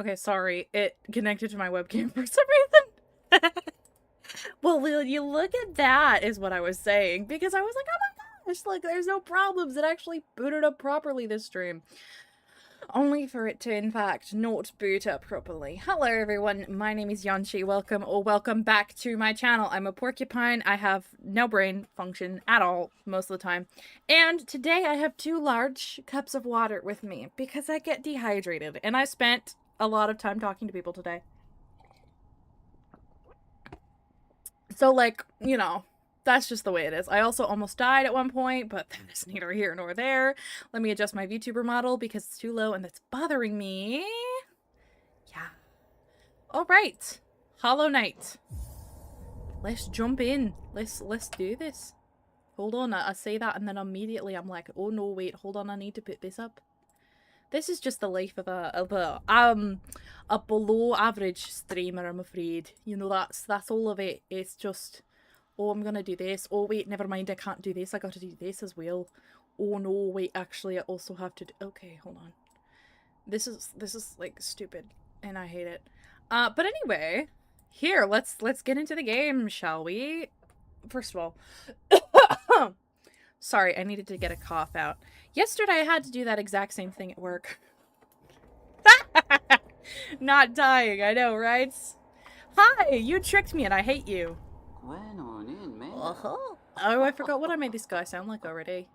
Okay, sorry. It connected to my webcam for some reason. Well, will you look at that is what I was saying. Because I was like, oh my gosh, like, there's no problems. It actually booted up properly this stream. Only for it to, in fact, not boot up properly. Hello, everyone. My name is Yanchi. Welcome back to my channel. I'm a porcupine. I have no brain function at all most of the time. And today I have 2 large cups of water with me because I get dehydrated. And I spent a lot of time talking to people today. So, like, you know, that's just the way it is. I also almost died at one point, but that is neither here nor there. Let me adjust my VTuber model because it's too low and that's bothering me. Yeah. Alright. Hollow Knight. Let's jump in. Let's do this. Hold on, I say that and then immediately I'm like, oh no, wait, hold on, I need to put this up. This is just the life of a below average streamer, I'm afraid. You know, that's all of it. It's just, oh, I'm gonna do this. Oh wait, never mind, I can't do this. I gotta do this as well. Oh no, wait, actually I also have to do, okay, hold on. This is like stupid and I hate it. But anyway, here, let's get into the game, shall we? First of all, sorry, I needed to get a cough out. Yesterday I had to do that exact same thing at work. Not dying, I know, right? Hi, you tricked me and I hate you. Oh, I forgot what I made this guy sound like already.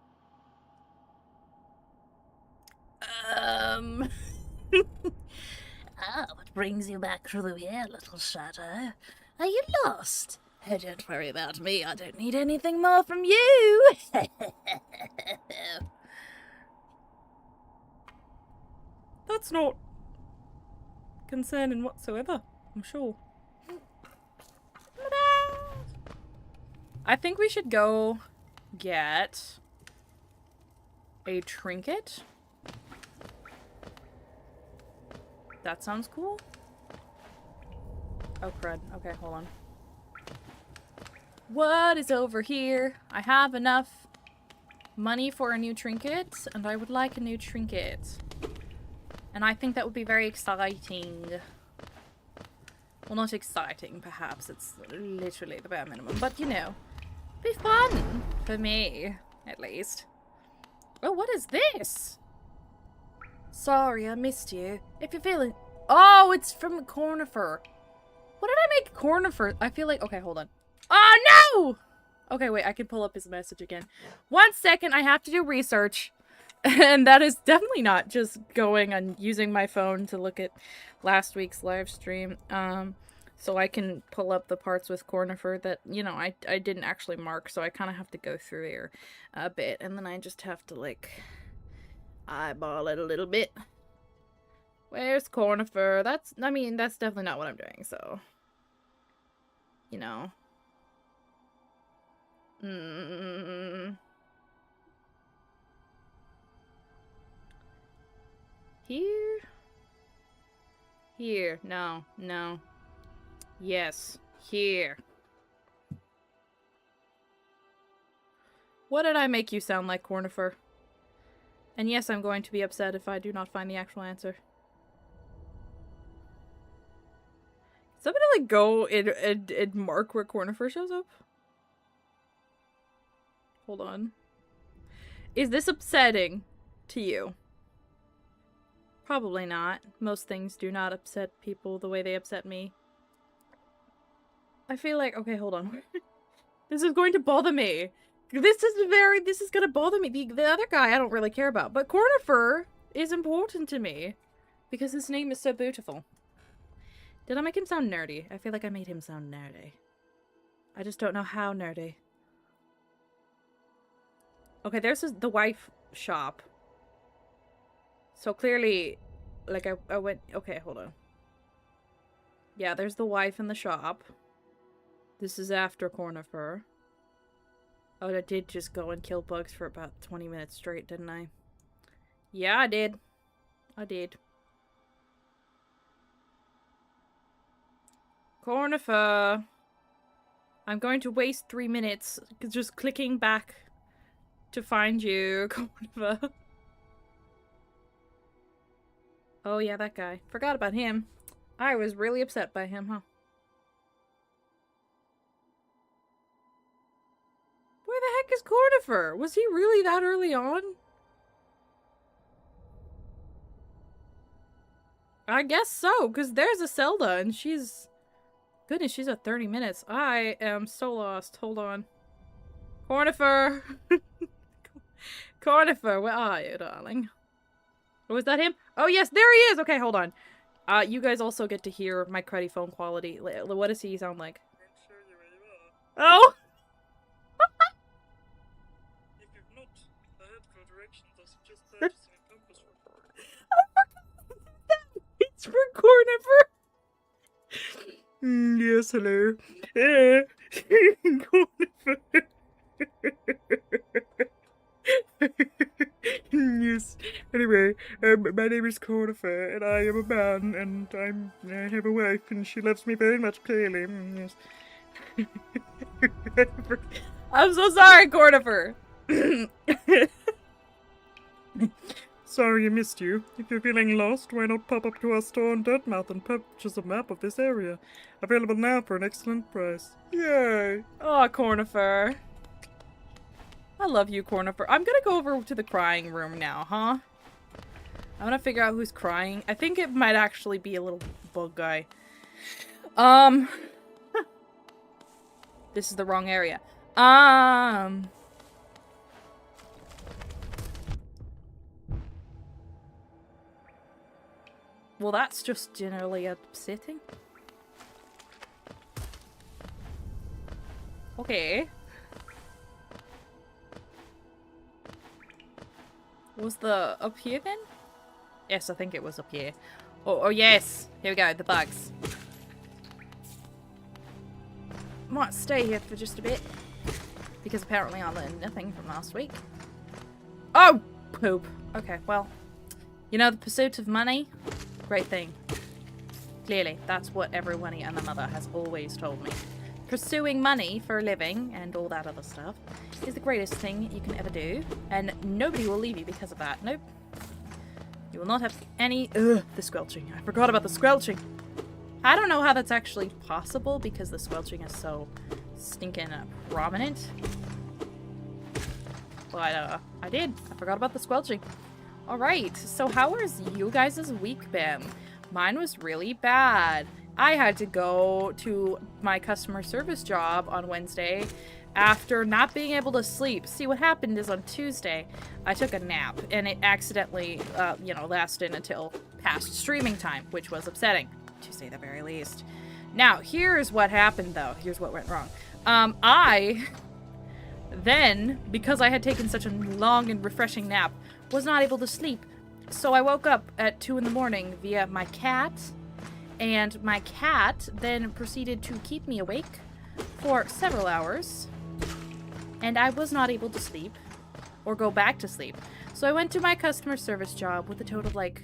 What brings you back through here, little shadow? Are you lost? Oh, don't worry about me. I don't need anything more from you. That's not concerning whatsoever, I'm sure. I think we should go get a trinket. That sounds cool. Oh, crud. Okay, hold on. What is over here? I have enough money for a new trinket, and I would like a new trinket. And I think that would be very exciting. Well, not exciting, perhaps. It's literally the bare minimum. But, you know, be fun. For me, at least. Oh, what is this? Sorry, I missed you. If you're feeling... Oh, it's from Cornifer. What did I make Cornifer? I feel like... Okay, hold on. Oh, no! Okay, wait, I can pull up his message again. 1 second, I have to do research. And that is definitely not just going and using my phone to look at last week's live stream. So I can pull up the parts with Cornifer that, you know, I didn't actually mark. So I kind of have to go through here a bit. And then I just have to, like... eyeball it a little bit. Where's Cornifer? That's definitely not what I'm doing, so. You know. Here? Here. No. No. Yes. Here. What did I make you sound like, Cornifer? And yes, I'm going to be upset if I do not find the actual answer. Somebody, like, go and mark where Cornifer shows up? Hold on. Is this upsetting to you? Probably not. Most things do not upset people the way they upset me. I feel like... Okay, hold on. This is going to bother me. This is gonna bother me. The other guy I don't really care about. But Cornifer is important to me. Because his name is so beautiful. Did I make him sound nerdy? I feel like I made him sound nerdy. I just don't know how nerdy. Okay, there's the wife shop. So clearly, like, I went... Okay, hold on. Yeah, there's the wife in the shop. This is after Cornifer. Oh, I did just go and kill bugs for about 20 minutes straight, didn't I? Yeah, I did. I did. Cornifer. I'm going to waste 3 minutes just clicking back to find you, Cornifer. Oh yeah, that guy. Forgot about him. I was really upset by him, huh? Where the heck is Cornifer? Was he really that early on? I guess so, because there's a Zelda, and she's... Goodness, she's at 30 minutes. I am so lost. Hold on. Cornifer! Cornifer, where are you, darling? Oh, is that him? Oh, yes, there he is! Okay, hold on. You guys also get to hear my cruddy phone quality. What does he sound like? Oh! If you've not heard for directions, I suggest purchasing a compass from It's for Cornifer! Yes, hello. Yes. Anyway, my name is Cornifer, and I am a man, and I have a wife, and she loves me very much, clearly. Yes. I'm so sorry, Cornifer! Sorry I missed you. If you're feeling lost, why not pop up to our store in Dirtmouth and purchase a map of this area? Available now for an excellent price. Yay! Oh, Cornifer. I love you, Cornifer. I'm gonna go over to the crying room now, huh? I'm gonna figure out who's crying. I think it might actually be a little bug guy. This is the wrong area. Well, that's just generally upsetting. Okay. Was the up here then? Yes, I think it was up here. Oh yes! Here we go, the bugs. Might stay here for just a bit. Because apparently I learned nothing from last week. Oh! Poop. Okay, well. You know, the pursuit of money? Great thing. Clearly, that's what everyone and their mother has always told me. Pursuing money for a living and all that other stuff is the greatest thing you can ever do, and nobody will leave you because of that. Nope. You will not have any... Ugh, the squelching. I forgot about the squelching. I don't know how that's actually possible because the squelching is so stinking prominent. But, I did. I forgot about the squelching. Alright, so how has you guys' week been? Mine was really bad. I had to go to my customer service job on Wednesday after not being able to sleep. See, what happened is on Tuesday, I took a nap, and it accidentally, lasted until past streaming time, which was upsetting, to say the very least. Now, here's what happened, though. Here's what went wrong. Then, because I had taken such a long and refreshing nap, was not able to sleep. So I woke up at 2 in the morning via my cat, and my cat then proceeded to keep me awake for several hours, and I was not able to sleep or go back to sleep. So I went to my customer service job with a total of, like,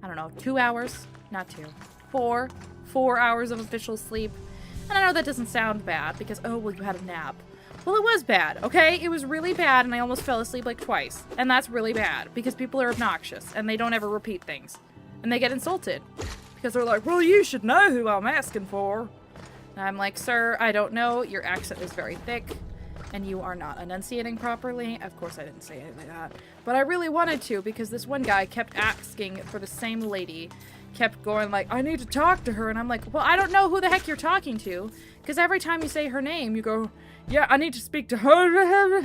I don't know, 2 hours, not 2, 4 hours of official sleep. And I know that doesn't sound bad because, oh, well, you had a nap. Well, it was bad, okay? It was really bad, and I almost fell asleep like twice. And that's really bad, because people are obnoxious, and they don't ever repeat things. And they get insulted. Because they're like, well, you should know who I'm asking for. And I'm like, sir, I don't know. Your accent is very thick, and you are not enunciating properly. Of course, I didn't say anything like that. But I really wanted to, because this one guy kept asking for the same lady. Kept going like, I need to talk to her. And I'm like, well, I don't know who the heck you're talking to. Because every time you say her name, you go... Yeah, I need to speak to her.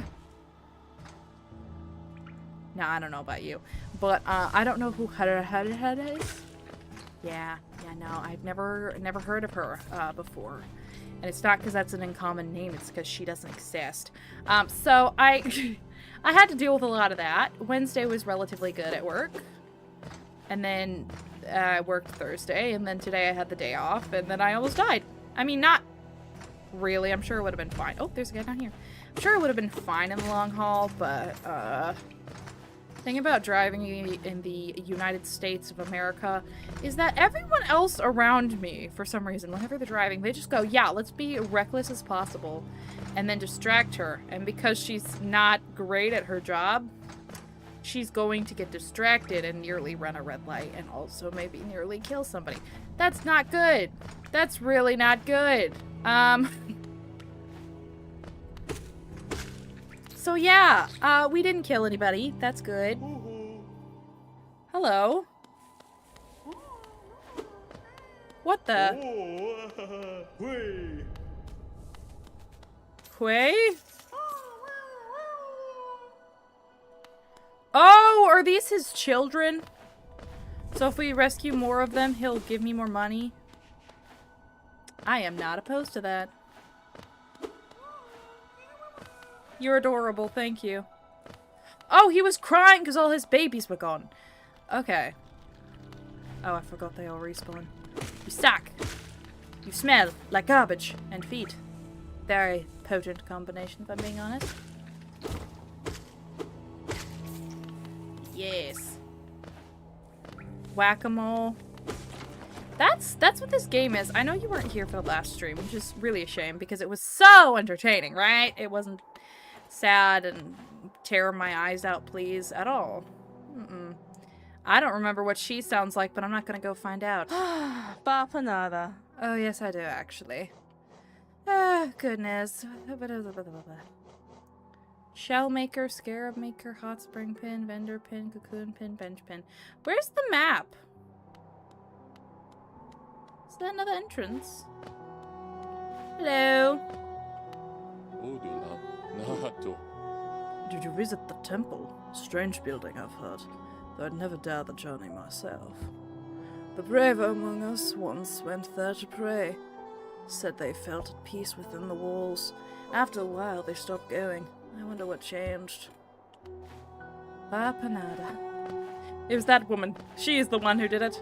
Now, I don't know about you, but I don't know who her is. Yeah, no, I've never heard of her before. And it's not because that's an uncommon name, it's because she doesn't exist. So I had to deal with a lot of that. Wednesday was relatively good at work. And then I worked Thursday, and then today I had the day off, and then I almost died. I mean, not really. I'm sure it would have been fine. Oh, there's a guy down here. I'm sure it would have been fine in the long haul, but, the thing about driving in the United States of America is that everyone else around me, for some reason, whenever they're driving, they just go, yeah, let's be reckless as possible, and then distract her. And because she's not great at her job, she's going to get distracted and nearly run a red light and also maybe nearly kill somebody. That's not good. That's really not good. So yeah, we didn't kill anybody. That's good. Hello. What the? Quay? Oh, are these his children? So if we rescue more of them, he'll give me more money? I am not opposed to that. You're adorable, thank you. Oh, he was crying because all his babies were gone. Okay. Oh, I forgot they all respawn. You suck. You smell like garbage and feet. Very potent combination, if I'm being honest. Yes. Whack-a-mole. That's what this game is. I know you weren't here for the last stream, which is really a shame because it was so entertaining, right? It wasn't sad and tear my eyes out, please, at all. I don't remember what she sounds like, but I'm not gonna go find out. Bapanada. Oh, yes, I do, actually. Ah, goodness. Shell maker, scarab maker, hot spring pin, vendor pin, cocoon pin, bench pin. Where's the map? Is that another entrance? Hello. Did you visit the temple? Strange building, I've heard. Though I'd never dare the journey myself. The braver among us once went there to pray. Said they felt at peace within the walls. After a while, they stopped going. I wonder what changed. Bapanada. It was that woman. She is the one who did it.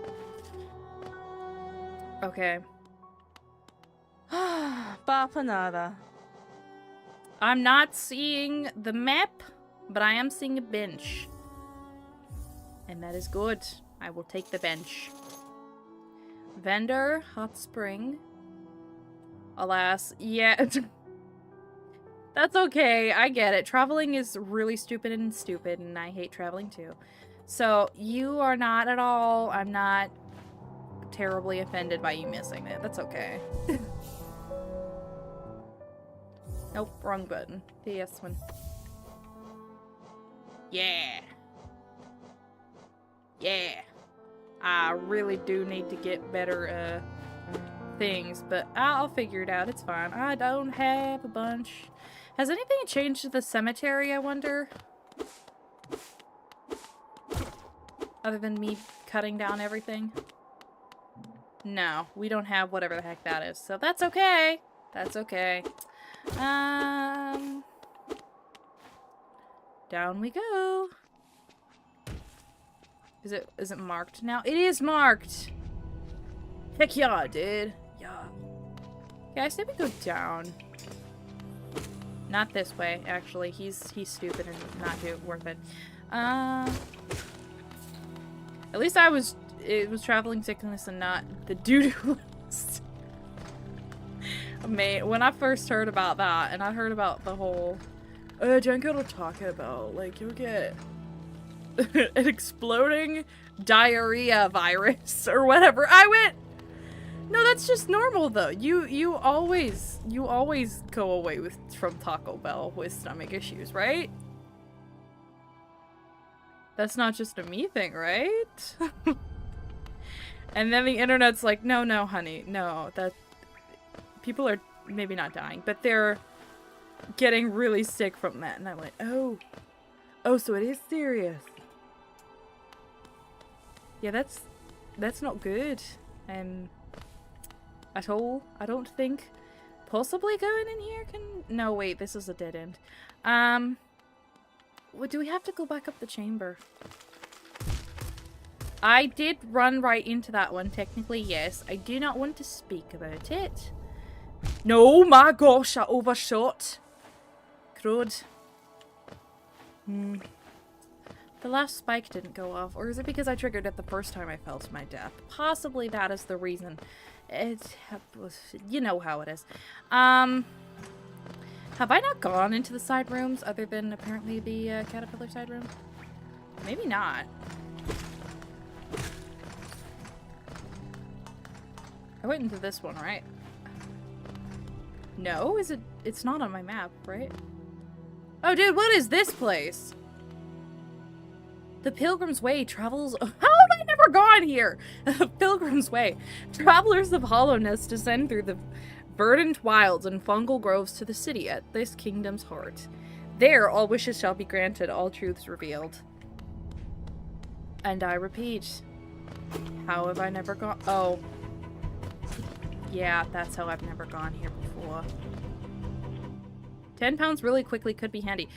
Okay. Bapanada. I'm not seeing the map, but I am seeing a bench. And that is good. I will take the bench. Vendor, hot spring. Alas, yeah. That's okay. I get it. Traveling is really stupid, and I hate traveling too. So, you are not at all. I'm not terribly offended by you missing it. That's okay. Nope, wrong button. The yes one. Yeah. Yeah. I really do need to get better, things, but I'll figure it out. It's fine. I don't have a bunch. Has anything changed to the cemetery, I wonder? Other than me cutting down everything? No, we don't have whatever the heck that is, so that's okay. That's okay. Down we go. Is it marked now? It is marked! Heck yeah, dude. Yeah. Yeah, I say we go down. Not this way, actually. He's stupid and not worth it. At least it was traveling sickness and not the doo-doo list. Mate, when I first heard about that, and I heard about the whole Jenko will talk about, like, you'll get an exploding diarrhea virus or whatever. I went, no, that's just normal though. You always go away from Taco Bell with stomach issues, right? That's not just a me thing, right? And then the internet's like, no, honey, no, that people are maybe not dying, but they're getting really sick from that. And I went, oh, so it is serious. Yeah, that's not good. At all. I don't think possibly going in here can... No, wait, this is a dead end. Well, do we have to go back up the chamber? I did run right into that one, technically, yes. I do not want to speak about it. No, my gosh, I overshot. Crud. The last spike didn't go off, or is it because I triggered it the first time I fell to my death? Possibly that is the reason. You know how it is. Have I not gone into the side rooms other than apparently the caterpillar side room? Maybe not. I went into this one, right? No? Is it? It's not on my map, right? Oh, dude, what is this place? The Pilgrim's Way travels... How have I never gone here? Pilgrim's Way. Travelers of Hollowness descend through the verdant wilds and fungal groves to the city at this kingdom's heart. There, all wishes shall be granted, all truths revealed. And I repeat, how have I never gone... Oh. Yeah, that's how I've never gone here before. 10 pounds really quickly could be handy.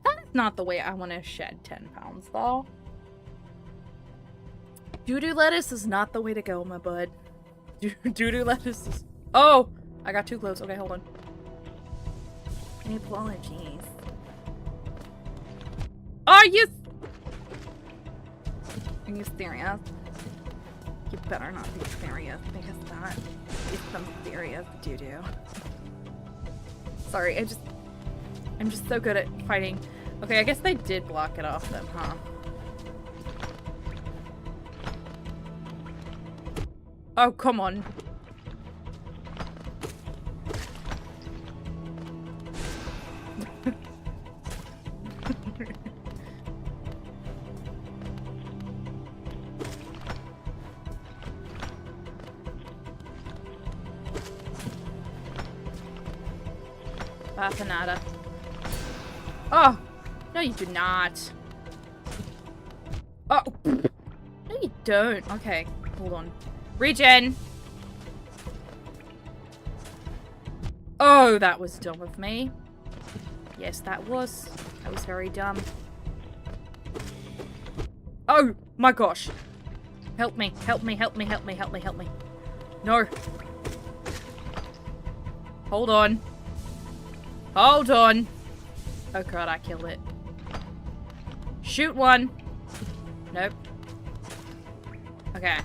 That's not the way I want to shed 10 pounds, though. Doo-doo lettuce is not the way to go, my bud. Doo-doo lettuce is... Oh! I got too close. Okay, hold on. Apologies. Oh, you... Are you serious? You better not be serious, because that is some serious doo-doo. Sorry, I'm just so good at fighting. Okay, I guess they did block it off then, huh? Oh, come on. Bafanada. Oh! No, you do not. Oh! No, you don't. Okay, hold on. Regen! Oh, that was dumb of me. Yes, that was. That was very dumb. Oh, my gosh. Help me, help me, help me, help me, help me, help me. No. Hold on. Hold on. Oh god, I killed it. Shoot one. Nope. Okay.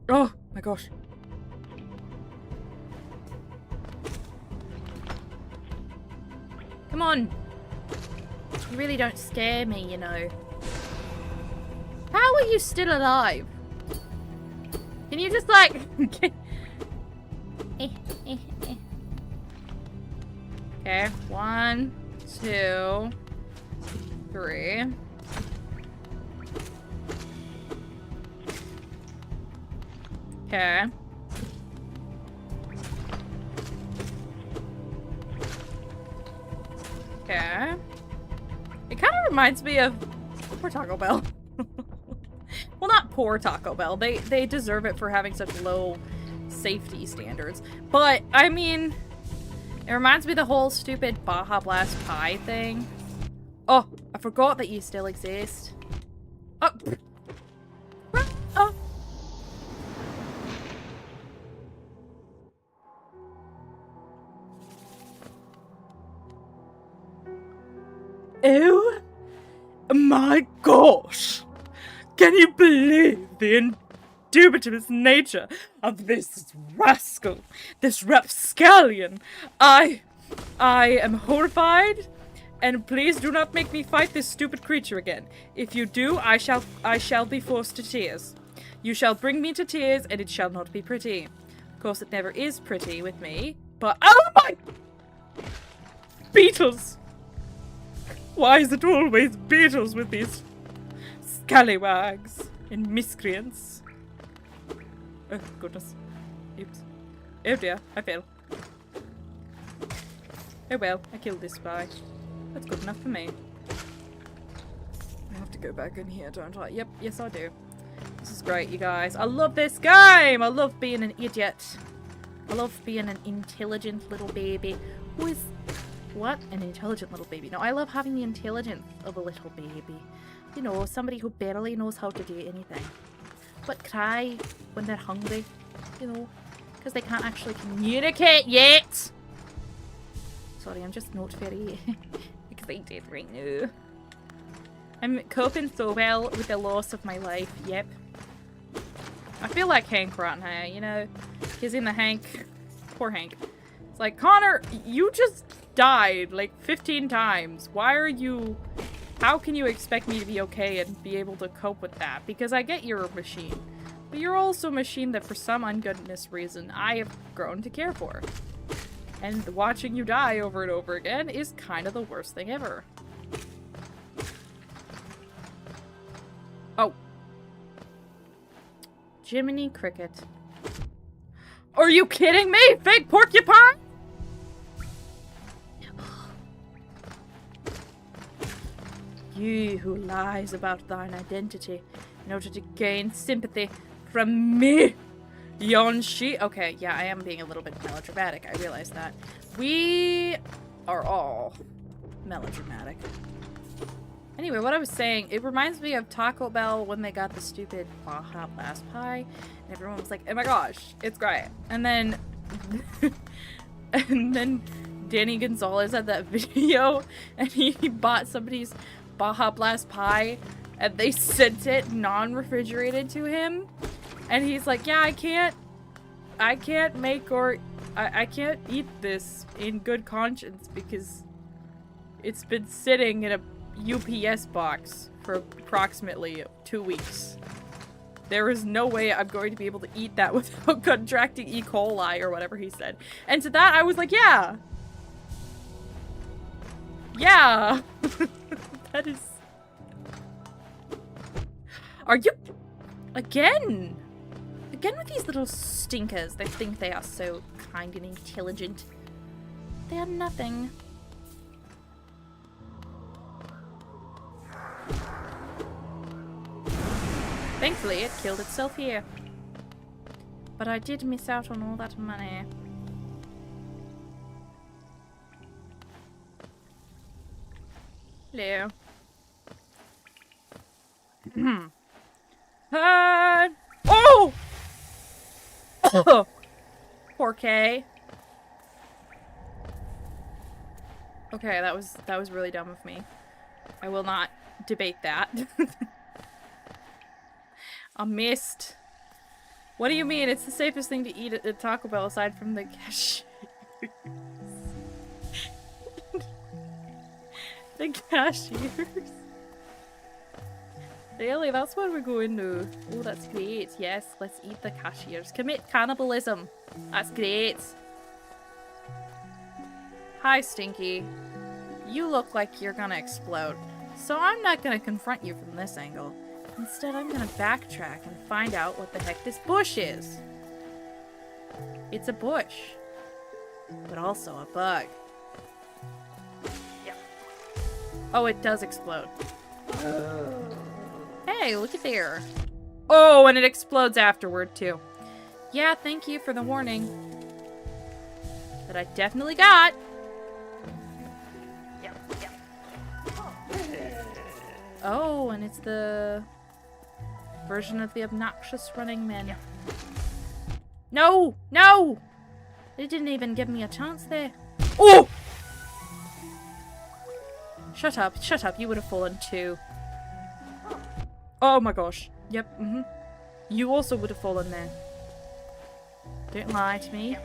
Oh my gosh. Come on. You really don't scare me, you know. How are you still alive? Can you just like... Okay, 1, 2, 3. Okay. Okay. It kind of reminds me of poor Taco Bell. Well, not poor Taco Bell. They deserve it for having such low safety standards. But, I mean... It reminds me of the whole stupid Baja Blast pie thing. Oh, I forgot that you still exist. Oh. Oh. Oh my gosh! Can you believe the indubitable nature of this rascal, this rapscallion? I am horrified, and please do not make me fight this stupid creature again. If you do, I shall be forced to tears. You shall bring me to tears, and it shall not be pretty. Of course, it never is pretty with me, but oh my beetles! Why is it always beetles with these scallywags and miscreants? Oh, goodness. Oops. Oh dear, I fell. Oh well, I killed this guy. That's good enough for me. I have to go back in here, don't I? Yep, yes I do. This is great, you guys. I love this game! I love being an idiot. I love being an intelligent little baby who is... What? An intelligent little baby. No, I love having the intelligence of a little baby. You know, somebody who barely knows how to do anything. But cry when they're hungry, you know, because they can't actually communicate yet. Sorry, I'm just not very excited right now. I'm coping so well with the loss of my life, yep. I feel like Hank right now, you know, he's in the Hank, poor Hank. It's like, Connor, you just died like 15 times. Why are you How can you expect me to be okay and be able to cope with that? Because I get you're a machine. But you're also a machine that for some ungoodness reason I have grown to care for. And watching you die over and over again is kind of the worst thing ever. Oh. Jiminy Cricket. Are you kidding me? Fake porcupine? You who lies about thine identity in order to gain sympathy from me. Yon she. Okay, yeah, I am being a little bit melodramatic. I realize that. We are all melodramatic. Anyway, what I was saying, it reminds me of Taco Bell when they got the stupid Baja Blast Pie. And everyone was like, oh my gosh, it's great. And then... and then Danny Gonzalez had that video, and he bought somebody's Baja Blast Pie, and they sent it non-refrigerated to him. And he's like, yeah, I can't eat this in good conscience because it's been sitting in a UPS box for approximately 2 weeks. There is no way I'm going to be able to eat that without contracting E. coli or whatever he said. And to that, I was like, yeah. Yeah. That is... Are you... Again? Again with these little stinkers. They think they are so kind and intelligent. They are nothing. Thankfully, it killed itself here. But I did miss out on all that money. Hello. Oh! Poor Kay. Okay, that was really dumb of me. I will not debate that. I missed. What do you mean? It's the safest thing to eat at Taco Bell aside from the cashiers. The cashiers. Really? That's what we're going to. Oh, that's great. Yes, let's eat the cashiers. Commit cannibalism. That's great. Hi, Stinky. You look like you're gonna explode. So I'm not gonna confront you from this angle. Instead, I'm gonna backtrack and find out what the heck this bush is. It's a bush. But also a bug. Yeah. Oh, it does explode. Hey, look at there. Oh, and it explodes afterward, too. Yeah, thank you for the warning. That I definitely got. Oh, and it's the version of the obnoxious running man. No! No! They didn't even give me a chance there. Oh! Shut up, shut up. You would have fallen too. Oh my gosh. Yep, You also would have fallen there. Don't lie to me.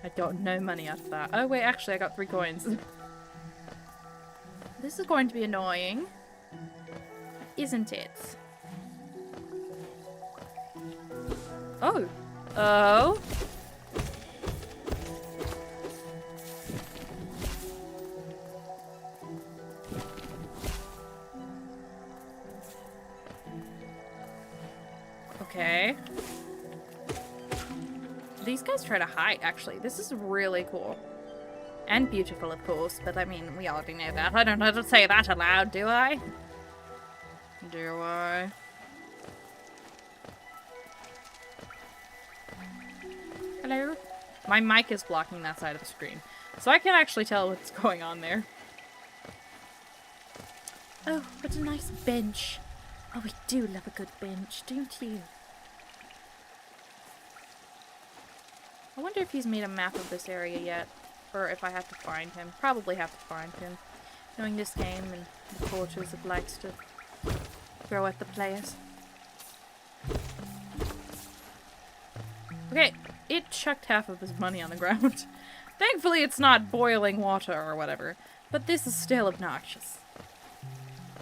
I got no money out of that. Oh wait, actually I got 3 coins. This is going to be annoying. Isn't it? Oh. Oh. Okay. These guys try to hide, actually. This is really cool. And beautiful, of course, but I mean, we already know that. I don't have to say that aloud, do I? Do I? Hello? My mic is blocking that side of the screen, so I can't actually tell what's going on there. Oh, what a nice bench. Oh, we do love a good bench, don't you? I wonder if he's made a map of this area yet, or if I have to find him. Probably have to find him. Knowing this game and the tortures it likes to throw at the players. Okay, it chucked half of his money on the ground. Thankfully, it's not boiling water or whatever, but this is still obnoxious.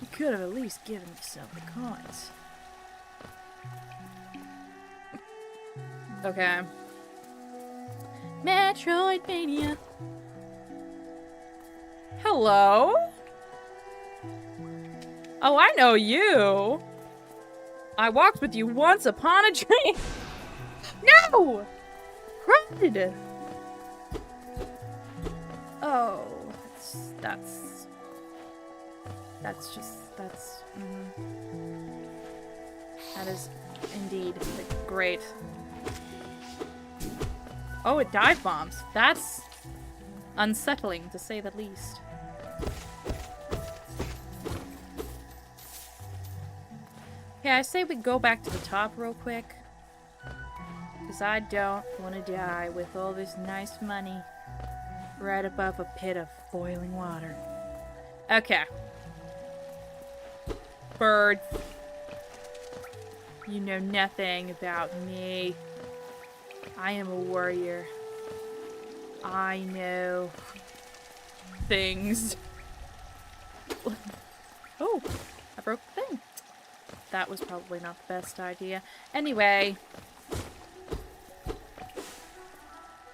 You could have at least given me some of the coins. Okay. Metroid Vania. Hello? Oh, I know you. I walked with you once upon a dream. No! Crud! Oh, that's that is indeed great. Oh, it dive bombs. That's unsettling, to say the least. Okay, I say we go back to the top real quick. Because I don't want to die with all this nice money right above a pit of boiling water. Okay. Bird. You know nothing about me. I am a warrior. I know things. Oh, I broke the thing. That was probably not the best idea. Anyway.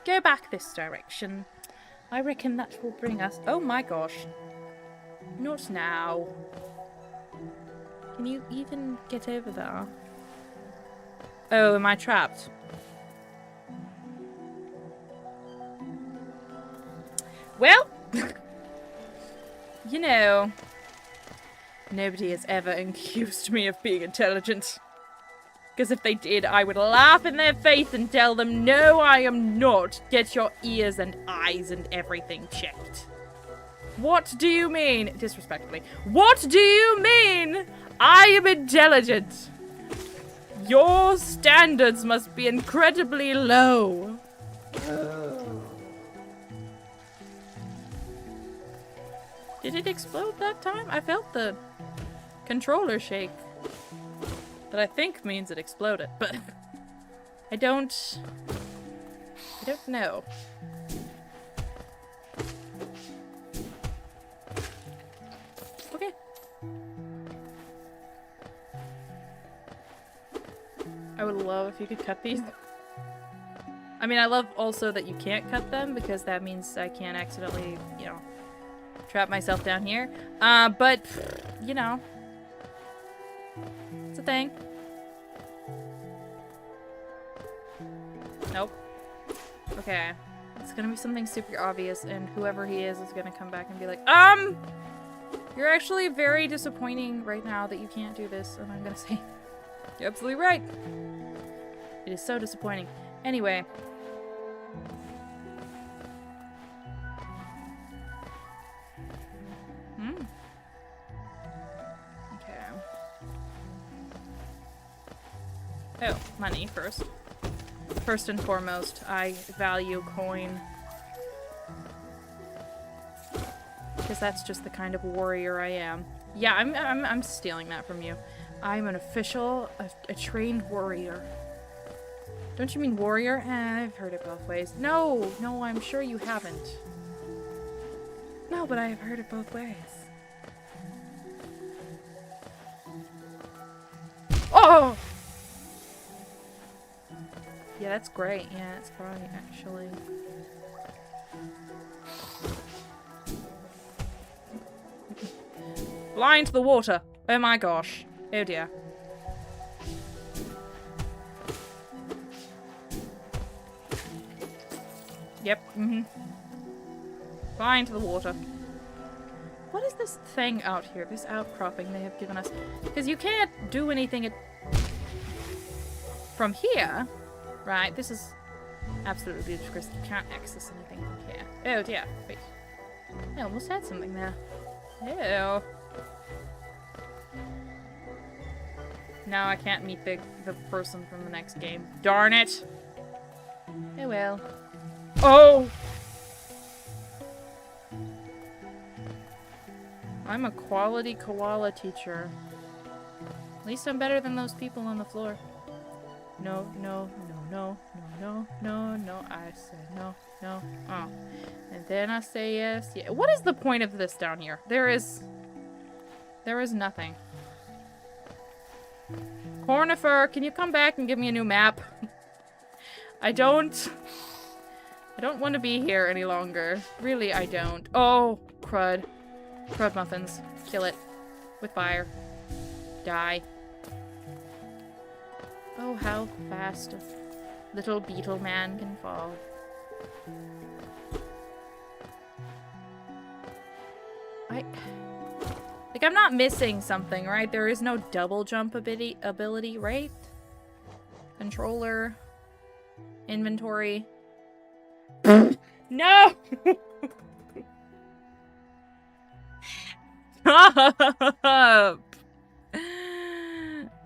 Go back this direction. I reckon that will bring us... Oh my gosh. Not now. Can you even get over there? Oh, am I trapped? Well, you know, nobody has ever accused me of being intelligent. Because if they did, I would laugh in their face and tell them, no, I am not. Get your ears and eyes and everything checked. What do you mean? Disrespectfully. What do you mean? I am intelligent. Your standards must be incredibly low. Did it explode that time? I felt the controller shake. That I think means it exploded, but I don't know. Okay. I would love if you could cut these. I mean, I love also that you can't cut them because that means I can't accidentally, you know, trap myself down here. But, you know. It's a thing. Nope. Okay. It's gonna be something super obvious, and whoever he is gonna come back and be like, you're actually very disappointing right now that you can't do this. And I'm gonna say, you're absolutely right. It is so disappointing. Anyway. Oh, money first. First and foremost, I value coin. Because that's just the kind of warrior I am. Yeah, I'm stealing that from you. I'm an official, a trained warrior. Don't you mean warrior? I've heard it both ways. No, I'm sure you haven't. No, but I have heard it both ways. Oh! Yeah, that's great. Yeah, it's great, actually. Fly into the water! Oh my gosh. Oh dear. Yep, Fly into the water. What is this thing out here? This outcropping they have given us? Because you can't do anything from here. Right, this is absolutely ludicrous. You can't access anything from here. Oh dear, wait. I almost had something there. Ew. Now I can't meet the person from the next game. Darn it! Oh well. Oh! I'm a quality koala teacher. At least I'm better than those people on the floor. No, no, no, no, no, no, no. I say no, no. Oh. And then I say yes. Yeah. What is the point of this down here? There is nothing. Cornifer, can you come back and give me a new map? I don't want to be here any longer. Really, I don't. Oh, crud. Crud muffins. Kill it. With fire. Die. Oh, how fast a little beetle man can fall. Like, I'm not missing something, right? There is no double jump ability, right? Controller. Inventory. No! Stop!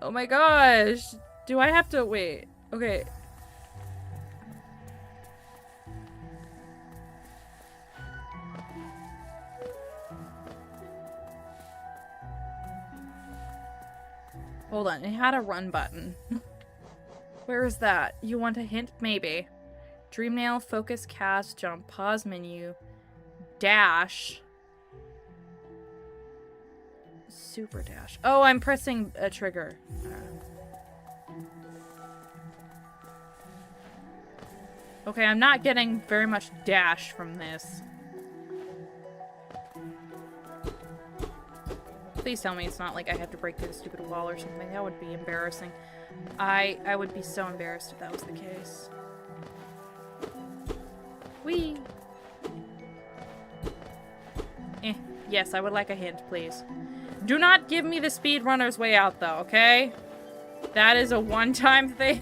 Oh my gosh. Do I have to wait? Okay. Hold on, it had a run button. Where is that? You want a hint? Maybe. Dream nail, focus, cast, jump, pause menu, dash. Super dash. Oh, I'm pressing a trigger. Okay, I'm not getting very much dash from this. Please tell me it's not like I have to break through the stupid wall or something. That would be embarrassing. I would be so embarrassed if that was the case. Whee! Yes, I would like a hint, please. Do not give me the speedrunner's way out, though, okay? That is a one-time thing.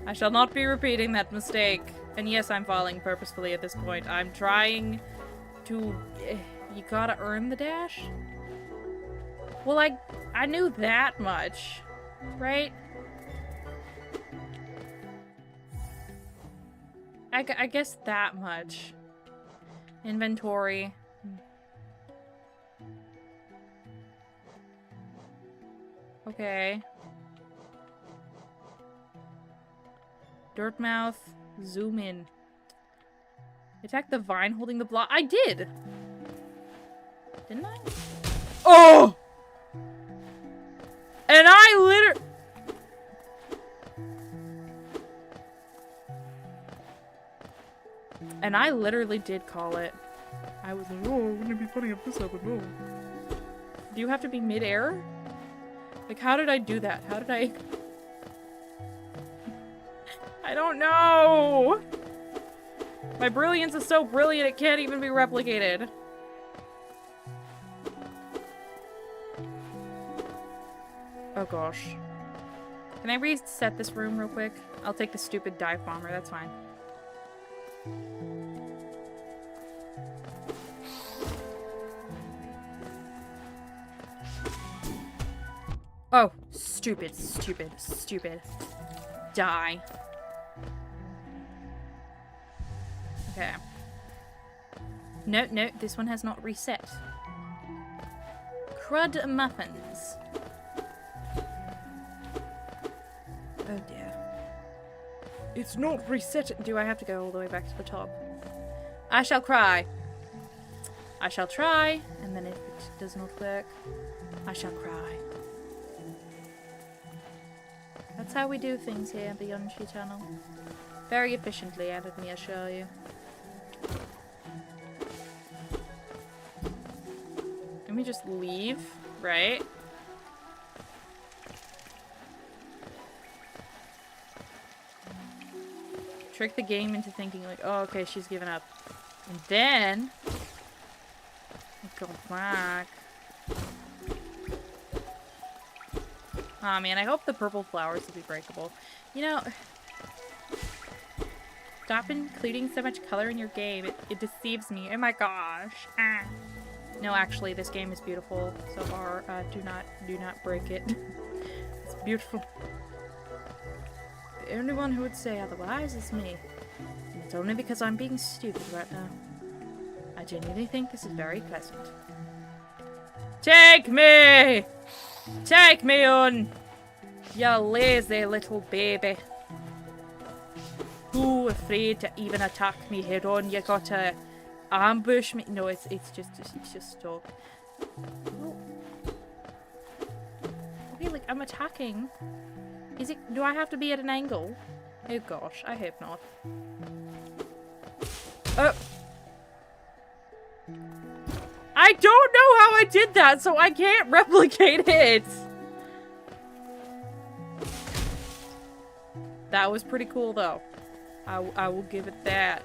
I shall not be repeating that mistake. And yes, I'm falling purposefully at this point. I'm trying to... You gotta earn the dash? Well, I knew that much, right? I guess that much. Inventory. Okay. Dirtmouth. Zoom in. Attack the vine holding the block. I did! Didn't I? Oh! And I literally... And I literally did call it. I was like, oh, wouldn't it be funny if this happened? Oh. Do you have to be mid-air? Like, how did I do that? How did I... I don't know! My brilliance is so brilliant it can't even be replicated. Oh gosh. Can I reset this room real quick? I'll take the stupid dive bomber, that's fine. Oh, stupid, stupid, stupid. Die. Okay. No, no, this one has not reset. Crud muffins. Oh dear. It's not reset. Do I have to go all the way back to the top? I shall cry. I shall try, and then if it does not work, I shall cry. That's how we do things here at the Yonshi channel. Very efficiently, let me assure you. Let me just leave, right? Trick the game into thinking like, oh, okay, she's given up. And then... go back. Aw, man, I hope the purple flowers will be breakable. You know... Stop including so much color in your game. It deceives me. Oh my gosh. Ah. No, actually, this game is beautiful so far. Do not break it. It's beautiful. The only one who would say otherwise is me. And it's only because I'm being stupid right now. I genuinely think this is very pleasant. Take me! Take me on! You lazy little baby. Too afraid to even attack me head on. You gotta ambush me. No, it's just stop. Oh. Okay, like I'm attacking. Is it? Do I have to be at an angle? Oh gosh, I hope not. Oh. I don't know how I did that, so I can't replicate it. That was pretty cool, though. I will give it that.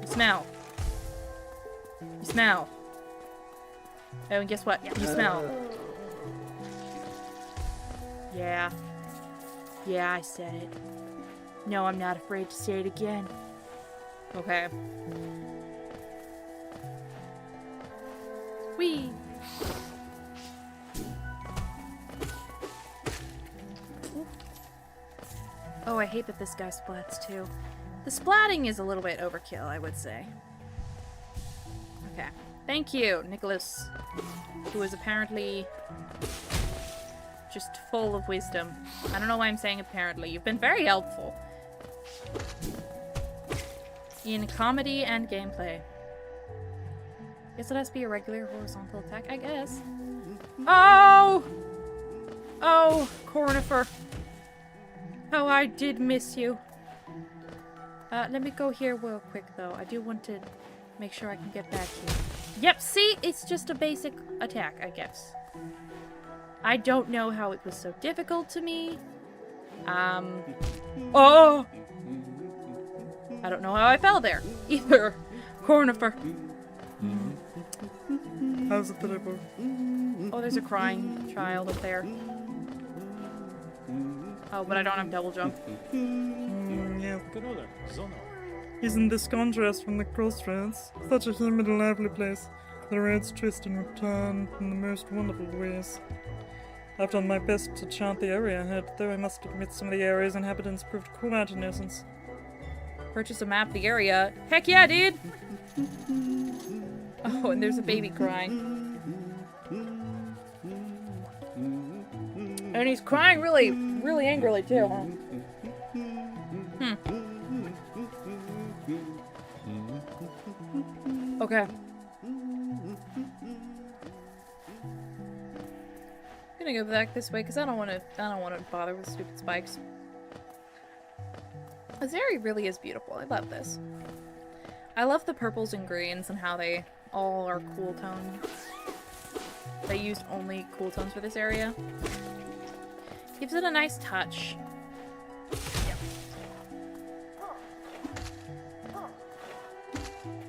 You smell. You smell. Oh, and guess what? You smell. Yeah. Yeah, I said it. No, I'm not afraid to say it again. Okay. Whee! Oh, I hate that this guy splats too. The splatting is a little bit overkill, I would say. Okay. Thank you, Nicholas, who is apparently just full of wisdom. I don't know why I'm saying apparently. You've been very helpful in comedy and gameplay. Guess it has to be a regular horizontal attack, I guess. Oh! Oh, Cornifer. Oh, I did miss you. Let me go here real quick, though. I do want to make sure I can get back here. Yep, see? It's just a basic attack, I guess. I don't know how it was so difficult to me. Oh! I don't know how I fell there, either. Cornifer. How's it today, boy? Oh, there's a crying child up there. Oh, but I don't have double jump. Yeah. Isn't this contrast from the crossroads? Such a humid and lively place. The roads twist and return in the most wonderful ways. I've done my best to chart the area ahead, though I must admit some of the area's inhabitants proved quite a nuisance. Purchase a map of the area. Heck yeah, dude! Oh, and there's a baby crying. And he's crying really, really angrily too, huh? Okay. I'm gonna go back this way because I don't want to bother with stupid spikes. This area really is beautiful. I love this. I love the purples and greens and how they all are cool toned. They used only cool tones for this area. Gives it a nice touch. Yep.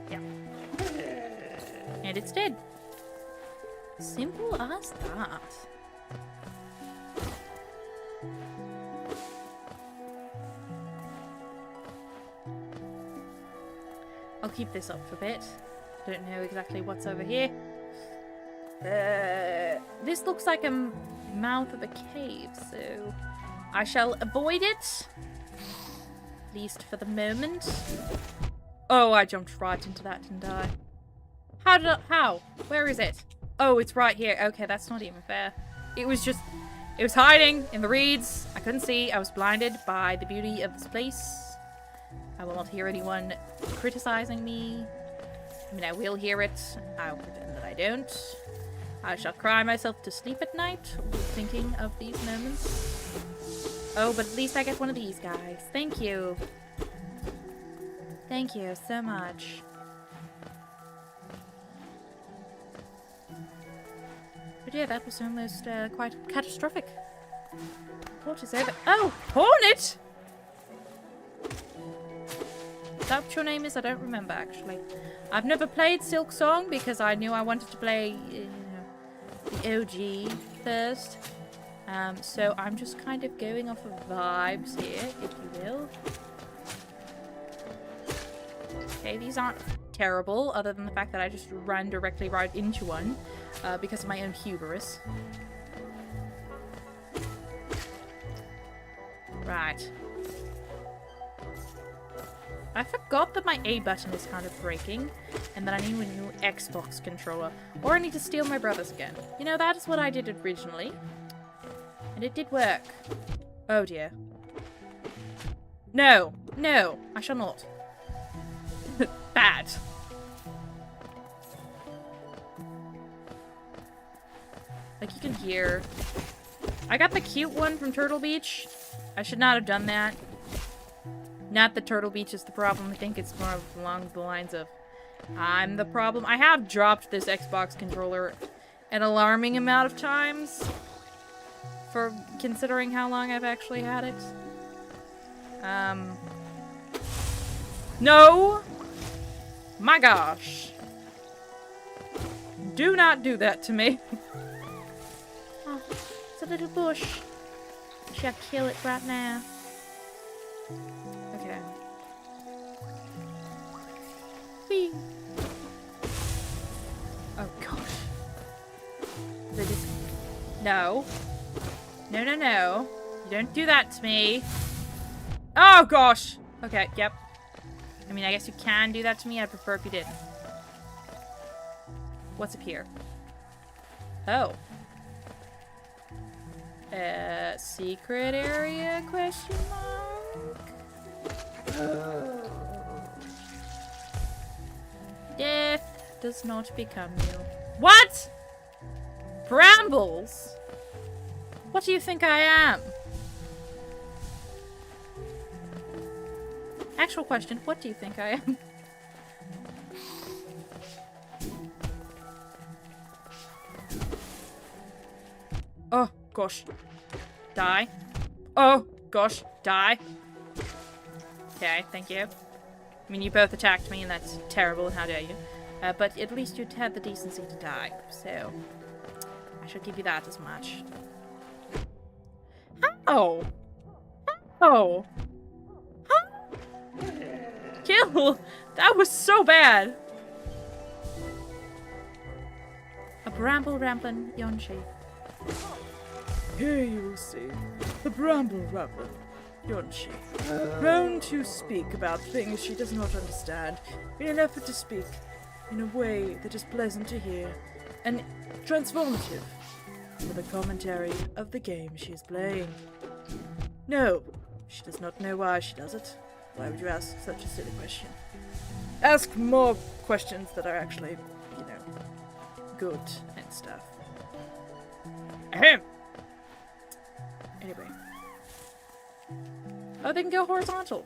Yep. And it's dead. Simple as that. I'll keep this up for a bit. Don't know exactly what's over here. This looks like a mouth of a cave, so I shall avoid it. At least for the moment. Oh, I jumped right into that, didn't I? How? Where is it? Oh, it's right here. Okay, that's not even fair. It was hiding in the reeds. I couldn't see. I was blinded by the beauty of this place. I will not hear anyone criticizing me. I mean, I will hear it. I'll pretend that I don't. I shall cry myself to sleep at night, thinking of these moments. Oh, but at least I get one of these guys. Thank you. Thank you so much. But yeah, that was almost quite catastrophic. What is over? Oh, Hornet! Is that what your name is? I don't remember, actually. I've never played Silk Song because I knew I wanted to play the OG first. So I'm just kind of going off of vibes here, if you will. Okay, these aren't terrible, other than the fact that I just ran directly right into one because of my own hubris. Right. I forgot that my A button is kind of breaking, and that I need a new Xbox controller. Or I need to steal my brother's again. You know, that is what I did originally. And it did work. Oh dear. No! No! I shall not. Bad. Like, you can hear... I got the cute one from Turtle Beach. I should not have done that. Not that Turtle Beach is the problem. I think it's more along the lines of I'm the problem. I have dropped this Xbox controller an alarming amount of times for considering how long I've actually had it. No! My gosh. Do not do that to me. Oh, it's a little bush. I shall kill it right now. Okay. Whee. Oh gosh. They just... No. No, no, no. You don't do that to me. Oh gosh! Okay, yep. I mean, I guess you can do that to me. I'd prefer if you didn't. What's up here? Oh. Secret area, question mark? Death does not become you. What? Brambles? What do you think I am? Actual question, what do you think I am? Oh, gosh. Die. Oh, gosh. Die. Okay, thank you. I mean, you both attacked me, and that's terrible, and how dare you. But at least you had the decency to die, so... I shall give you that as much. How? How? Kill! That was so bad! A bramble ramblin' Yonshi. Here you will see the bramble rabbit, Yonshi, prone to speak about things she does not understand, in an effort to speak in a way that is pleasant to hear and transformative for the commentary of the game she is playing. No, she does not know why she does it. Why would you ask such a silly question? Ask more questions that are actually, you know, good and stuff. Ahem. Anyway. Oh, they can go horizontal.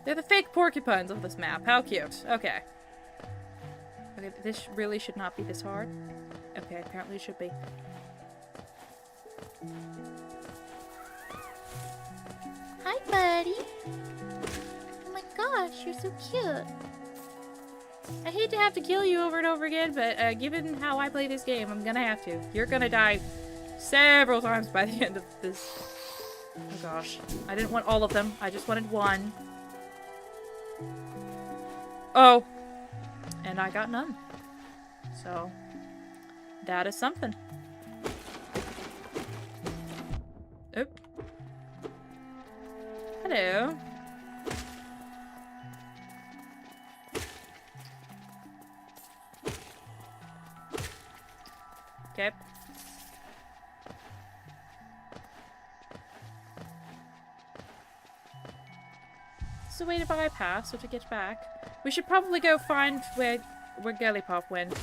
They're the fake porcupines of this map. How cute. Okay. Okay, this really should not be this hard. Okay, apparently it should be. Hi, buddy. Oh my gosh, you're so cute. I hate to have to kill you over and over again, but given how I play this game, I'm gonna have to. You're gonna die several times by the end of this. Oh gosh. I didn't want all of them. I just wanted one. Oh. And I got none. So, that is something. Oh. Hello. Okay. This is a way to bypass or to get back. We should probably go find where Girly Pop went.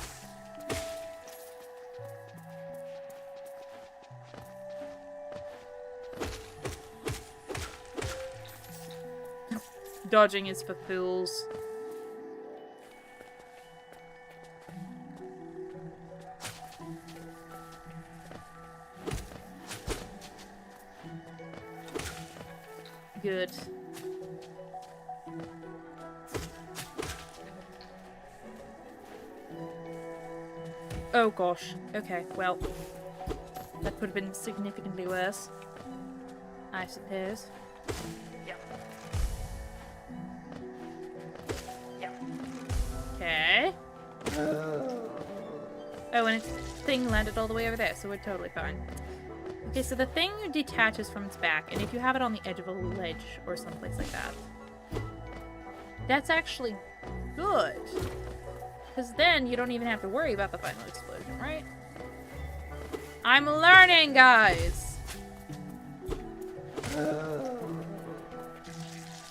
Dodging is for fools. Good. Oh gosh. Okay, well. That could have been significantly worse. I suppose. Yep. Yep. Okay. Oh, and its thing landed all the way over there, so we're totally fine. Okay, so the thing detaches from its back, and if you have it on the edge of a ledge or someplace like that, That's actually good. Because then you don't even have to worry about the final explosion, right? I'm learning, guys!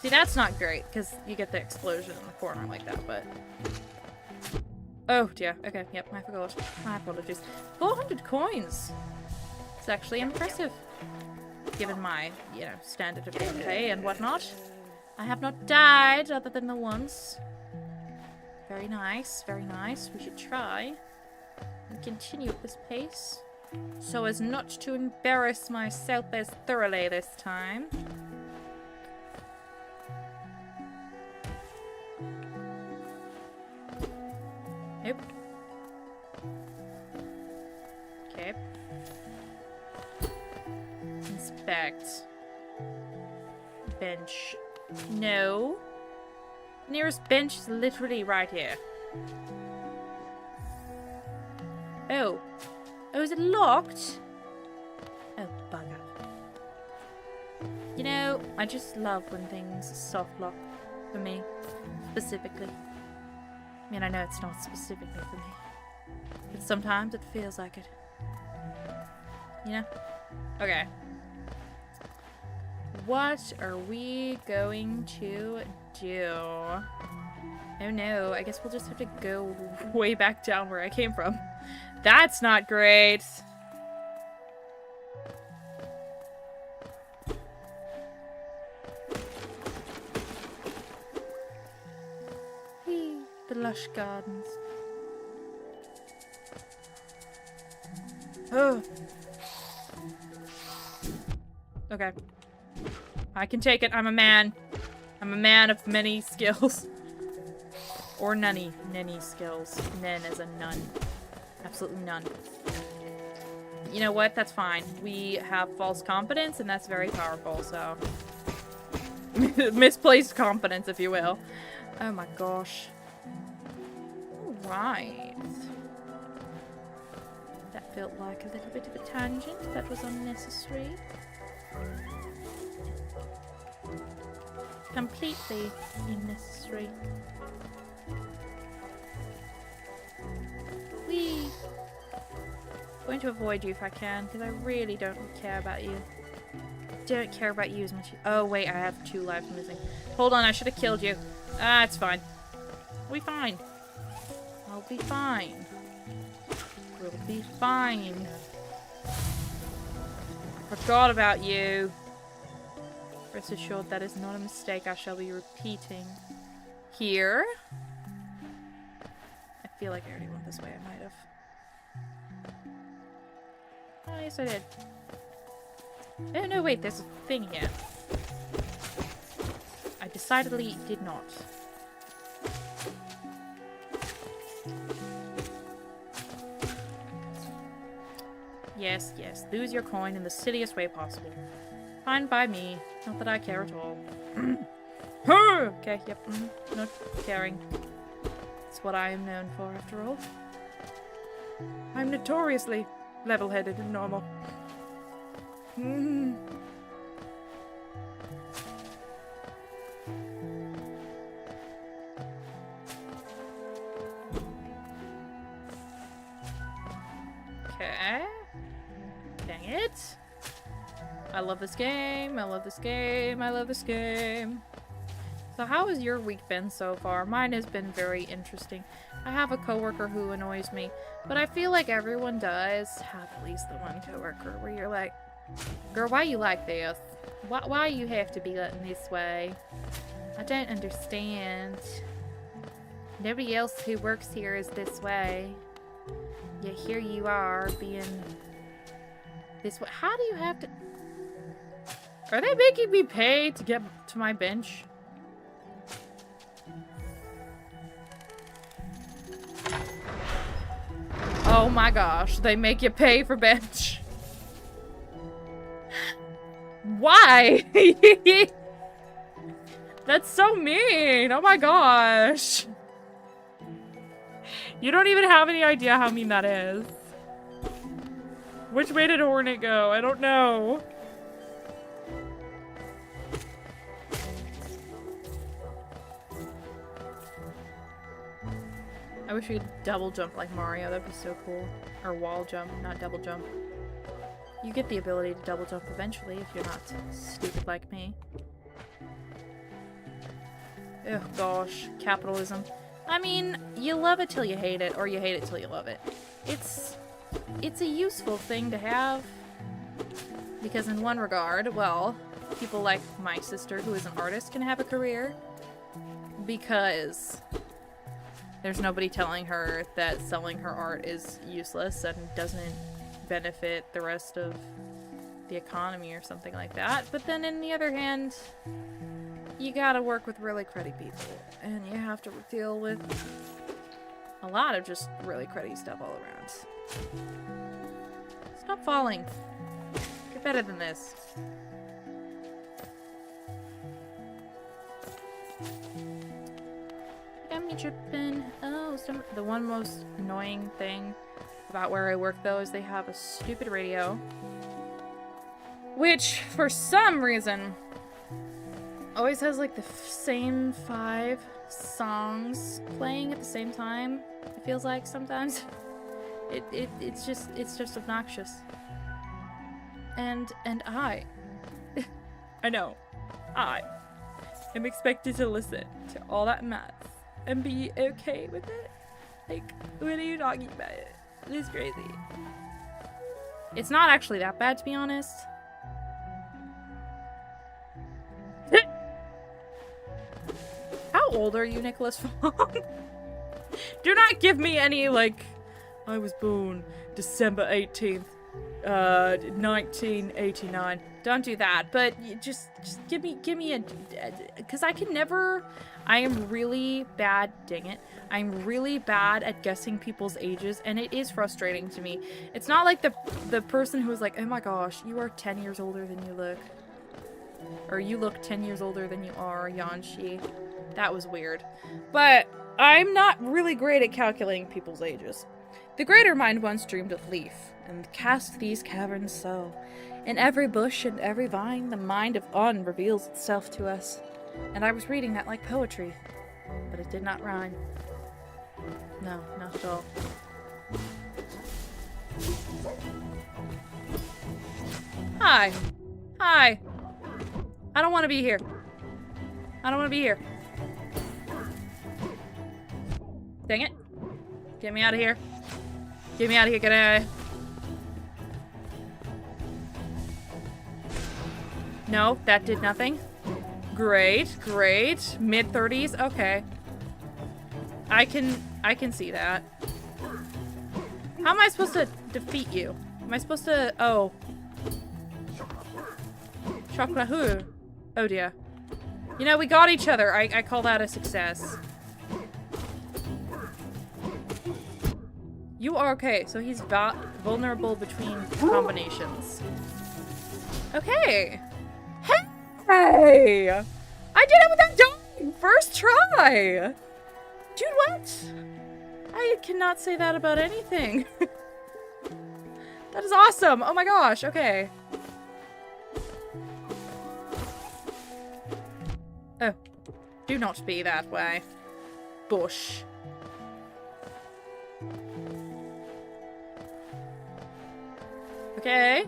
See, that's not great, because you get the explosion in the corner like that, but... Oh, dear. Okay, yep, I forgot. My apologies. 400 coins! It's actually impressive. Given my, you know, standard of gameplay and whatnot. I have not died, other than the once. Very nice, very nice. We should try and continue at this pace so as not to embarrass myself as thoroughly this time. Nope. Okay. Inspect. Bench. No. Nearest bench is literally right here. Oh. Oh, is it locked? Oh, bugger. You know, I just love when things soft lock for me, specifically. I mean, I know it's not specifically for me, but sometimes it feels like it. You know? Okay. What are we going to do? Oh no, I guess we'll just have to go way back down where I came from. That's not great! Whee, the lush gardens. Oh. Okay. I can take it. I'm a man. I'm a man of many skills. Or nunny skills. Nen as a nun. Absolutely none. You know what? That's fine. We have false confidence, and that's very powerful, so... Misplaced confidence, if you will. Oh my gosh. Alright. That felt like a little bit of a tangent. That was unnecessary. Completely unnecessary. Whee! I'm going to avoid you if I can, because I really don't care about you. Don't care about you as much. Oh wait, I have 2 lives missing. Hold on, I should have killed you. Ah, it's fine. We'll be fine. I'll be fine. We'll be fine. Forgot about you. Rest assured that is not a mistake I shall be repeating. Here. I feel like I already went this way. I might have. Oh, yes I did. Oh no, wait, there's a thing here. I decidedly did not. Yes, yes, lose your coin in the silliest way possible. Fine by me. Not that I care at all. Okay, yep, not caring. It's what I am known for, after all. I'm notoriously level-headed and normal. Okay. Dang it. I love this game. I love this game. I love this game. So how has your week been so far? Mine has been very interesting. I have a coworker who annoys me, but I feel like everyone does have at least the one coworker where you're like, girl, why you like this? Why you have to be letting this way? I don't understand. Nobody else who works here is this way. Yet here you are being this way. How do you have to... Are they making me pay to get to my bench? Oh my gosh, they make you pay for bench. Why? That's so mean. Oh my gosh. You don't even have any idea how mean that is. Which way did Hornet go? I don't know. I wish we could double jump like Mario. That'd be so cool. Or wall jump, not double jump. You get the ability to double jump eventually if you're not stupid like me. Oh gosh, capitalism. I mean, you love it till you hate it, or you hate it till you love it. It's a useful thing to have. Because in one regard, well, people like my sister, who is an artist, can have a career. Because there's nobody telling her that selling her art is useless and doesn't benefit the rest of the economy or something like that. But then on the other hand, you gotta work with really cruddy people. And you have to deal with a lot of just really cruddy stuff all around. Stop falling. Get better than this. Got me tripping. Oh, the one most annoying thing about where I work, though, is they have a stupid radio. Which, for some reason, always has, like, the same 5 songs playing at the same time. It feels like sometimes. It's just obnoxious. And I know, I am expected to listen to all that mess and be okay with it? Like, what are you talking about? It's crazy. It's not actually that bad, to be honest. How old are you, Nicholas Fong? Do not give me any, like, I was born December 18th, 1989. Don't do that, but just give me a, because I am really bad, dang it. I'm really bad at guessing people's ages, and it is frustrating to me. It's not like the person who's like, oh my gosh, you are 10 years older than you look. Or you look 10 years older than you are, Yanshi. That was weird. But I'm not really great at calculating people's ages. The greater mind once dreamed of leaf, and cast these caverns so. In every bush and every vine, the mind of Un reveals itself to us. And I was reading that like poetry, but it did not rhyme. No, not at all. Hi. Hi. I don't want to be here. I don't want to be here. Dang it. Get me out of here. Get me out of here. Get out of here. No, that did nothing. Great, great. Mid-30s? Okay. I can see that. How am I supposed to defeat you? Am I supposed to... Oh. Chocolat. Oh dear. You know, we got each other. I call that a success. You are okay. So he's vulnerable between combinations. Okay. Hey! I did it without dying! First try! Dude, what? I cannot say that about anything. That is awesome! Oh my gosh, okay. Oh. Do not be that way. Bush. Okay.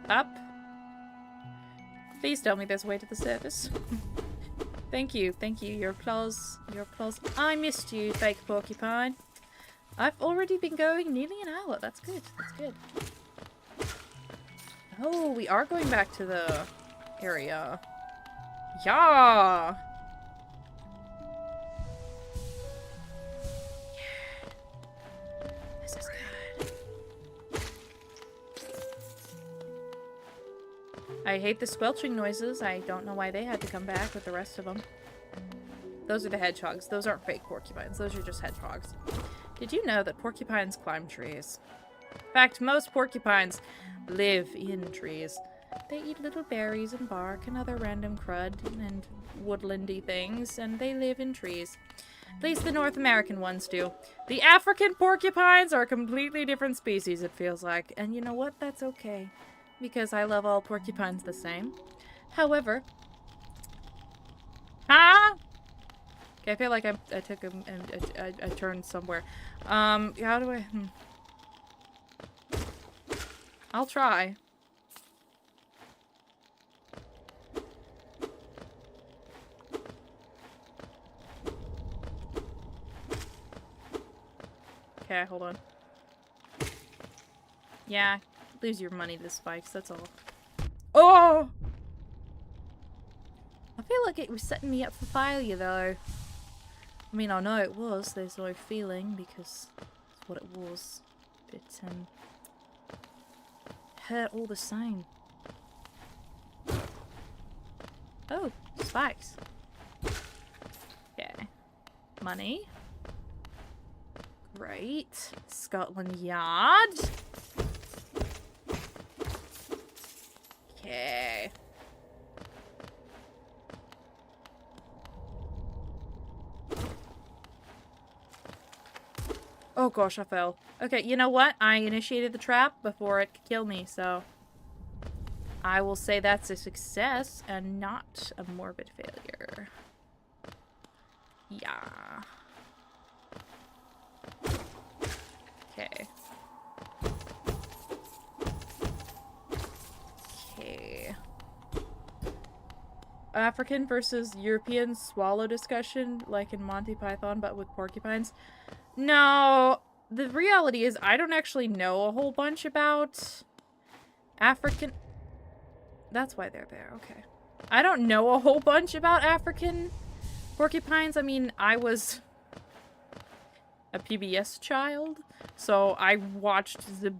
Up. Please tell me there's a way to the surface. Thank you, your claws, I missed you, fake porcupine. I've already been going nearly an hour, that's good, that's good. Oh, we are going back to the area. Yeah! This is good. I hate the squelching noises. I don't know why they had to come back with the rest of them. Those are the hedgehogs. Those aren't fake porcupines. Those are just hedgehogs. Did you know that porcupines climb trees? In fact, most porcupines live in trees. They eat little berries and bark and other random crud and woodlandy things, and they live in trees. At least the North American ones do. The African porcupines are a completely different species, it feels like. And you know what? That's okay. Because I love all porcupines the same. However... Huh? Okay, I feel like I took a turn somewhere. How do I... I'll try. Okay, hold on. Yeah, lose your money to spikes, that's all. Oh! I feel like it was setting me up for failure, though. I mean, I know it was, there's no feeling, because it's what it was. But, hurt all the same. Oh, spikes. Okay. Money. Great. Scotland Yard. Okay. Oh gosh, I fell. Okay, you know what? I initiated the trap before it could kill me, so... I will say that's a success and not a morbid failure. Yeah. Okay. Okay. African versus European swallow discussion, like in Monty Python, but with porcupines. No, the reality is I don't actually know a whole bunch about African... That's why they're there, okay. I don't know a whole bunch about African porcupines. I mean, I was a PBS child, so I watched the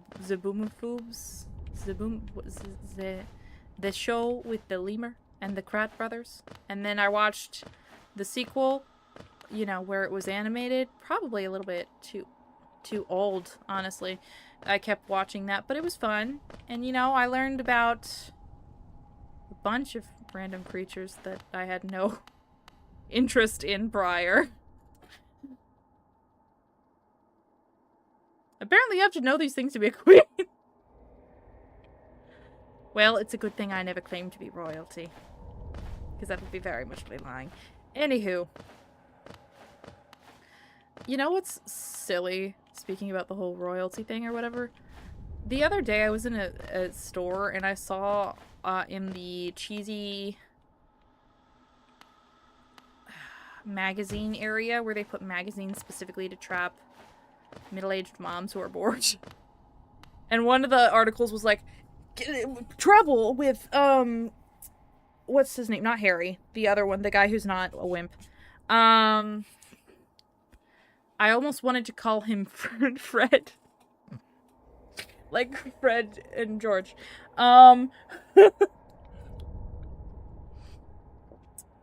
show with the lemur and the Krat brothers, and then I watched the sequel, you know, where it was animated. Probably a little bit too old, honestly. I kept watching that, but it was fun, and you know, I learned about a bunch of random creatures that I had no interest in prior. Apparently you have to know these things to be a queen. Well, it's a good thing I never claimed to be royalty. Because that would be very much lying. Anywho. You know what's silly? Speaking about the whole royalty thing or whatever. The other day I was in a store and I saw in the cheesy magazine area where they put magazines specifically to trap middle-aged moms who are bored. And one of the articles was like, trouble with, what's his name? Not Harry. The other one, the guy who's not a wimp. I almost wanted to call him Fred. Like Fred and George.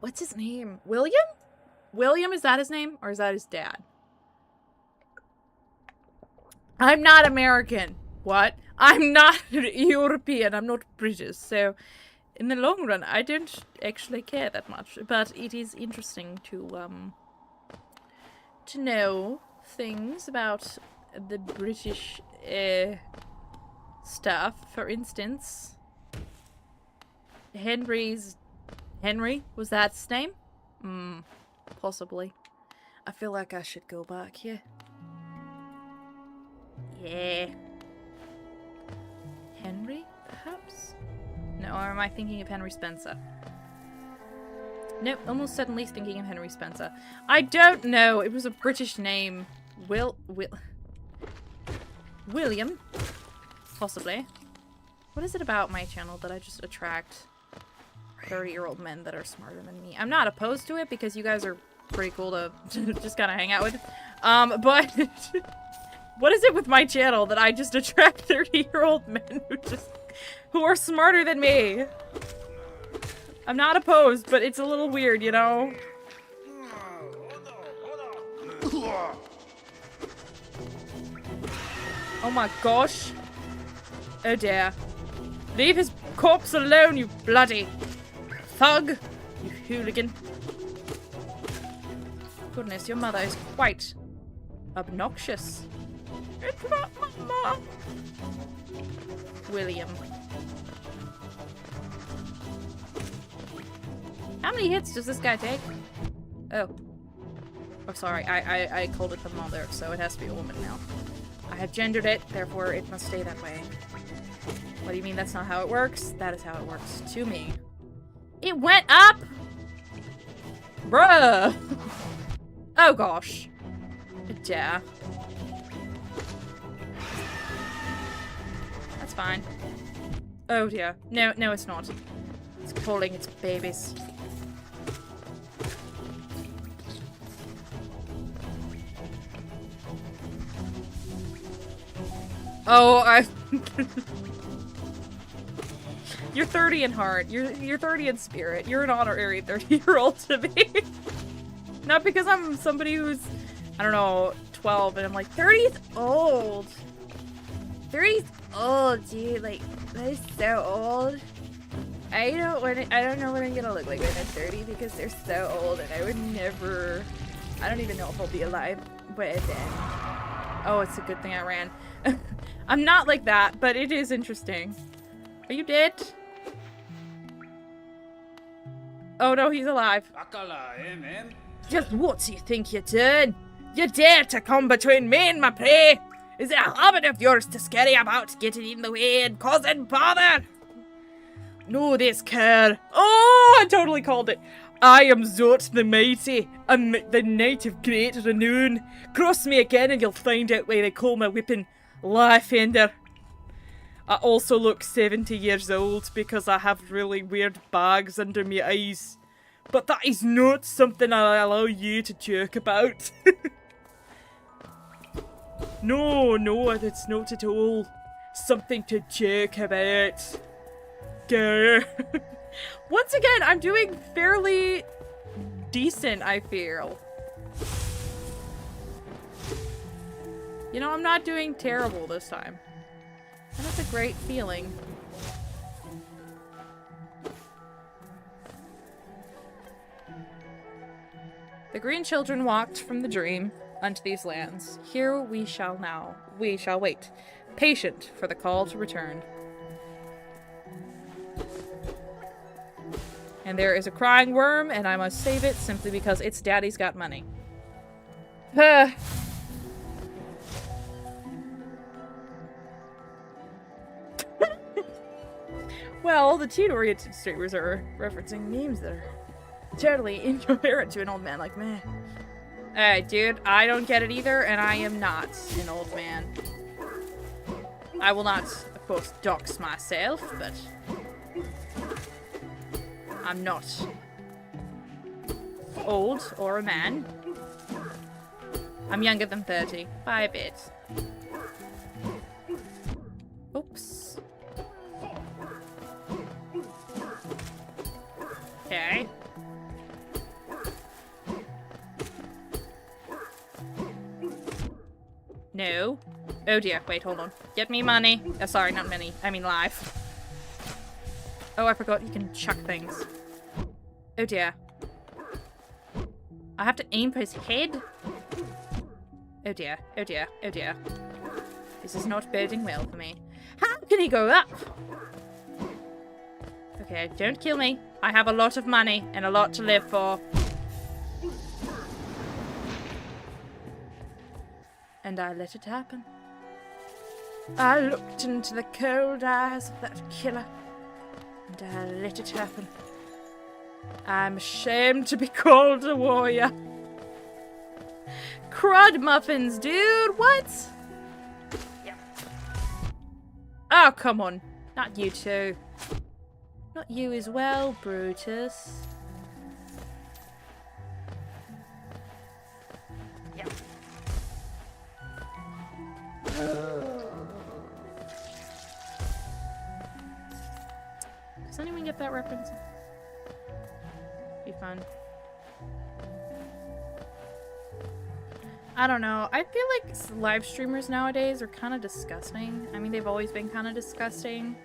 What's his name? William? William, is that his name? Or is that his dad? I'm not American. What? I'm not European. I'm not British. So, in the long run, I don't actually care that much. But it is interesting to know things about the British stuff. For instance, Henry? Was that his name? Possibly. I feel like I should go back here. Yeah. Henry, perhaps? No, or am I thinking of Henry Spencer? Nope, almost certainly thinking of Henry Spencer. I don't know. It was a British name. William? Possibly. What is it about my channel that I just attract 30-year-old men that are smarter than me? I'm not opposed to it because you guys are pretty cool to just kind of hang out with. But what is it with my channel that I just attract 30-year-old men who are smarter than me? I'm not opposed, but it's a little weird, you know? Oh my gosh. Oh dear. Leave his corpse alone, you bloody thug! You hooligan. Goodness, your mother is quite obnoxious. It's not Mama. William. How many hits does this guy take? Oh. Oh, sorry, I called it the mother, so it has to be a woman now. I have gendered it, therefore it must stay that way. What do you mean that's not how it works? That is how it works to me. It went up! Bruh! Oh gosh. Yeah. That's fine. Oh dear. No, no it's not. It's calling its babies. Oh, You're 30 in heart. You're 30 in spirit. You're an honorary 30-year-old to me. Not because I'm somebody who's, I don't know, 12, and I'm like, 30's old. 30's old, dude. Like, that is so old. I don't know what I'm gonna look like when I'm 30 because they're so old, and I would never. I don't even know if I'll be alive by then. Oh, it's a good thing I ran. I'm not like that, but it is interesting. Are you dead? Oh no, he's alive. Just what do you think you're doing? You dare to come between me and my prey? Is it a habit of yours to scurry about, getting in the way and causing bother? Know this, cur. Oh, I totally called it. I am Zot the Mighty, the knight of great renown. Cross me again and you'll find out why they call my weapon Life Ender. I also look 70 years old because I have really weird bags under my eyes. But that is not something I allow you to joke about. No, that's not at all something to joke about. Grr. Once again, I'm doing fairly decent, I feel. You know, I'm not doing terrible this time. And that's a great feeling. The green children walked from the dream unto these lands. Here we shall wait, patient for the call to return. And there is a crying worm, and I must save it simply because its daddy's got money. Well, the teen-oriented streamers are referencing memes that are totally incoherent to an old man like me. Dude, I don't get it either, and I am not an old man. I will not, of course, dox myself, but I'm not old or a man. I'm younger than 30 by a bit. Oops. Okay. No. Oh dear, wait, hold on. Get me money. Oh, sorry, not money. I mean life. Oh, I forgot you can chuck things. Oh dear. I have to aim for his head? Oh dear, oh dear, oh dear. This is not boding well for me. How can he go up? Okay, don't kill me. I have a lot of money and a lot to live for. And I let it happen. I looked into the cold eyes of that killer, and I let it happen. I'm ashamed to be called a warrior. Crud muffins, dude, what? Yeah. Oh, come on. Not you two. Not you as well, Brutus. Yeah. Does anyone get that reference? Be fun. I don't know. I feel like live streamers nowadays are kind of disgusting. I mean, they've always been kind of disgusting.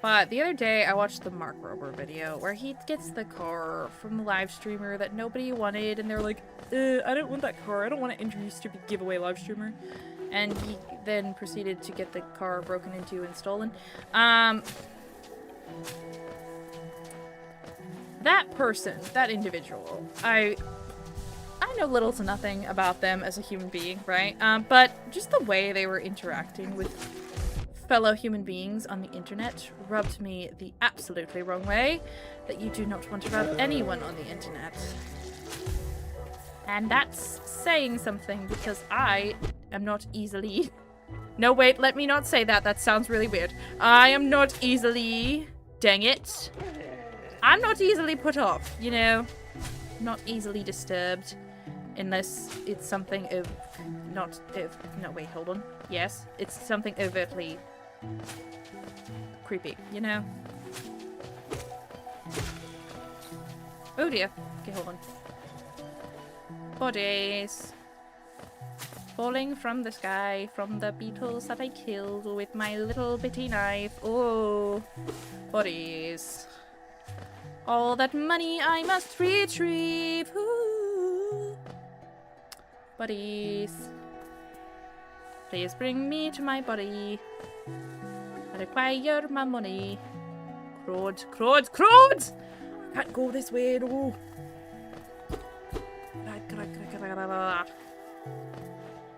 But the other day, I watched the Mark Rober video where he gets the car from the live streamer that nobody wanted, and they're like, I don't want that car. I don't want to enter you stupid giveaway live streamer. And he then proceeded to get the car broken into and stolen. That person, that individual, I know little to nothing about them as a human being, right? But just the way they were interacting with fellow human beings on the internet rubbed me the absolutely wrong way that you do not want to rub anyone on the internet. And that's saying something because I am not easily... No, wait, let me not say that. That sounds really weird. I am not easily... Dang it. I'm not easily put off, you know? Not easily disturbed. Unless it's something of... Not of... No, wait, hold on. Yes, it's something overtly... creepy, you know? Oh dear. Okay, hold on. Bodies. Falling from the sky, from the beetles that I killed with my little bitty knife. Oh, bodies. All that money I must retrieve. Ooh. Bodies. Please bring me to my body. I require my money. Crowd, crowd, crowd! I can't go this way, no.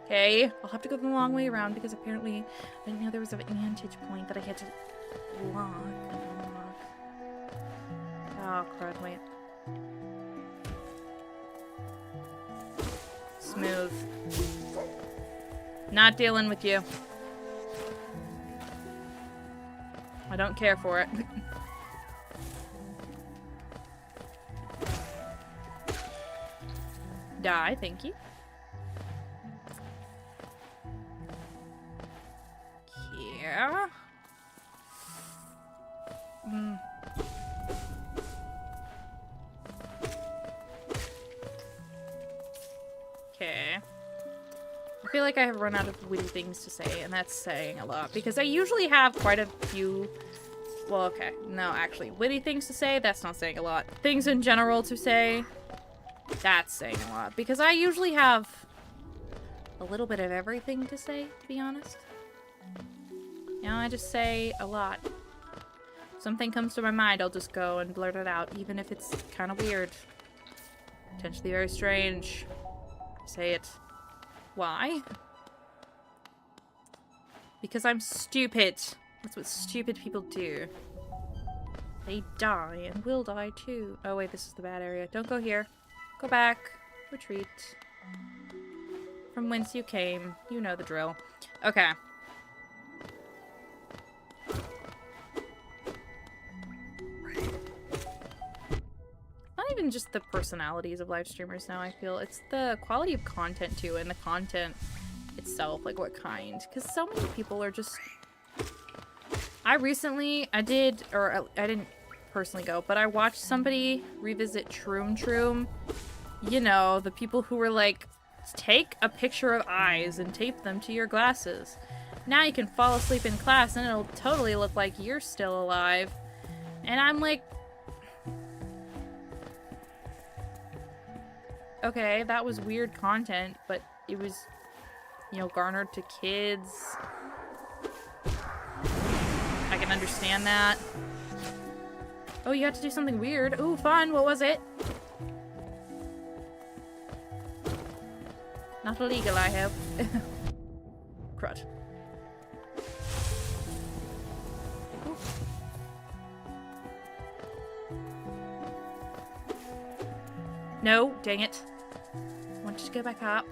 Okay, I'll have to go the long way around because apparently I didn't know there was a vantage point that I had to lock. Oh, crud, wait. Smooth. Not dealing with you. I don't care for it. Die, thank you. Here. Okay. I feel like I have run out of witty things to say, and that's saying a lot, because I usually have quite a few... Well, okay. No, actually, witty things to say, that's not saying a lot. Things in general to say, that's saying a lot, because I usually have a little bit of everything to say, to be honest. You know, I just say a lot. If something comes to my mind, I'll just go and blurt it out, even if it's kind of weird. Potentially very strange. Say it. Why? Because I'm stupid. That's what stupid people do. They die, and will die too. Oh wait, this is the bad area. Don't go here. Go back. Retreat. From whence you came. You know the drill. Okay. Not even just the personalities of live streamers now, I feel. It's the quality of content too, and the content itself, like what kind. Because so many people are just... I didn't personally go, but I watched somebody revisit Troom Troom. You know, the people who were like, take a picture of eyes and tape them to your glasses. Now you can fall asleep in class and it'll totally look like you're still alive. And I'm like... Okay, that was weird content, but it was, you know, garnered to kids. I can understand that. Oh, you had to do something weird. Ooh, fun. What was it? Not illegal, I hope. Crud. Ooh. No, dang it. I want you to go back up.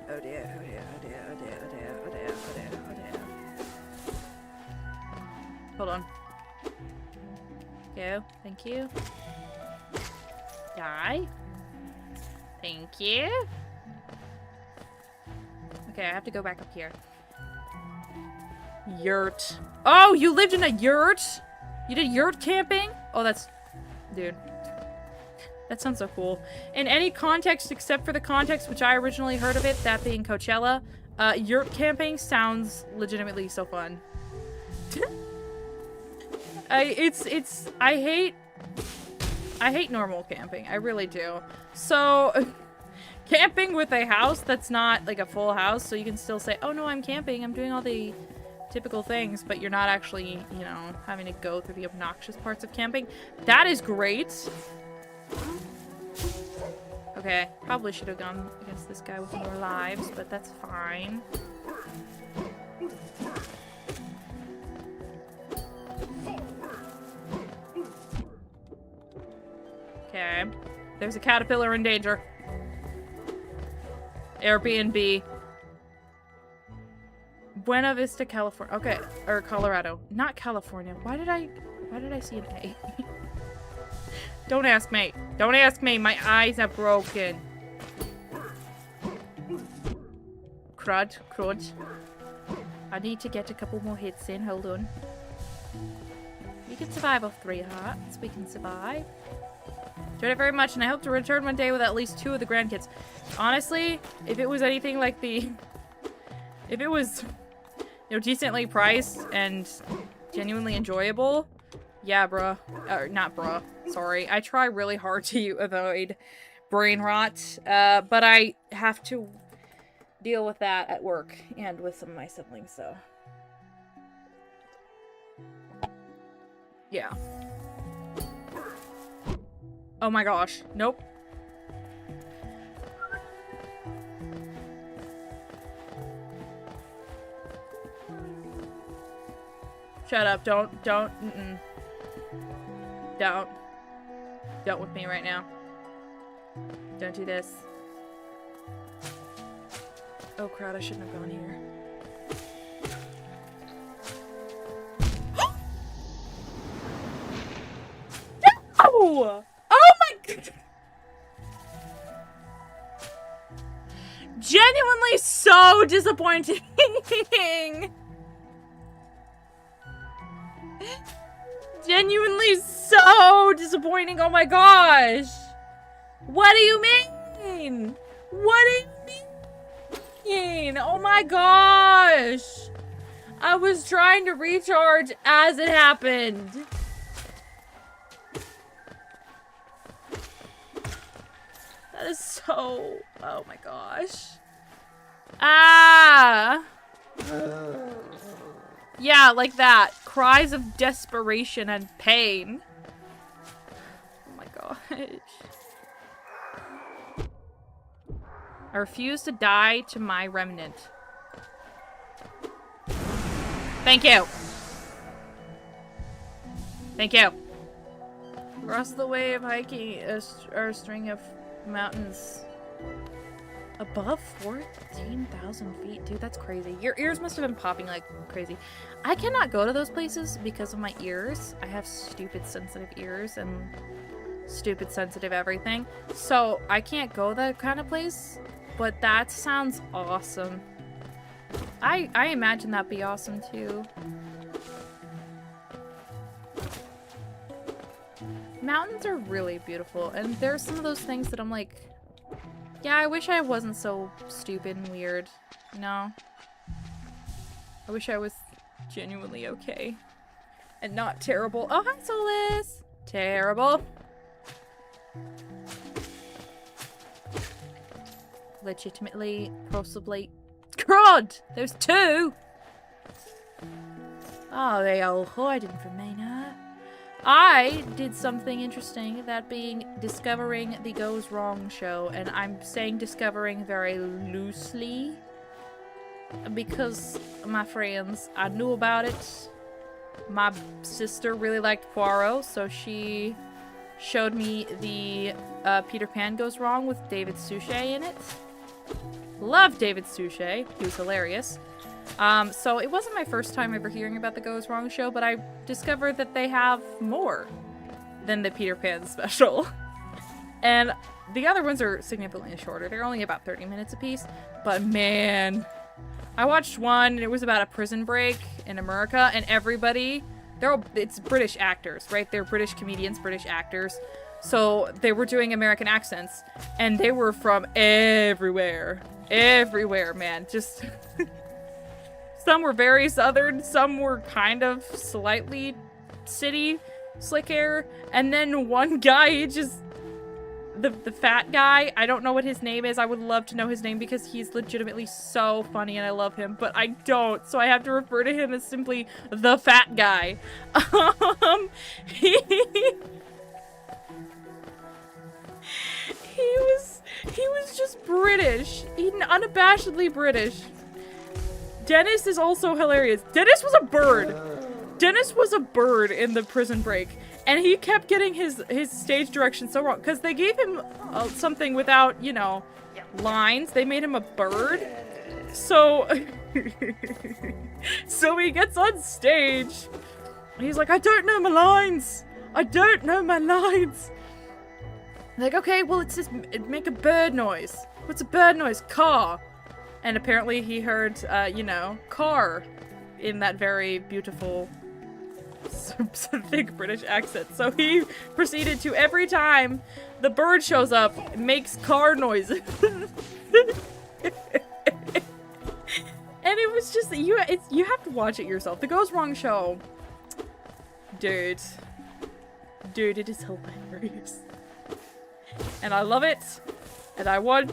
Oh dear, oh dear, oh dear, oh dear, oh dear, oh dear, oh dear, oh dear. Hold on. Go. Thank you. Die. Thank you. Okay, I have to go back up here. Yurt. Oh, you lived in a yurt? You did yurt camping? Oh, that's... Dude. That sounds so cool. In any context except for the context which I originally heard of it, that being Coachella, yurt camping sounds legitimately so fun. I hate normal camping. I really do. So, camping with a house that's not like a full house, so you can still say, oh no, I'm camping. I'm doing all the typical things, but you're not actually, you know, having to go through the obnoxious parts of camping. That is great. Okay, probably should have gone against this guy with more lives, but that's fine. Okay. There's a caterpillar in danger. Airbnb. Buena Vista, California. Okay, or Colorado. Not California. Why did I see an A? Don't ask me. Don't ask me. My eyes are broken. Crud. I need to get a couple more hits in. Hold on. We can survive off 3 hearts. We can survive. Enjoyed it very much, and I hope to return one day with at least 2 of the grandkids. Honestly, if it was anything like the... If it was, you know, decently priced and genuinely enjoyable, yeah, bruh. Not bruh. Sorry. I try really hard to avoid brain rot, but I have to deal with that at work and with some of my siblings, so... Yeah. Oh my gosh. Nope. Shut up. Don't. Don't with me right now. Don't do this. Oh crap, I shouldn't have gone here. No! Oh my god! Genuinely so disappointing! Genuinely so disappointing, oh my gosh! What do you mean? What do you mean? Oh my gosh! I was trying to recharge as it happened. That is so... Oh my gosh. Ah! Yeah, like that. Cries of desperation and pain. Oh my gosh. I refuse to die to my remnant. Thank you. Thank you. Across the way of hiking a string of mountains above 14,000 feet. Dude, that's crazy. Your ears must have been popping like crazy. I cannot go to those places because of my ears. I have stupid sensitive ears and stupid sensitive everything. So I can't go that kind of place, but that sounds awesome. I imagine that'd be awesome too. Mountains are really beautiful, and there's some of those things that I'm like, yeah, I wish I wasn't so stupid and weird, you know? I wish I was genuinely okay and not terrible. Oh, hi, Solus! Terrible. Legitimately, possibly. Crud! There's 2! Oh, they all hiding from me now. I did something interesting, that being discovering the Goes Wrong show, and I'm saying discovering very loosely because, my friends, I knew about it. My sister really liked Poirot, so she showed me the Peter Pan Goes Wrong with David Suchet in it. Love David Suchet. He was hilarious. So it wasn't my first time ever hearing about the Goes Wrong show, but I discovered that they have more than the Peter Pan special. And the other ones are significantly shorter. They're only about 30 minutes apiece. But man, I watched one and it was about a prison break in America, and everybody, it's British actors, right? They're British comedians, British actors. So they were doing American accents, and they were from everywhere. Everywhere, man. Just... Some were very southern, some were kind of slightly city, slick air, and then one guy, the fat guy. I don't know what his name is. I would love to know his name because he's legitimately so funny and I love him, but I don't, so I have to refer to him as simply the fat guy. He was just British. Unabashedly British. Dennis is also hilarious. Dennis was a bird. Dennis was a bird in the Prison Break. And he kept getting his stage direction so wrong. Because they gave him something without, you know, lines. They made him a bird. So... so he gets on stage. He's like, I don't know my lines. I don't know my lines. Like, okay, well, it's just make a bird noise. What's a bird noise? Car. And apparently he heard, you know, car in that very beautiful, thick British accent. So he proceeded to, every time the bird shows up, makes car noises. And it was just, you have to watch it yourself. The Goes Wrong show. Dude, it is hilarious. And I love it, and I want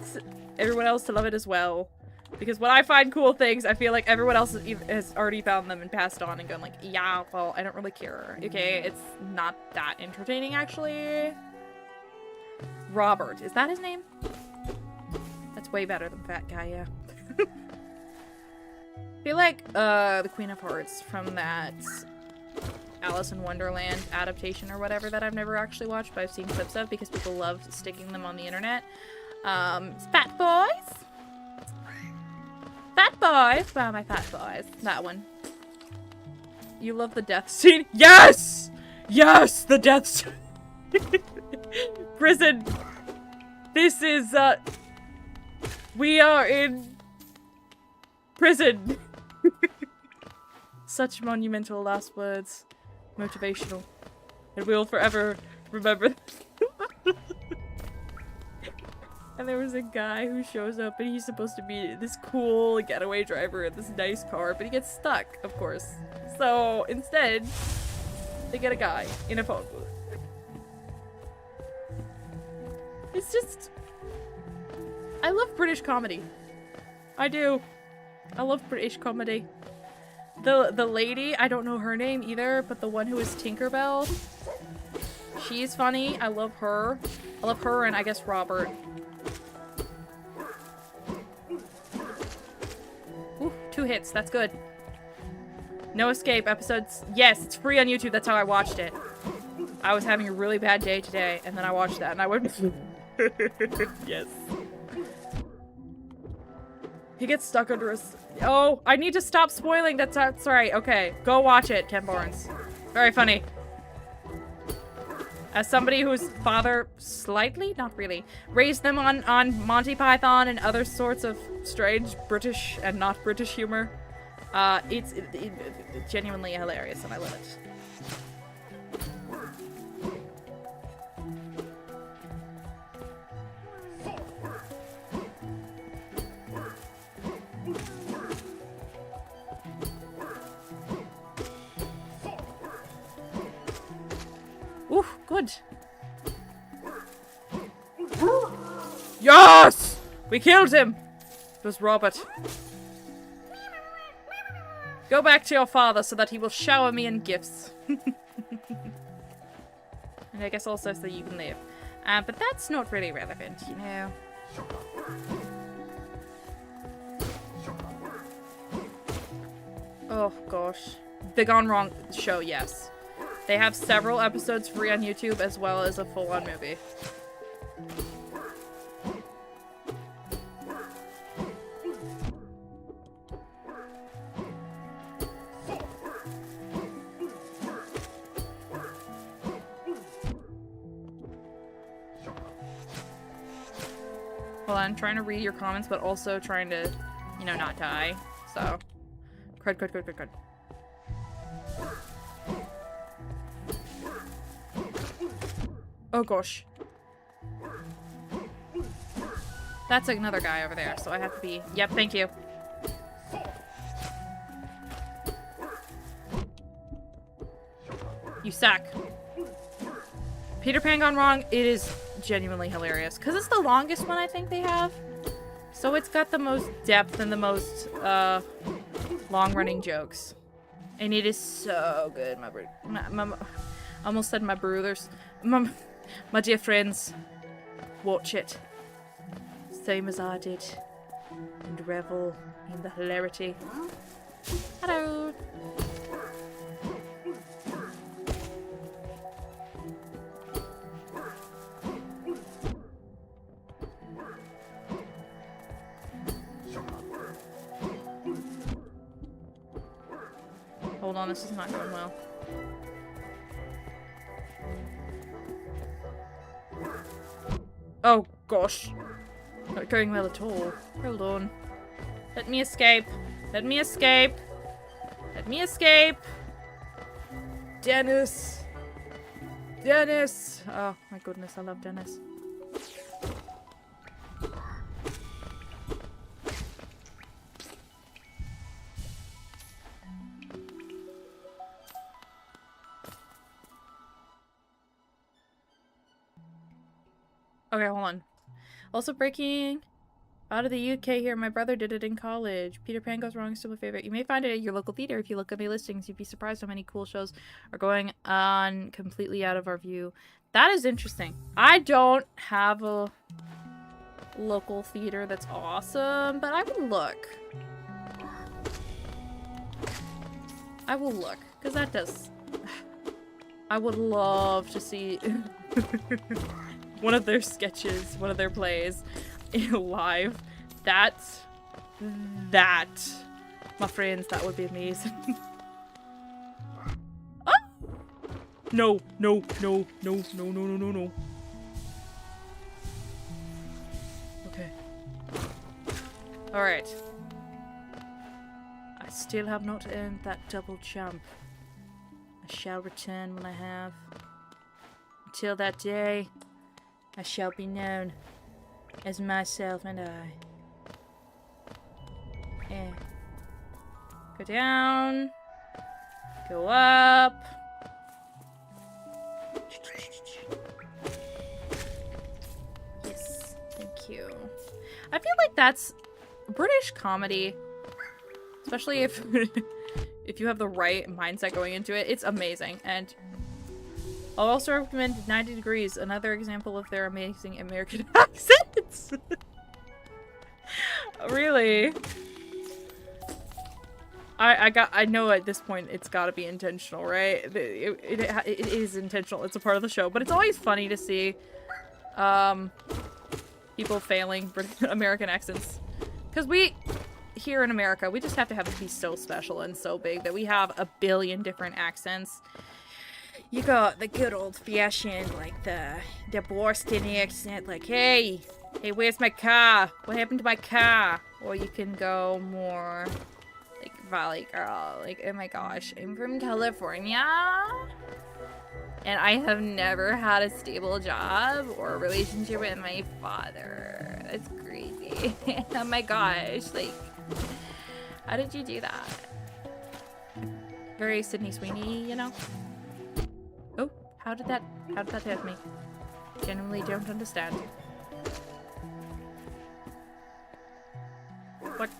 everyone else to love it as well. Because when I find cool things, I feel like everyone else has already found them and passed on and gone like, yeah, well, I don't really care. Okay, it's not that entertaining, actually. Robert, is that his name? That's way better than Fat Guy, yeah. I feel like, the Queen of Hearts from that Alice in Wonderland adaptation or whatever that I've never actually watched, but I've seen clips of because people love sticking them on the internet. Fat Boys? Fat Boys! Wow, my Fat Boys. That one. You love the death scene? Yes! Yes! The death scene! Prison! This is, we are in prison! Such monumental last words. Motivational. And we'll forever remember. And there was a guy who shows up and he's supposed to be this cool getaway driver in this nice car, but he gets stuck, of course. So instead, they get a guy in a phone booth. It's just... I love British comedy. I do. I love British comedy. The lady, I don't know her name either, but the one who is Tinkerbell, she's funny. I love her. I love her and I guess Robert. Ooh, 2 hits. That's good. No Escape episodes. Yes, it's free on YouTube. That's how I watched it. I was having a really bad day today, and then I watched that, and I went... Yes. He gets stuck under a... Oh, I need to stop spoiling. That's right. Okay, go watch it, Ken Barnes. Very funny. As somebody whose father slightly, not really, raised them on Monty Python and other sorts of strange British and not British humor, it's genuinely hilarious and I love it. Ooh, good. Yes! We killed him! It was Robert. Go back to your father so that he will shower me in gifts. And I guess also so you can live. But that's not really relevant, you know. Oh gosh. The Gone Wrong show, yes. They have several episodes free on YouTube as well as a full-on movie. Well, I'm trying to read your comments, but also trying to, you know, not die. So, crud. Oh gosh. That's another guy over there, so I have to be... Yep, thank you. You suck. Peter Pan Gone Wrong, it is genuinely hilarious. Because it's the longest one I think they have. So it's got the most depth and the most long-running jokes. And it is so good, I almost said my brothers. My dear friends, watch it. Same as I did. And revel in the hilarity. Hello! Hold on, this is not going well. Oh gosh. Not going well at all. Hold on. Let me escape. Let me escape. Let me escape. Dennis. Dennis. Oh my goodness, I love Dennis. Okay, hold on. Also breaking out of the UK here. My brother did it in college. Peter Pan Goes Wrong is still my favorite. You may find it at your local theater if you look at the listings. You'd be surprised how many cool shows are going on completely out of our view. That is interesting. I don't have a local theater that's awesome, but I will look. I will look, because that does... I would love to see... one of their sketches, one of their plays live. That, my friends, that would be amazing. Oh! No, no, no, no, no, no, no, no, no. Okay. Alright. I still have not earned that double jump. I shall return when I have. Until that day, I shall be known as myself and I. Yeah. Go down. Go up. Yes, thank you. I feel like that's British comedy, especially if if you have the right mindset going into it. It's amazing, and I'll also recommend 90 Degrees, another example of their amazing American accents. Really? I know at this point it's got to be intentional, right? It is intentional. It's a part of the show, but it's always funny to see people failing American accents, because we here in America, we just have to have it be so special and so big that we have a billion different accents. You got the good old-fashioned, like, the Boston accent, like, hey, where's my car? What happened to my car? Or you can go more, like, Valley Girl, like, oh my gosh, I'm from California, and I have never had a stable job or a relationship with my father. That's crazy. Oh my gosh, like, how did you do that? Very Sydney Sweeney, you know? Oh, how did that hit me? Genuinely don't understand. What?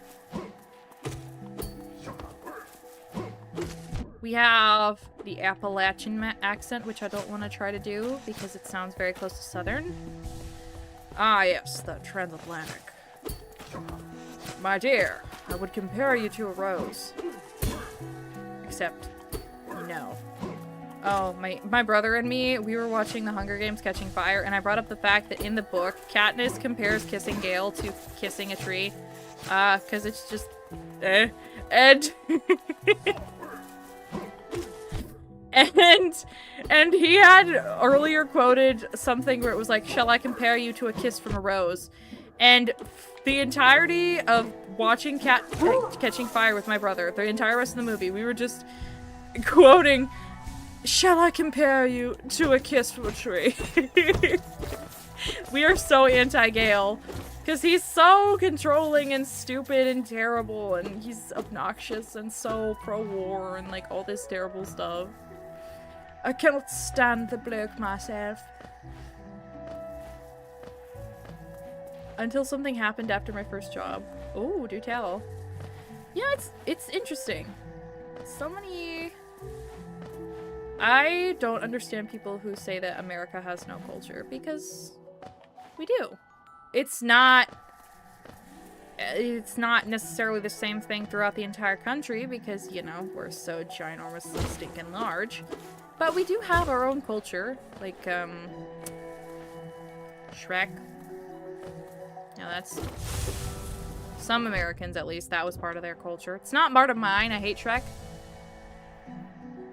We have the Appalachian accent, which I don't want to try to do because it sounds very close to Southern. Ah, yes, the transatlantic. My dear, I would compare you to a rose. Except, no. Oh, my brother and me, we were watching The Hunger Games Catching Fire, and I brought up the fact that in the book, Katniss compares kissing Gale to kissing a tree. Cause it's just, and and he had earlier quoted something where it was like, shall I compare you to a kiss from a rose? And the entirety of watching Catching Fire with my brother, the entire rest of the movie, we were just quoting, shall I compare you to a kiss from a tree? We are so anti-Gale. Because he's so controlling and stupid and terrible, and he's obnoxious and so pro-war and like all this terrible stuff. I cannot stand the bloke myself. until something happened after my first job. Oh, do tell. Yeah, it's interesting. So many... I don't understand people who say that America has no culture, because we do. It's not necessarily the same thing throughout the entire country because, you know, we're so ginormously stinking large. But we do have our own culture, like, Shrek. Now that's... some Americans, at least, that was part of their culture. It's not part of mine. I hate Shrek.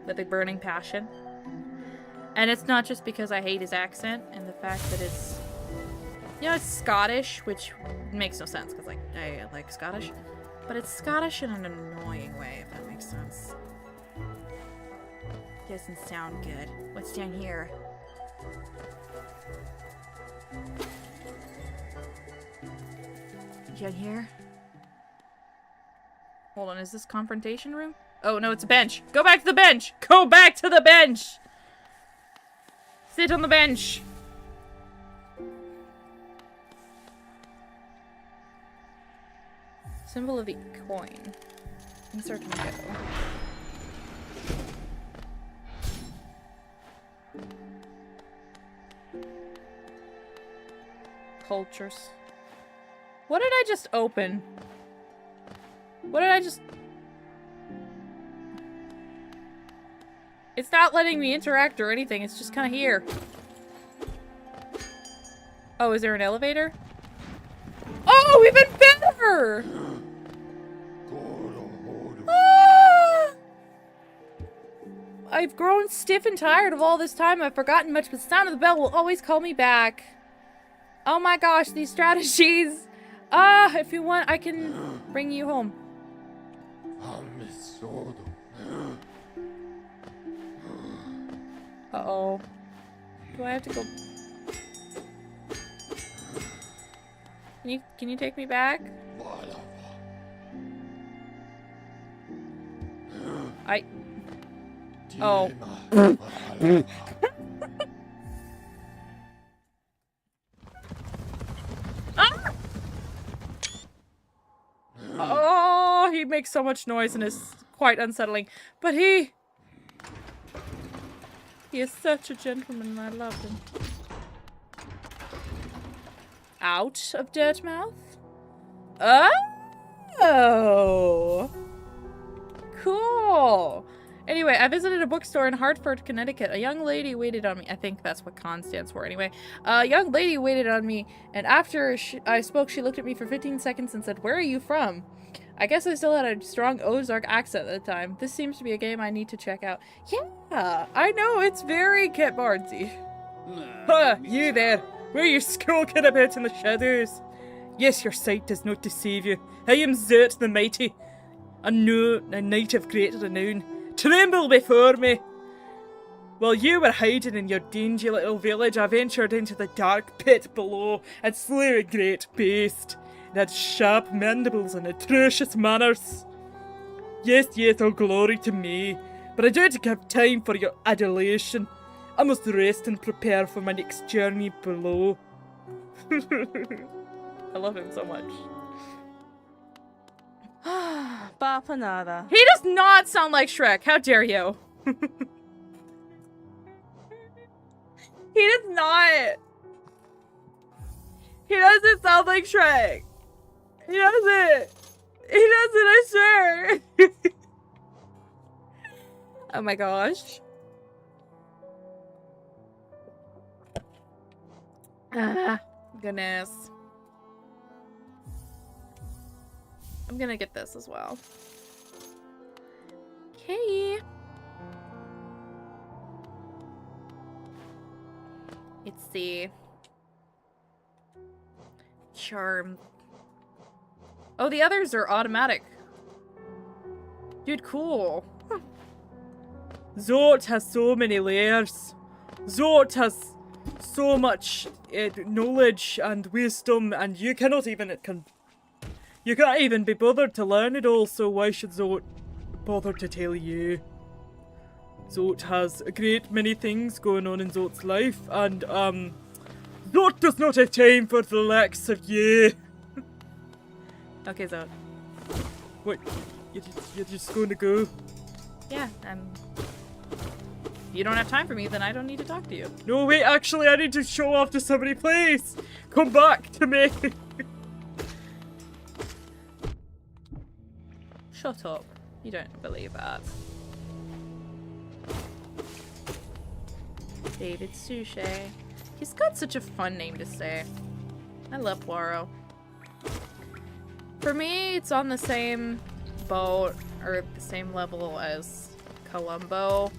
With a burning passion. And it's not just because I hate his accent and the fact that it's... you know, it's Scottish, which makes no sense because, like, I like Scottish. But it's Scottish in an annoying way, if that makes sense. Doesn't sound good. What's down here? Down here? Hold on, is this confrontation room? Oh, no, it's a bench. Go back to the bench! Go back to the bench! Sit on the bench! Symbol of the coin. Insert and go. Cultures. What did I just open? What did I just... It's not letting me interact or anything. It's just kind of here. Oh, is there an elevator? Oh, even better! Ah! I've grown stiff and tired of all this time. I've forgotten much, but the sound of the bell will always call me back. Oh my gosh, these strategies. Ah, if you want, I can bring you home. Uh-oh. Do I have to go... Can you take me back? Oh. Ah! Oh, he makes so much noise and is quite unsettling. But he is such a gentleman and I love him. Out of Dirtmouth? Oh! Cool! Anyway, I visited a bookstore in Hartford, Connecticut. A young lady waited on me. I think that's what con stands for anyway. A young lady waited on me, and after I spoke, she looked at me for 15 seconds and said, "Where are you from?" I guess I still had a strong Ozark accent at the time. This seems to be a game I need to check out. Yeah, I know, it's very Kit Bardsy. Huh, you there. Where are you skulking about in the shadows? Yes, your sight does not deceive you. I am Zert the Mighty, a knight of great renown. Tremble before me! While you were hiding in your dingy little village, I ventured into the dark pit below and slew a great beast. It had sharp mandibles and atrocious manners. Yes, all glory to me, but I don't have time for your adulation. I must rest and prepare for my next journey below. I love him so much. Bapanada. He does not sound like Shrek. How dare you? He does not. He doesn't sound like Shrek. He doesn't. He doesn't, I swear. Oh my gosh. Ah, goodness. I'm gonna get this as well. Okay. Let's see. Charm. Oh, the others are automatic. Dude, cool. Zort has so many layers. Zort has so much knowledge and wisdom, and you cannot even you can't even be bothered to learn it all, so why should Zort bother to tell you? Zort has a great many things going on in Zort's life, and Zod does not have time for the likes of you. Okay, Zod. What? You're just going to go? Yeah, if you don't have time for me, then I don't need to talk to you. No, wait, actually, I need to show off to somebody, please. Come back to me. Shut up. You don't believe that. David Suchet. He's got such a fun name to say. I love Poirot. For me, it's on the same boat, or the same level as Columbo.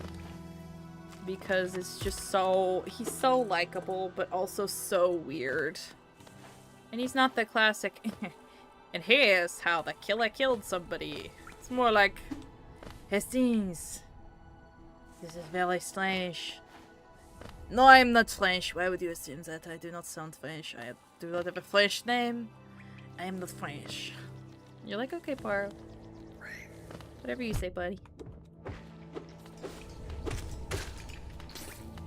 Because it's just so... he's so likable, but also so weird. And he's not the classic... and here's how the killer killed somebody. It's more like... Hastings. This is very strange. No, I'm not French. Why would you assume that? I do not sound French. I do not have a French name. I am not French. You're like, okay, Poirot. Whatever you say, buddy.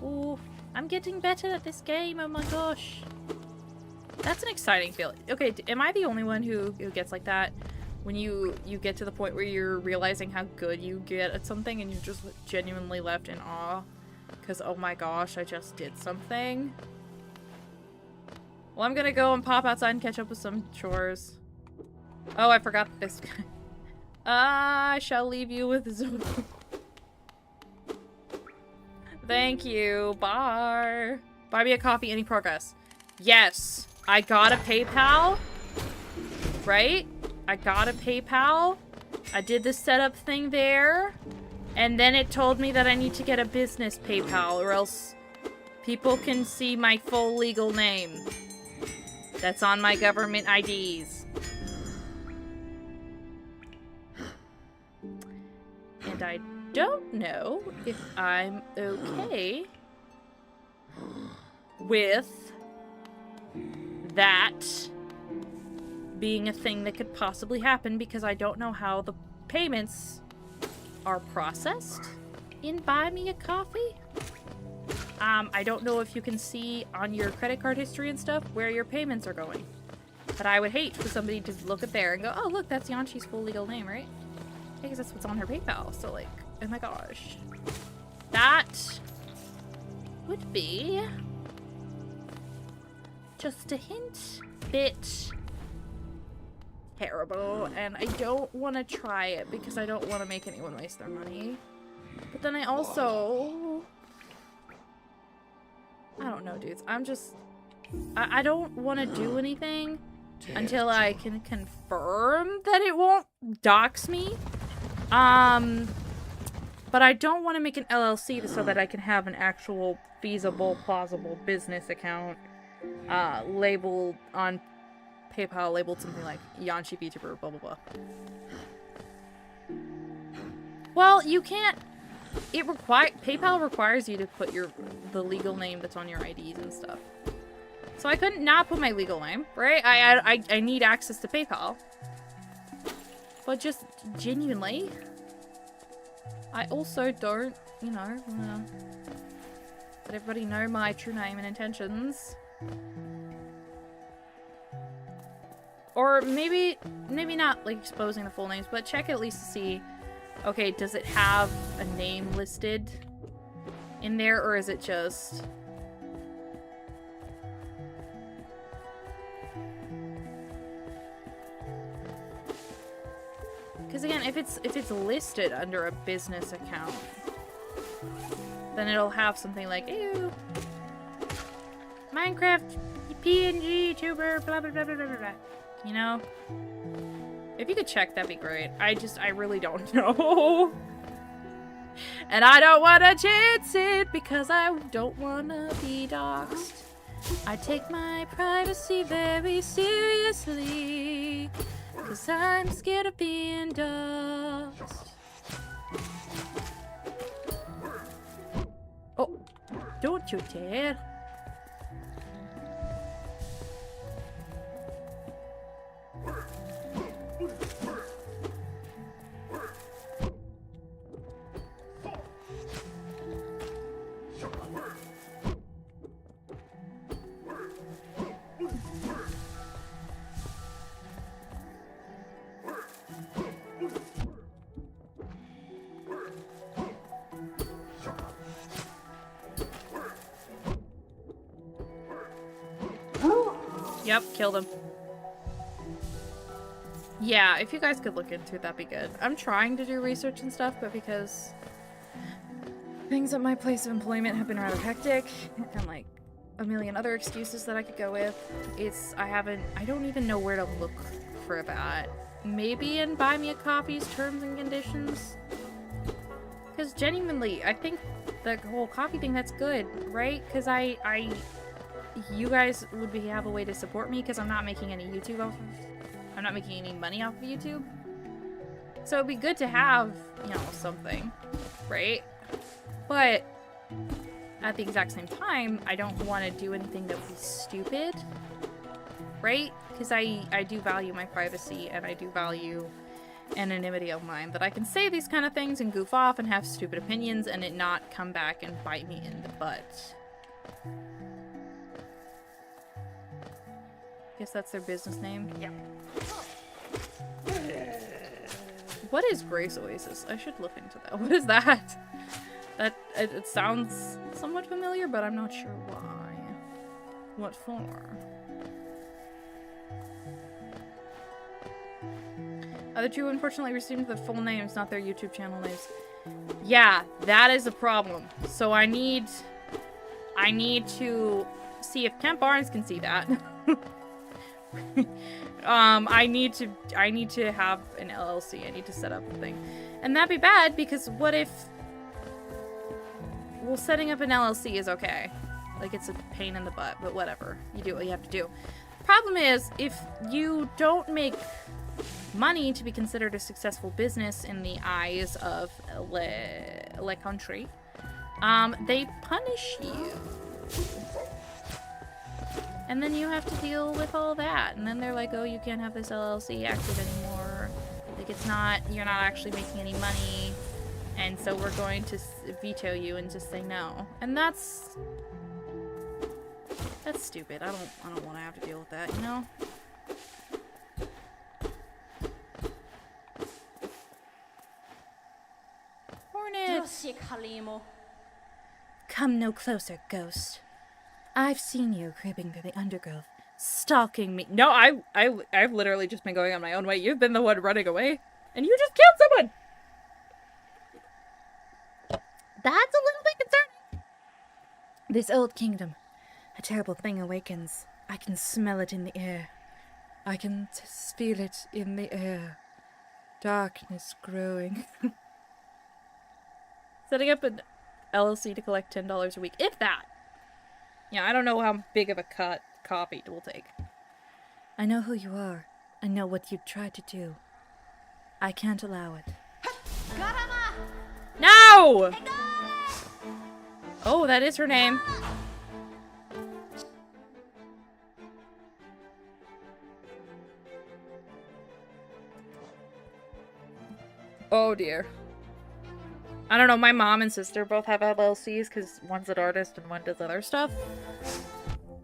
Ooh, I'm getting better at this game. Oh my gosh. That's an exciting feeling. Okay, am I the only one who gets like that? When you get to the point where you're realizing how good you get at something and you're just genuinely left in awe. Because, oh my gosh, I just did something. Well, I'm gonna go and pop outside and catch up with some chores. Oh, I forgot this guy. I shall leave you with Zoe. Thank you. Bye. Buy me a coffee. Any progress? Yes. I got a PayPal. Right? I got a PayPal. I did the setup thing there. And then it told me that I need to get a business PayPal or else people can see my full legal name. That's on my government IDs. And I don't know if I'm okay with that being a thing that could possibly happen because I don't know how the payments are processed in Buy Me a Coffee. I don't know if you can see on your credit card history and stuff where your payments are going. But I would hate for somebody to look at there and go, oh look, that's Yanshi's full legal name, right? Because that's what's on her PayPal. So like, oh my gosh. That would be just a hint bit terrible, and I don't want to try it because I don't want to make anyone waste their money. But then I also... I don't know, dudes. I'm just... I don't want to do anything until I can confirm that it won't dox me. But I don't want to make an LLC so that I can have an actual feasible, plausible business account labeled on PayPal, labeled something like Yanshi VTuber, blah blah blah. Well, you can't. PayPal requires you to put the legal name that's on your IDs and stuff. So I couldn't not put my legal name, right? I need access to PayPal. But just genuinely, I also don't, you know, let everybody know my true name and intentions. Or maybe not like exposing the full names, but check at least to see, okay, does it have a name listed in there, or is it just... Because again, if it's listed under a business account, then it'll have something like, ew, Minecraft PNG tuber, blah blah blah blah blah blah. You know? If you could check, that'd be great. I really don't know. And I don't want to chance it because I don't want to be doxxed. I take my privacy very seriously because I'm scared of being doxxed. Oh, don't you dare. Yep, killed him. Yeah, if you guys could look into it, that'd be good. I'm trying to do research and stuff, but because things at my place of employment have been rather hectic, and like a million other excuses that I could go with, I don't even know where to look for that. Maybe in Buy Me a Coffee's terms and conditions? Because genuinely, I think the whole coffee thing, that's good, right? Because you guys would have a way to support me because I'm not making any YouTube off of, I'm not making any money off of YouTube. So it'd be good to have, you know, something, right? But at the exact same time, I don't want to do anything that would be stupid, right? Because I do value my privacy and I do value anonymity of mine, that I can say these kind of things and goof off and have stupid opinions and it not come back and bite me in the butt. Guess that's their business name? Yeah. What is Grace Oasis? I should look into that. What is that? It sounds somewhat familiar, but I'm not sure why. What for? Other two unfortunately received their full names, not their YouTube channel names. Yeah, that is a problem. So I need to see if Kent Barnes can see that. I need to have an LLC. I need to set up a thing. And that'd be bad because what if, well, setting up an LLC is okay. Like, it's a pain in the butt, but whatever. You do what you have to do. Problem is, if you don't make money to be considered a successful business in the eyes of le country, they punish you. And then you have to deal with all that. And then they're like, oh, you can't have this LLC active anymore. Like, you're not actually making any money. And so we're going to veto you and just say no. And that's stupid. I don't want to have to deal with that, you know? Hornet! Come no closer, ghost. I've seen you creeping through the undergrowth, stalking me. No, I've literally just been going on my own way. You've been the one running away. And you just killed someone! That's a little bit concerning. This old kingdom, a terrible thing awakens. I can smell it in the air. I can feel it in the air. Darkness growing. Setting up an LLC to collect $10 a week. If that! Yeah, I don't know how big of a copy it will take. I know who you are. I know what you've tried to do. I can't allow it. No! Oh, that is her name. Oh dear. I don't know, my mom and sister both have LLCs because one's an artist and one does other stuff.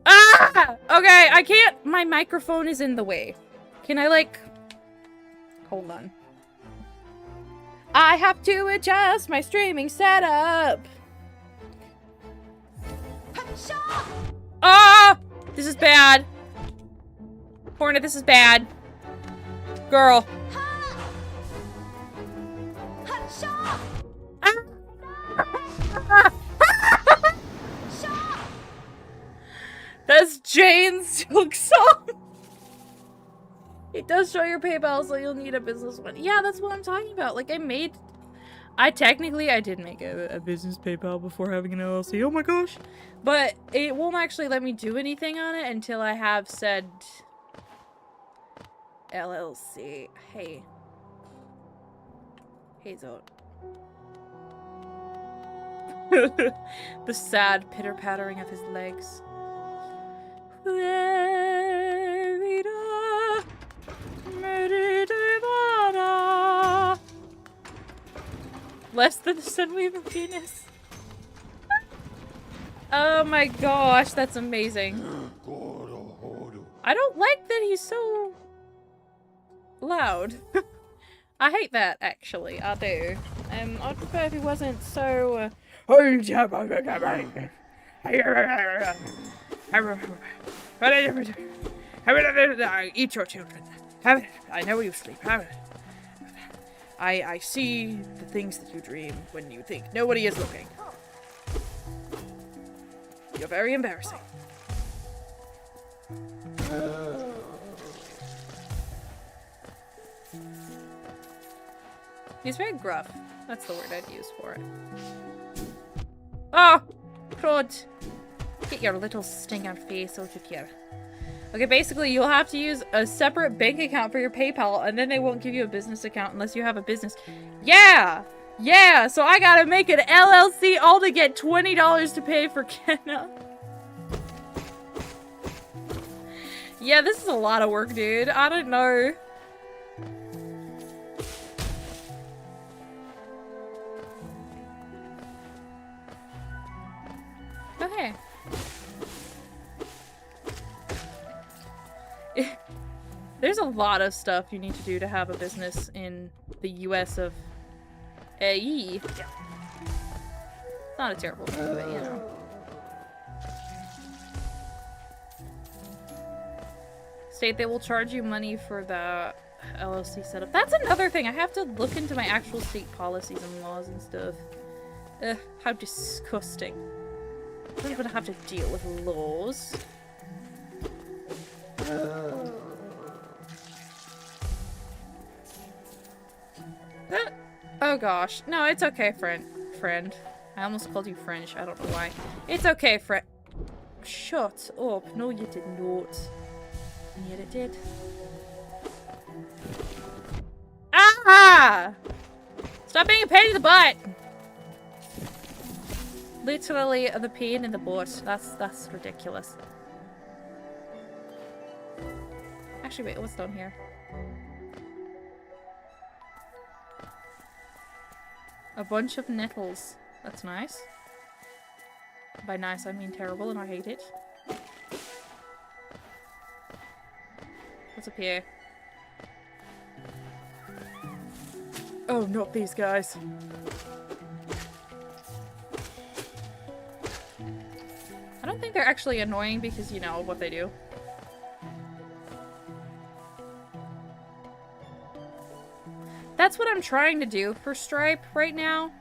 Ah! Okay, I can't. My microphone is in the way. Can I, like... Hold on. I have to adjust my streaming setup. Ah! This is bad. Hornet, this is bad. Girl. That's Jane's silk song. It does show your PayPal, so you'll need a business one. Yeah, that's what I'm talking about. Like, I did make a business PayPal before having an LLC. Oh my gosh. But it won't actually let me do anything on it until I have said LLC. Hey. Hey, Zoe. The sad pitter-pattering of his legs. Less than a Sunweaver penis. Oh my gosh, that's amazing. I don't like that he's so loud. I hate that, actually. I do. I'd prefer if he wasn't so... Eat your children. I know you sleep. I see the things that you dream when you think nobody is looking. You're very embarrassing. He's very gruff. That's the word I'd use for it. Oh! Crud! Get your little sting-out face out of here. Okay, basically, you'll have to use a separate bank account for your PayPal, and then they won't give you a business account unless you have a business. Yeah! Yeah! So I gotta make an LLC all to get $20 to pay for Kenna. Yeah, this is a lot of work, dude. I don't know. Okay. There's a lot of stuff you need to do to have a business in the US of A. It's not a terrible thing, but you know. State they will charge you money for the LLC setup. That's another thing. I have to look into my actual state policies and laws and stuff. Ugh, how disgusting. I'm gonna have to deal with laws. Oh gosh. No, it's okay, friend. I almost called you French. I don't know why. It's okay, friend. Shut up. No, you did not. And yet it did. Ah! Stop being a pain in the butt! Literally the pain in the butt. That's ridiculous. Actually, wait, what's down here? A bunch of nettles. That's nice. By nice, I mean terrible, and I hate it. What's up here? Oh, not these guys. I don't think they're actually annoying because, you know, what they do. That's what I'm trying to do for Stripe right now.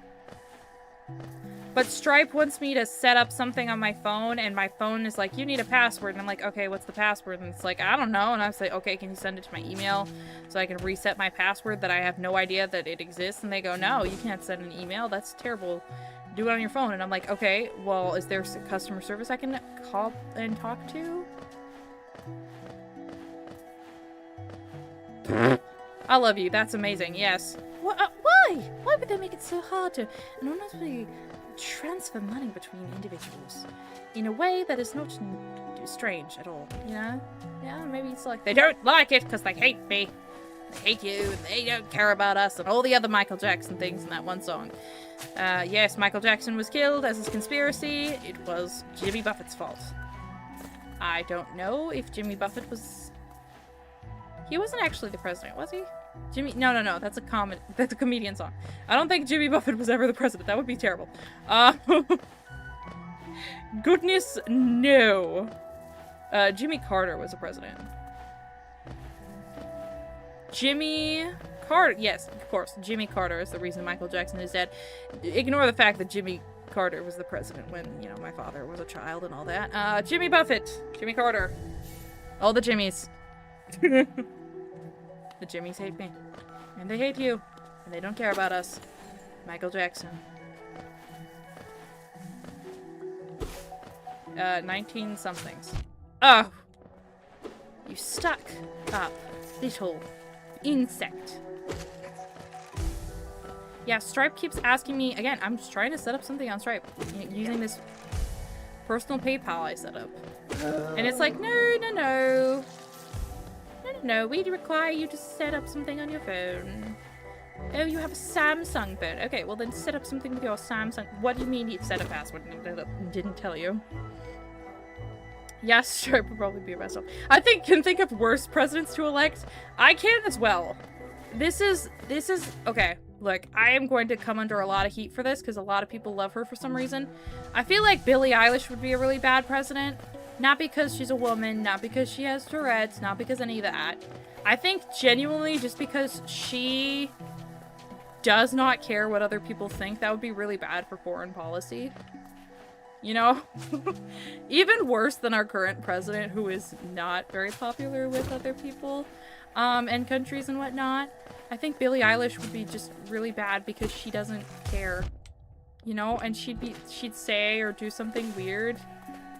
But Stripe wants me to set up something on my phone, and my phone is like, you need a password. And I'm like, okay, what's the password? And it's like, I don't know. And I was like, okay, can you send it to my email so I can reset my password that I have no idea that it exists? And they go, no, you can't send an email. That's terrible. Do it on your phone. And I'm like, okay, well, is there customer service I can call and talk to? I love you. That's amazing. Yes. Why? Why would they make it so hard to anonymously transfer money between individuals in a way that is not strange at all? You know? Yeah, maybe it's like they don't like it because they hate me. They hate you and they don't care about us and all the other Michael Jackson things in that one song. Yes, Michael Jackson was killed as a conspiracy. It was Jimmy Buffett's fault. I don't know if Jimmy Buffett was... He wasn't actually the president, was he? Jimmy... No. That's a comedian song. I don't think Jimmy Buffett was ever the president. That would be terrible. Goodness, no. Jimmy Carter was the president. Jimmy Carter... Yes, of course. Jimmy Carter is the reason Michael Jackson is dead. Ignore the fact that Jimmy Carter was the president when, you know, my father was a child and all that. Jimmy Buffett. Jimmy Carter. All the Jimmys. The Jimmys hate me. And they hate you. And they don't care about us. Michael Jackson. 19-somethings. Oh! You stuck up, little insect. Yeah, Stripe keeps asking me, again, I'm just trying to set up something on Stripe using this personal PayPal I set up. And it's like, no, we require you to set up something on your phone. Oh, you have a Samsung phone. Okay, well then set up something with your Samsung. What do you mean you set a password and didn't tell you? Yes, Stripe would probably be best off. I can think of worse presidents to elect. I can as well. This is, okay, look, I am going to come under a lot of heat for this because a lot of people love her for some reason. I feel like Billie Eilish would be a really bad president. Not because she's a woman, not because she has Tourette's, not because any of that. I think genuinely just because she does not care what other people think, that would be really bad for foreign policy. You know? Even worse than our current president, who is not very popular with other people, and countries and whatnot. I think Billie Eilish would be just really bad because she doesn't care. You know? And she'd say or do something weird.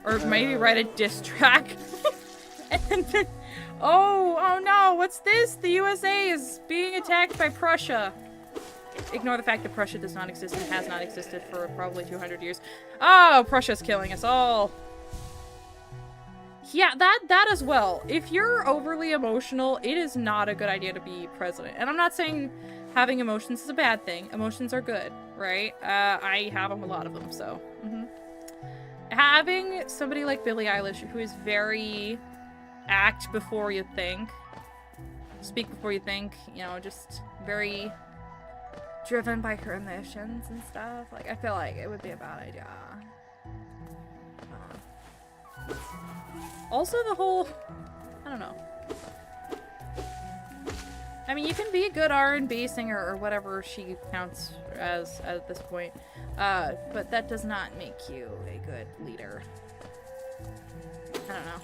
Or maybe write a diss track. And then, oh no, what's this? The USA is being attacked by Prussia. Ignore the fact that Prussia does not exist and has not existed for probably 200 years. Oh, Prussia's killing us all. Yeah, that as well. If you're overly emotional, it is not a good idea to be president. And I'm not saying having emotions is a bad thing. Emotions are good, right? I have them, a lot of them, so. Having somebody like Billie Eilish, who is very act before you think, speak before you think, you know, just very driven by her emotions and stuff. Like, I feel like it would be a bad idea. Also, the whole, I don't know. I mean, you can be a good R&B singer or whatever she counts as at this point, but that does not make you a good leader. I don't know.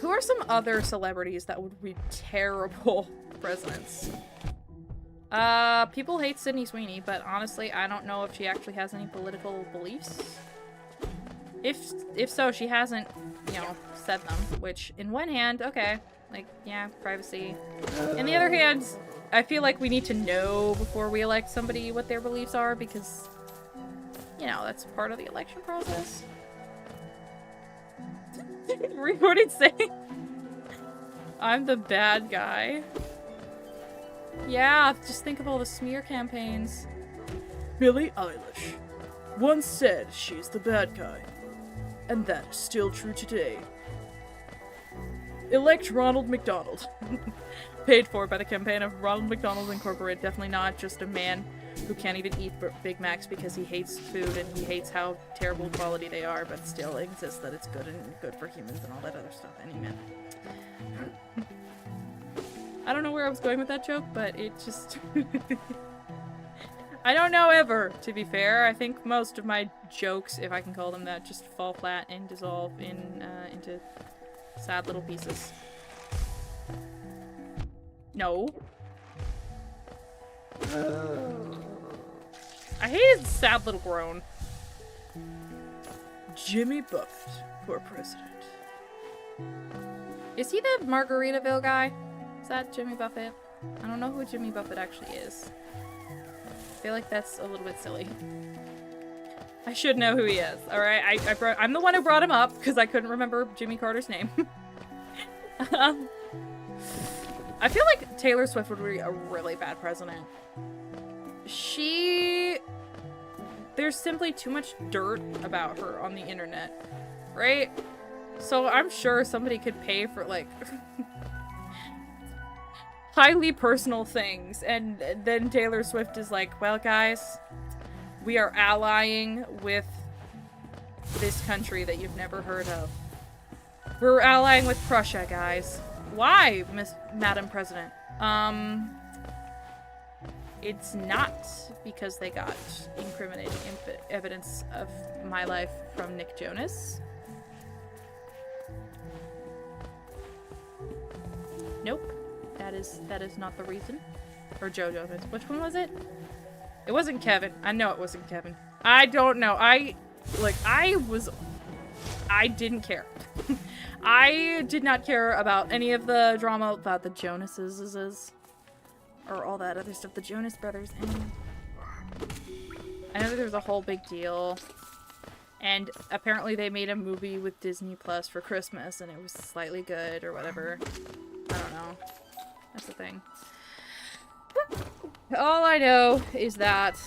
Who are some other celebrities that would be terrible presidents? People hate Sydney Sweeney, but honestly, I don't know if she actually has any political beliefs. If so, she hasn't, you know, said them, which, in one hand, okay, like, yeah, privacy. In the other hand, I feel like we need to know before we elect somebody what their beliefs are, because, you know, that's part of the election process. Read what it's saying. I'm the bad guy. Yeah, just think of all the smear campaigns. Billie Eilish once said she's the bad guy, and that is still true today. Elect Ronald McDonald. Paid for by the campaign of Ronald McDonald Incorporated. Definitely not just a man who can't even eat Big Macs because he hates food and he hates how terrible quality they are, but still insists that it's good and good for humans and all that other stuff. Any man. I don't know where I was going with that joke, but it just... I don't know ever, to be fair. I think most of my jokes, if I can call them that, just fall flat and dissolve into sad little pieces. No. I hated sad little groan. Jimmy Buffett for president. Is he the Margaritaville guy? Is that Jimmy Buffett? I don't know who Jimmy Buffett actually is. I feel like that's a little bit silly. I should know who he is, alright? I'm the one who brought him up because I couldn't remember Jimmy Carter's name. I feel like Taylor Swift would be a really bad president. There's simply too much dirt about her on the internet, right? So I'm sure somebody could pay for, like, highly personal things, and then Taylor Swift is like, well, guys, we are allying with this country that you've never heard of. We're allying with Prussia, guys. Why, Madam President? It's not because they got incriminating evidence of my life from Nick Jonas. Nope. That is not the reason. Or Joe Jonas. Which one was it? It wasn't Kevin. I know it wasn't Kevin. I don't know. I didn't care. I did not care about any of the drama about the Jonases. Or all that other stuff. The Jonas Brothers. And I know that there was a whole big deal. And apparently they made a movie with Disney Plus for Christmas. And it was slightly good or whatever. I don't know. That's the thing. All I know is that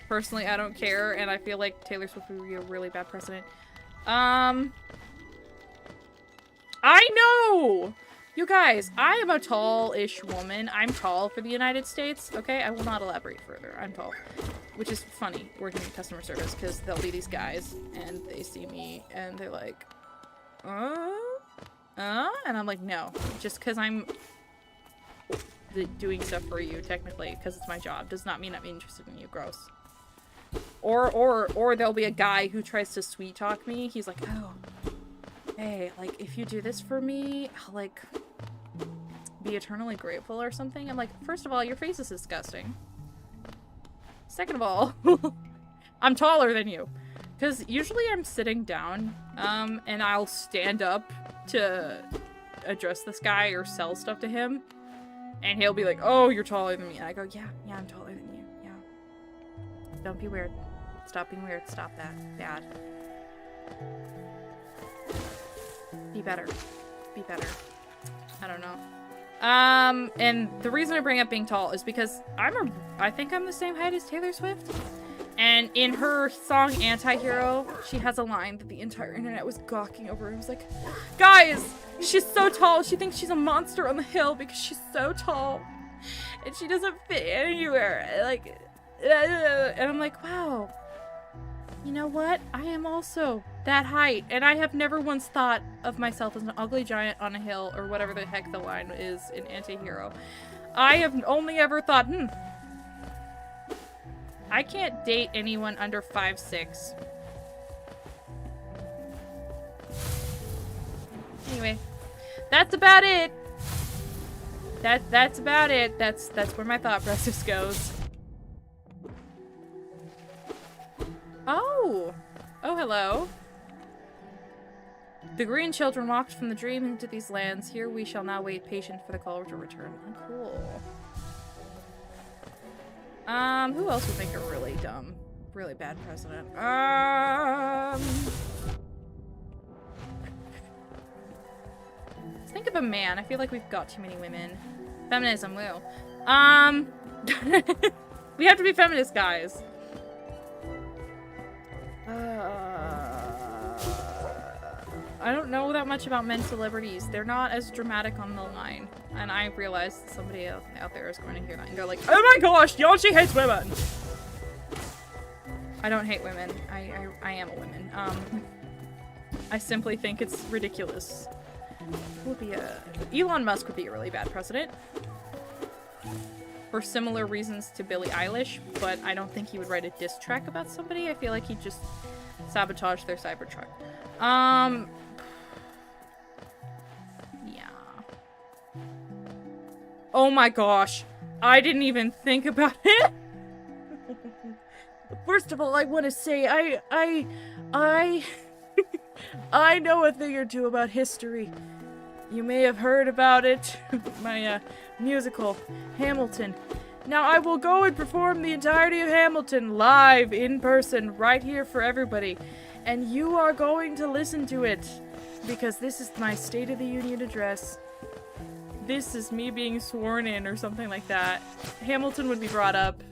personally I don't care, and I feel like Taylor Swift would be a really bad president. I know! You guys, I am a tall-ish woman. I'm tall for the United States, okay? I will not elaborate further. I'm tall. Which is funny, working in customer service, because there'll be these guys, and they see me, and they're like, and I'm like, no. Just because I'm doing stuff for you, technically, because it's my job, does not mean I'm interested in you. Gross. Or there'll be a guy who tries to sweet talk me. He's like, oh, hey, like, if you do this for me, I'll, like, be eternally grateful or something. I'm like, first of all, your face is disgusting. Second of all, I'm taller than you. Because usually I'm sitting down, and I'll stand up to address this guy or sell stuff to him. And he'll be like, oh, you're taller than me. And I go, yeah, I'm taller than you. Yeah. Don't be weird. Stop being weird. Stop that. Bad. Be better. Be better. I don't know. And the reason I bring up being tall is because I think I'm the same height as Taylor Swift. And in her song Anti-Hero, she has a line that the entire internet was gawking over. It was like, guys, she's so tall. She thinks she's a monster on the hill because she's so tall. And she doesn't fit anywhere. Like, and I'm like, wow. You know what? I am also that height. And I have never once thought of myself as an ugly giant on a hill or whatever the heck the line is in Anti-Hero. I have only ever thought, I can't date anyone under 5'6". Anyway, that's about it. That's about it. That's where my thought process goes. Oh, hello. The green children walked from the dream into these lands. Here we shall now wait patient for the call to return. Oh, cool. Who else would make a really dumb, really bad president? Let's think of a man. I feel like we've got too many women. Feminism, woo. We have to be feminist, guys. I don't know that much about men's celebrities. They're not as dramatic on the line. And I realize somebody out there is going to hear that and go like, oh my gosh, Yonchi hates women! I don't hate women. I am a woman. I simply think it's ridiculous. Who would be Elon Musk would be a really bad president. For similar reasons to Billie Eilish, but I don't think he would write a diss track about somebody. I feel like he'd just sabotage their Cybertruck. Yeah. Oh my gosh. I didn't even think about it. First of all, I want to say I know a thing or two about history. You may have heard about it. My musical, Hamilton. Now I will go and perform the entirety of Hamilton live in person right here for everybody. And you are going to listen to it because this is my State of the Union address. This is me being sworn in or something like that. Hamilton would be brought up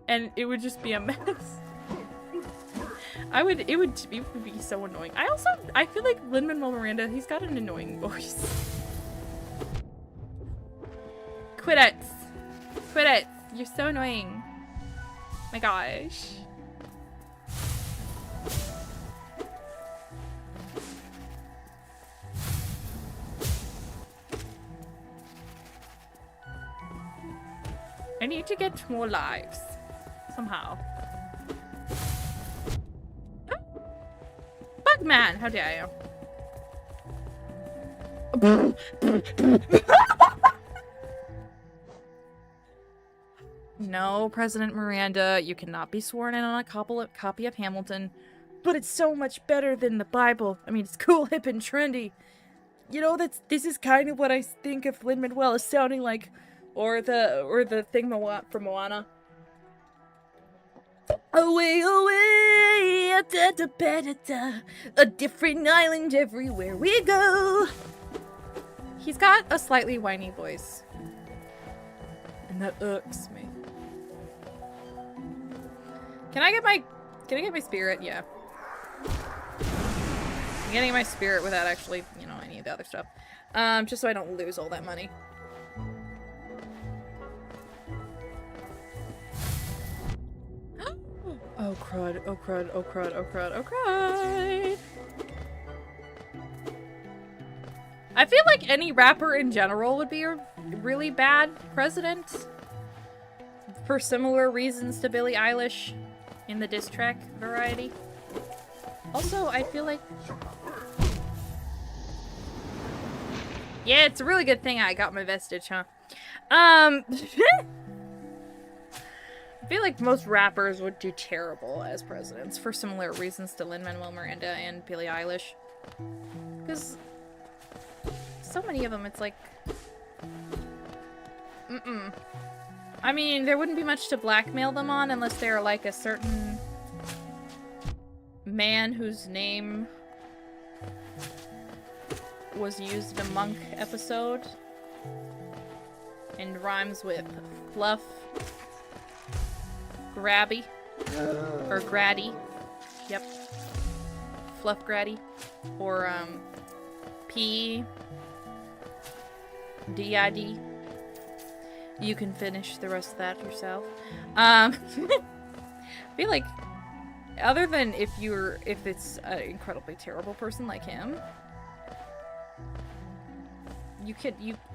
and it would just be a mess. It would be so annoying. I feel like Lin-Manuel Miranda, he's got an annoying voice. Quit it. Quit it. You're so annoying. My gosh. I need to get more lives. Somehow. Bugman, how dare you? No, President Miranda, you cannot be sworn in on a copy of Hamilton. But it's so much better than the Bible. I mean, it's cool, hip, and trendy. You know, this is kind of what I think of Lin-Manuel as sounding like, or the thing from Moana. Away, away, da, da, da, da, da. A different island everywhere we go. He's got a slightly whiny voice. And that irks me. Can I get my spirit? Yeah. I'm getting my spirit without actually, any of the other stuff. Just so I don't lose all that money. Oh crud, oh crud, oh crud, oh crud, oh crud. I feel like any rapper in general would be a really bad president. For similar reasons to Billie Eilish in the diss track variety. Also, I feel like... Yeah, it's a really good thing I got my vestige, huh? I feel like most rappers would do terrible as presidents for similar reasons to Lin-Manuel Miranda and Billie Eilish. Because so many of them, it's like... I mean, there wouldn't be much to blackmail them on unless they're like a certain man whose name was used in a Monk episode and rhymes with fluff, grabby, or graddy. Yep. Fluff graddy. Or, P. D-I-D. You can finish the rest of that yourself. I feel like, other than if it's an incredibly terrible person like him,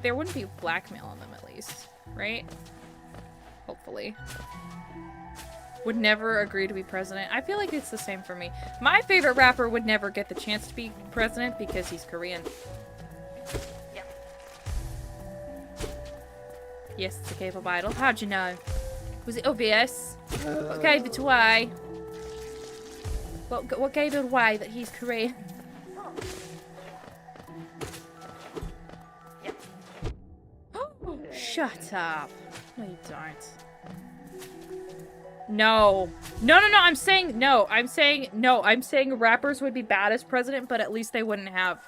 there wouldn't be blackmail on them at least, right? Hopefully. Would never agree to be president. I feel like it's the same for me. My favorite rapper would never get the chance to be president because he's Korean. Yes, it's a K-pop idol. How'd you know? Was it obvious? What gave it away? What gave it away that he's Korean? Shut up. No, you don't. No. No, I'm saying no. I'm saying rappers would be bad as president, but at least they wouldn't have...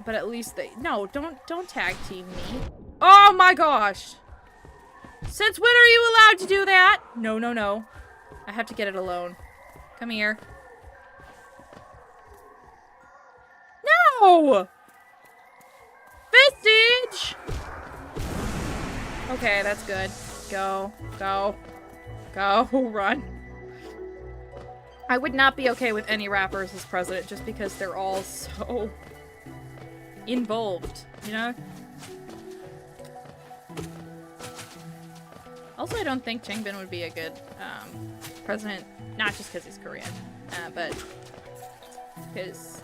But at least they... No, don't tag team me. Oh my gosh! Since when are you allowed to do that? No. I have to get it alone. Come here. No! Vestige! Okay, that's good. Go. Run. I would not be okay with any rappers as president just because they're all so... involved, you know? Also, I don't think Changbin would be a good president, not just because he's Korean, but because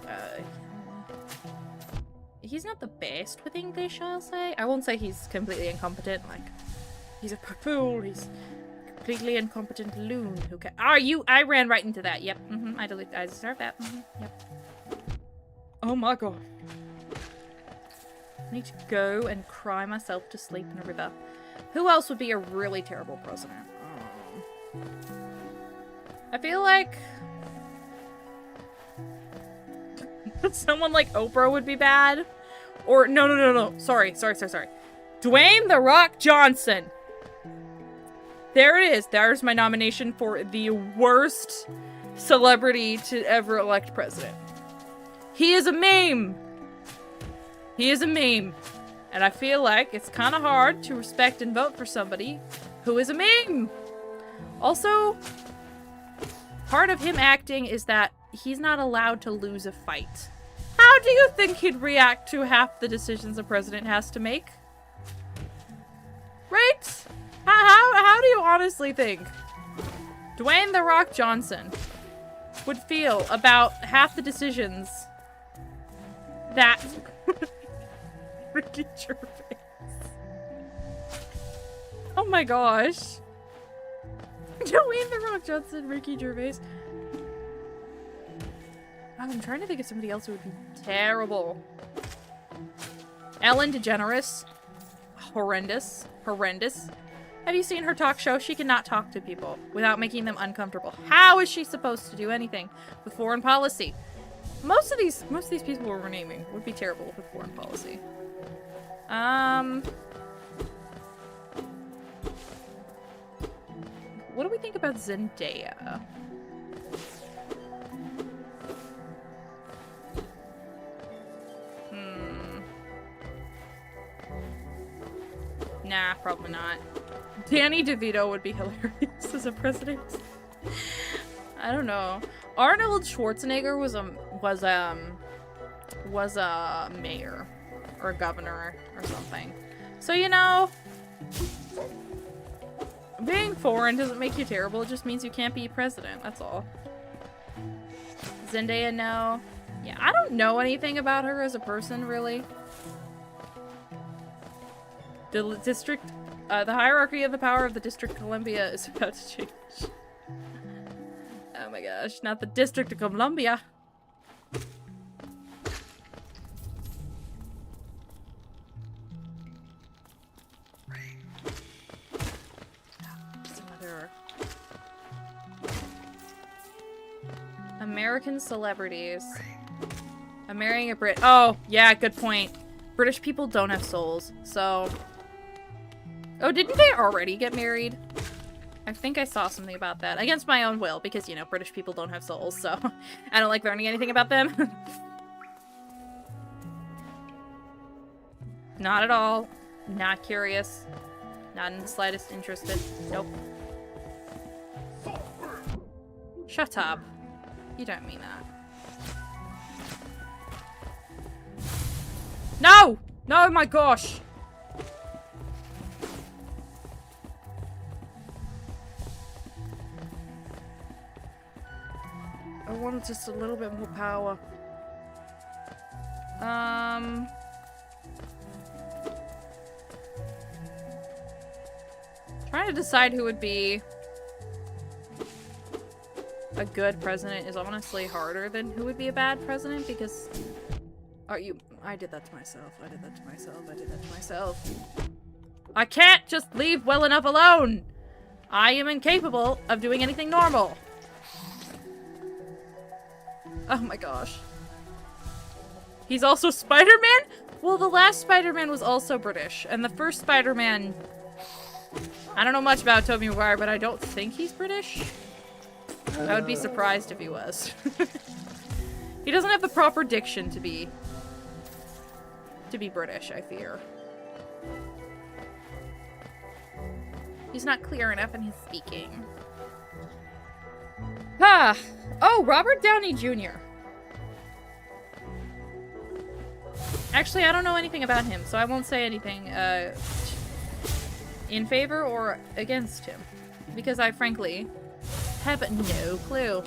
he's not the best with English, I'll say. I won't say he's completely incompetent, like, he's a fool, he's a completely incompetent loon who can- I ran right into that, yep, I deserve that, yep. Oh my god. I need to go and cry myself to sleep in a river. Who else would be a really terrible president? I feel like... someone like Oprah would be bad. Or, no. Sorry. Dwayne "The Rock" Johnson. There it is. There's my nomination for the worst celebrity to ever elect president. He is a meme. He is a meme. And I feel like it's kind of hard to respect and vote for somebody who is a meme. Also, part of him acting is that he's not allowed to lose a fight. How do you think he'd react to half the decisions a president has to make? Right? How do you honestly think Dwayne "The Rock" Johnson would feel about half the decisions that Ricky Gervais? Oh my gosh. Dwayne "The Rock" Johnson, Ricky Gervais. I'm trying to think of somebody else who would be terrible. Ellen DeGeneres. Horrendous. Have you seen her talk show? She cannot talk to people without making them uncomfortable. How is she supposed to do anything with foreign policy? Most of these people we're naming would be terrible with foreign policy. What do we think about probably not. Danny DeVito would be hilarious as a president. I don't know. Arnold Schwarzenegger was a mayor or a governor or something. So, you know, being foreign doesn't make you terrible. It just means you can't be president. That's all. Zendaya, no. Yeah, I don't know anything about her as a person, really. The district, the hierarchy of the power of the District of Columbia is about to change. Oh my gosh, not the District of Columbia. Some other American celebrities. I'm marrying a Brit. Oh, yeah, good point. British people don't have souls, so... Oh, didn't they already get married? I think I saw something about that. Against my own will, because, you know, British people don't have souls, so I don't like learning anything about them. Not at all. Not curious. Not in the slightest interested. Nope. Shut up. You don't mean that. No! No, my gosh! I wanted just a little bit more power. Trying to decide who would be a good president is honestly harder than who would be a bad president, because... I did that to myself. I did that to myself. I did that to myself. I can't just leave well enough alone! I am incapable of doing anything normal. Oh my gosh. He's also Spider-Man? Well, the last Spider-Man was also British, and the first Spider-Man... I don't know much about Tobey Maguire, but I don't think he's British. I would be surprised if he was. He doesn't have the proper diction to be British, I fear. He's not clear enough in his speaking. Ah! Oh, Robert Downey Jr. Actually, I don't know anything about him, so I won't say anything in favor or against him. Because I, frankly, have no clue.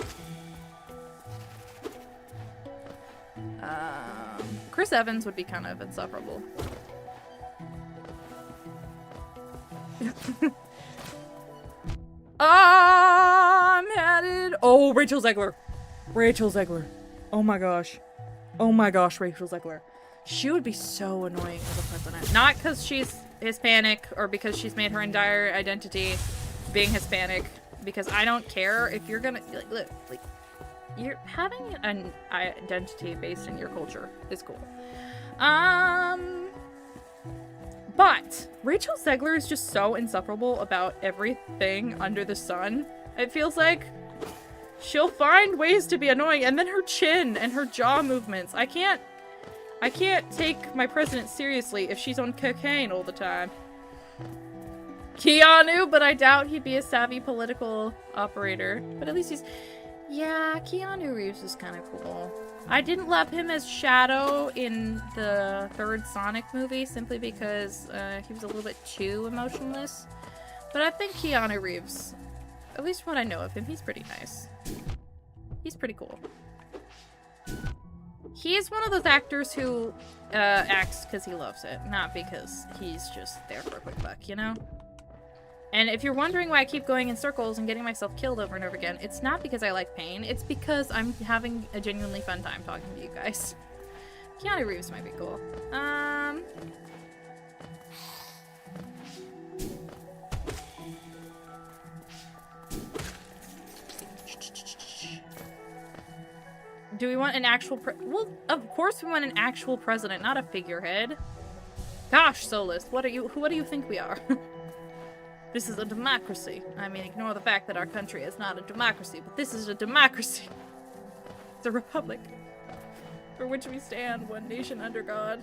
Chris Evans would be kind of insufferable. I'm headed... Oh, Rachel Zegler. Rachel Zegler. Oh my gosh. Oh my gosh, Rachel Zegler. She would be so annoying as a president. Not because she's Hispanic or because she's made her entire identity being Hispanic. Because I don't care if you're gonna... Look, you're having an identity based in your culture is cool. But Rachel Zegler is just so insufferable about everything under the sun. It feels like she'll find ways to be annoying, and then her chin and her jaw movements. I can't take my president seriously if she's on cocaine all the time. Keanu, but I doubt he'd be a savvy political operator. But at least he's... Yeah, Keanu Reeves is kind of cool. I didn't love him as Shadow in the third Sonic movie simply because he was a little bit too emotionless. But I think Keanu Reeves, at least what I know of him, he's pretty nice. He's pretty cool. He is one of those actors who acts because he loves it, not because he's just there for a quick buck, you know? And if you're wondering why I keep going in circles and getting myself killed over and over again, it's not because I like pain, it's because I'm having a genuinely fun time talking to you guys. Keanu Reeves might be cool. Do we want an actual well, of course we want an actual president, not a figurehead. Gosh, Solus, what do you think we are? This is a democracy. I mean, ignore the fact that our country is not a democracy, but this is a democracy. It's a republic. For which we stand, one nation under God,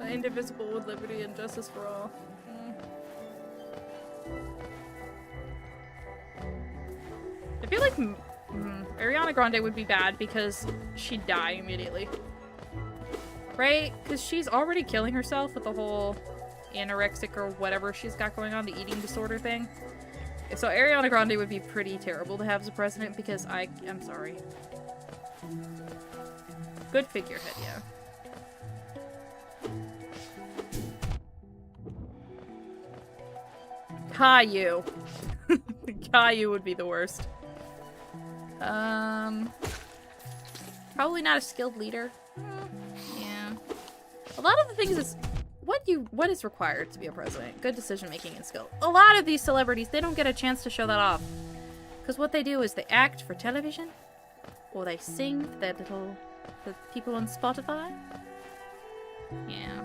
indivisible with liberty and justice for all. I feel like Ariana Grande would be bad because she'd die immediately. Right? Because she's already killing herself with the whole anorexic or whatever she's got going on, the eating disorder thing. So Ariana Grande would be pretty terrible to have as a president because I'm sorry. Good figurehead, yeah. Caillou. Caillou would be the worst. Probably not a skilled leader. Yeah. A lot of the things is what is required to be a president. Good decision making and skill. A lot of these celebrities, they don't get a chance to show that off. Because what they do is they act for television, or they sing for the people on Spotify. Yeah.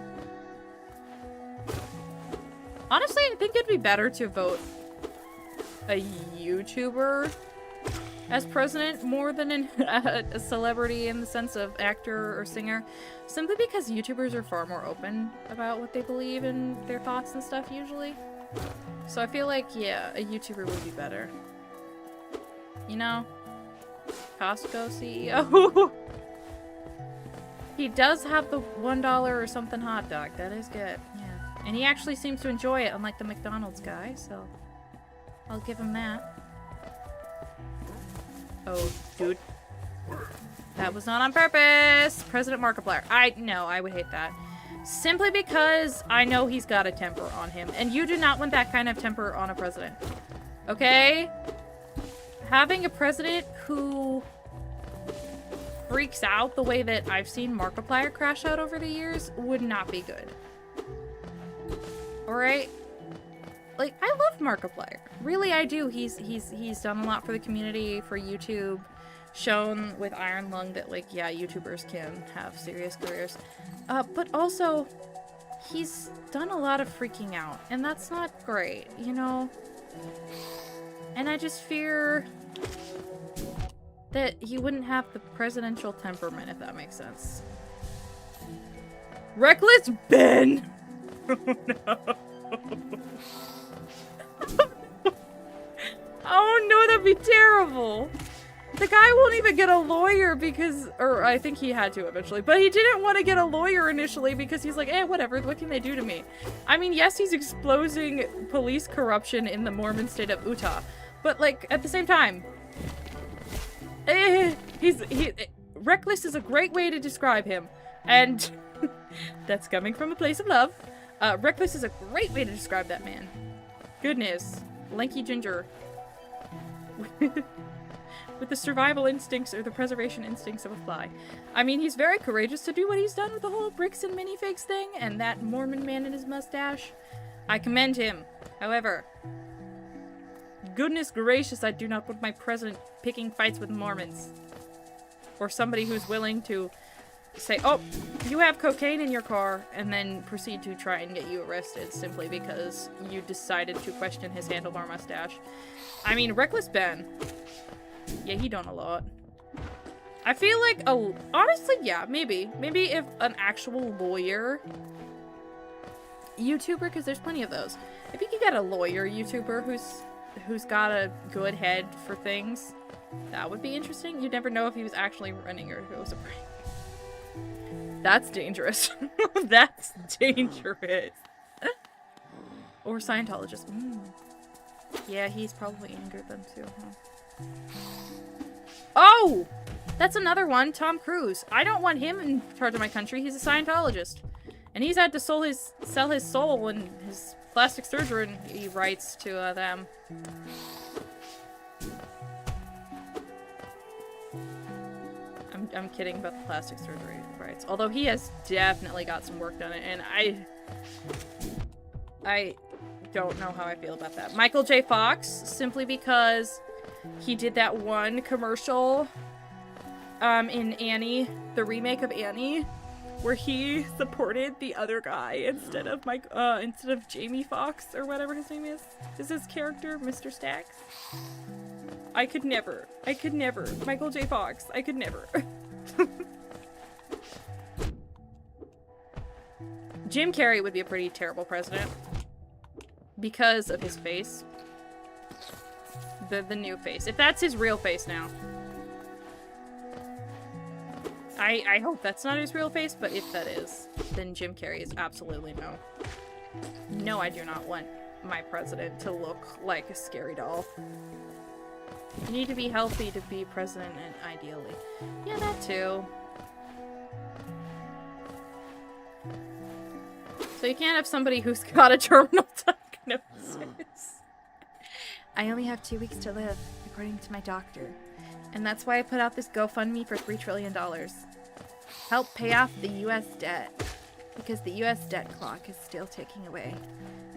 Honestly, I think it'd be better to vote a YouTuber as president more than a celebrity in the sense of actor or singer. Simply because YouTubers are far more open about what they believe and their thoughts and stuff usually. So I feel like, yeah, a YouTuber would be better. You know? Costco CEO. He does have the $1 or something hot dog. That is good. Yeah. And he actually seems to enjoy it, unlike the McDonald's guy, so I'll give him that. Oh, dude. That was not on purpose! President Markiplier. I would hate that. Simply because I know he's got a temper on him, and you do not want that kind of temper on a president. Okay? Having a president who freaks out the way that I've seen Markiplier crash out over the years would not be good. Alright? Like, I love Markiplier. Really, I do. He's done a lot for the community, for YouTube. Shown with Iron Lung that, like, yeah, YouTubers can have serious careers. But also, he's done a lot of freaking out. And that's not great, you know? And I just fear that he wouldn't have the presidential temperament, if that makes sense. Reckless Ben! Oh, no. Oh no, that'd be terrible. The guy won't even get a lawyer because, or I think he had to eventually, but he didn't want to get a lawyer initially because he's like, whatever, what can they do to me? I mean, yes, he's exposing police corruption in the Mormon state of Utah, but like, at the same time, reckless is a great way to describe him, and that's coming from a place of love. Reckless is a great way to describe that man. Goodness. Lanky ginger. With the survival instincts or the preservation instincts of a fly. I mean, he's very courageous to do what he's done with the whole bricks and minifigs thing, and that Mormon man in his mustache. I commend him. However, goodness gracious, I do not want my president picking fights with Mormons. Or somebody who's willing to say, oh, you have cocaine in your car, and then proceed to try and get you arrested simply because you decided to question his handlebar mustache. I mean, Reckless Ben. Yeah, he done a lot. I feel like, honestly, yeah, maybe. Maybe if an actual lawyer YouTuber, because there's plenty of those. If you could get a lawyer YouTuber who's got a good head for things, that would be interesting. You'd never know if he was actually running or if it was a prank. That's dangerous. That's dangerous. Or Scientologist. Yeah, he's probably angered them too, huh? Oh! That's another one, Tom Cruise. I don't want him in charge of my country. He's a Scientologist. And he's had to sell his soul and his plastic surgery rights to them. I'm kidding about the plastic surgery rights. Although he has definitely got some work done, and I don't know how I feel about that. Michael J. Fox, simply because he did that one commercial in Annie, the remake of Annie, where he supported the other guy instead of Jamie Foxx or whatever his name is. Is his character Mr. Stacks? I could never. Michael J. Fox, I could never. Jim Carrey would be a pretty terrible president. Because of his face. The new face. If that's his real face now. I hope that's not his real face, but if that is, then Jim Carrey is absolutely no. No, I do not want my president to look like a scary doll. You need to be healthy to be president, and ideally. Yeah, that too. So you can't have somebody who's got a terminal diagnosis. I only have 2 weeks to live, according to my doctor. And that's why I put out this GoFundMe for $3 trillion. Help pay off the U.S. debt. Because the U.S. debt clock is still ticking away,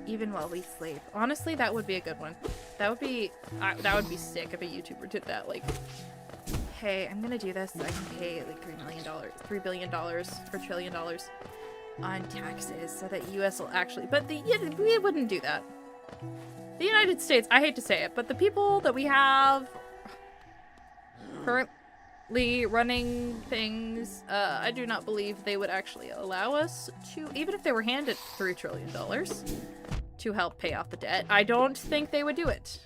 even while we sleep. Honestly, that would be a good one. That would be sick if a YouTuber did that. Like, Hey, I'm gonna do this so I can pay like $3 billion or $1 trillion on taxes so that U.S. will actually, but we wouldn't do that. The United States, I hate to say it, but the people that we have currently running things, I do not believe they would actually allow us to, even if they were handed $3 trillion to help pay off the debt, I don't think they would do it.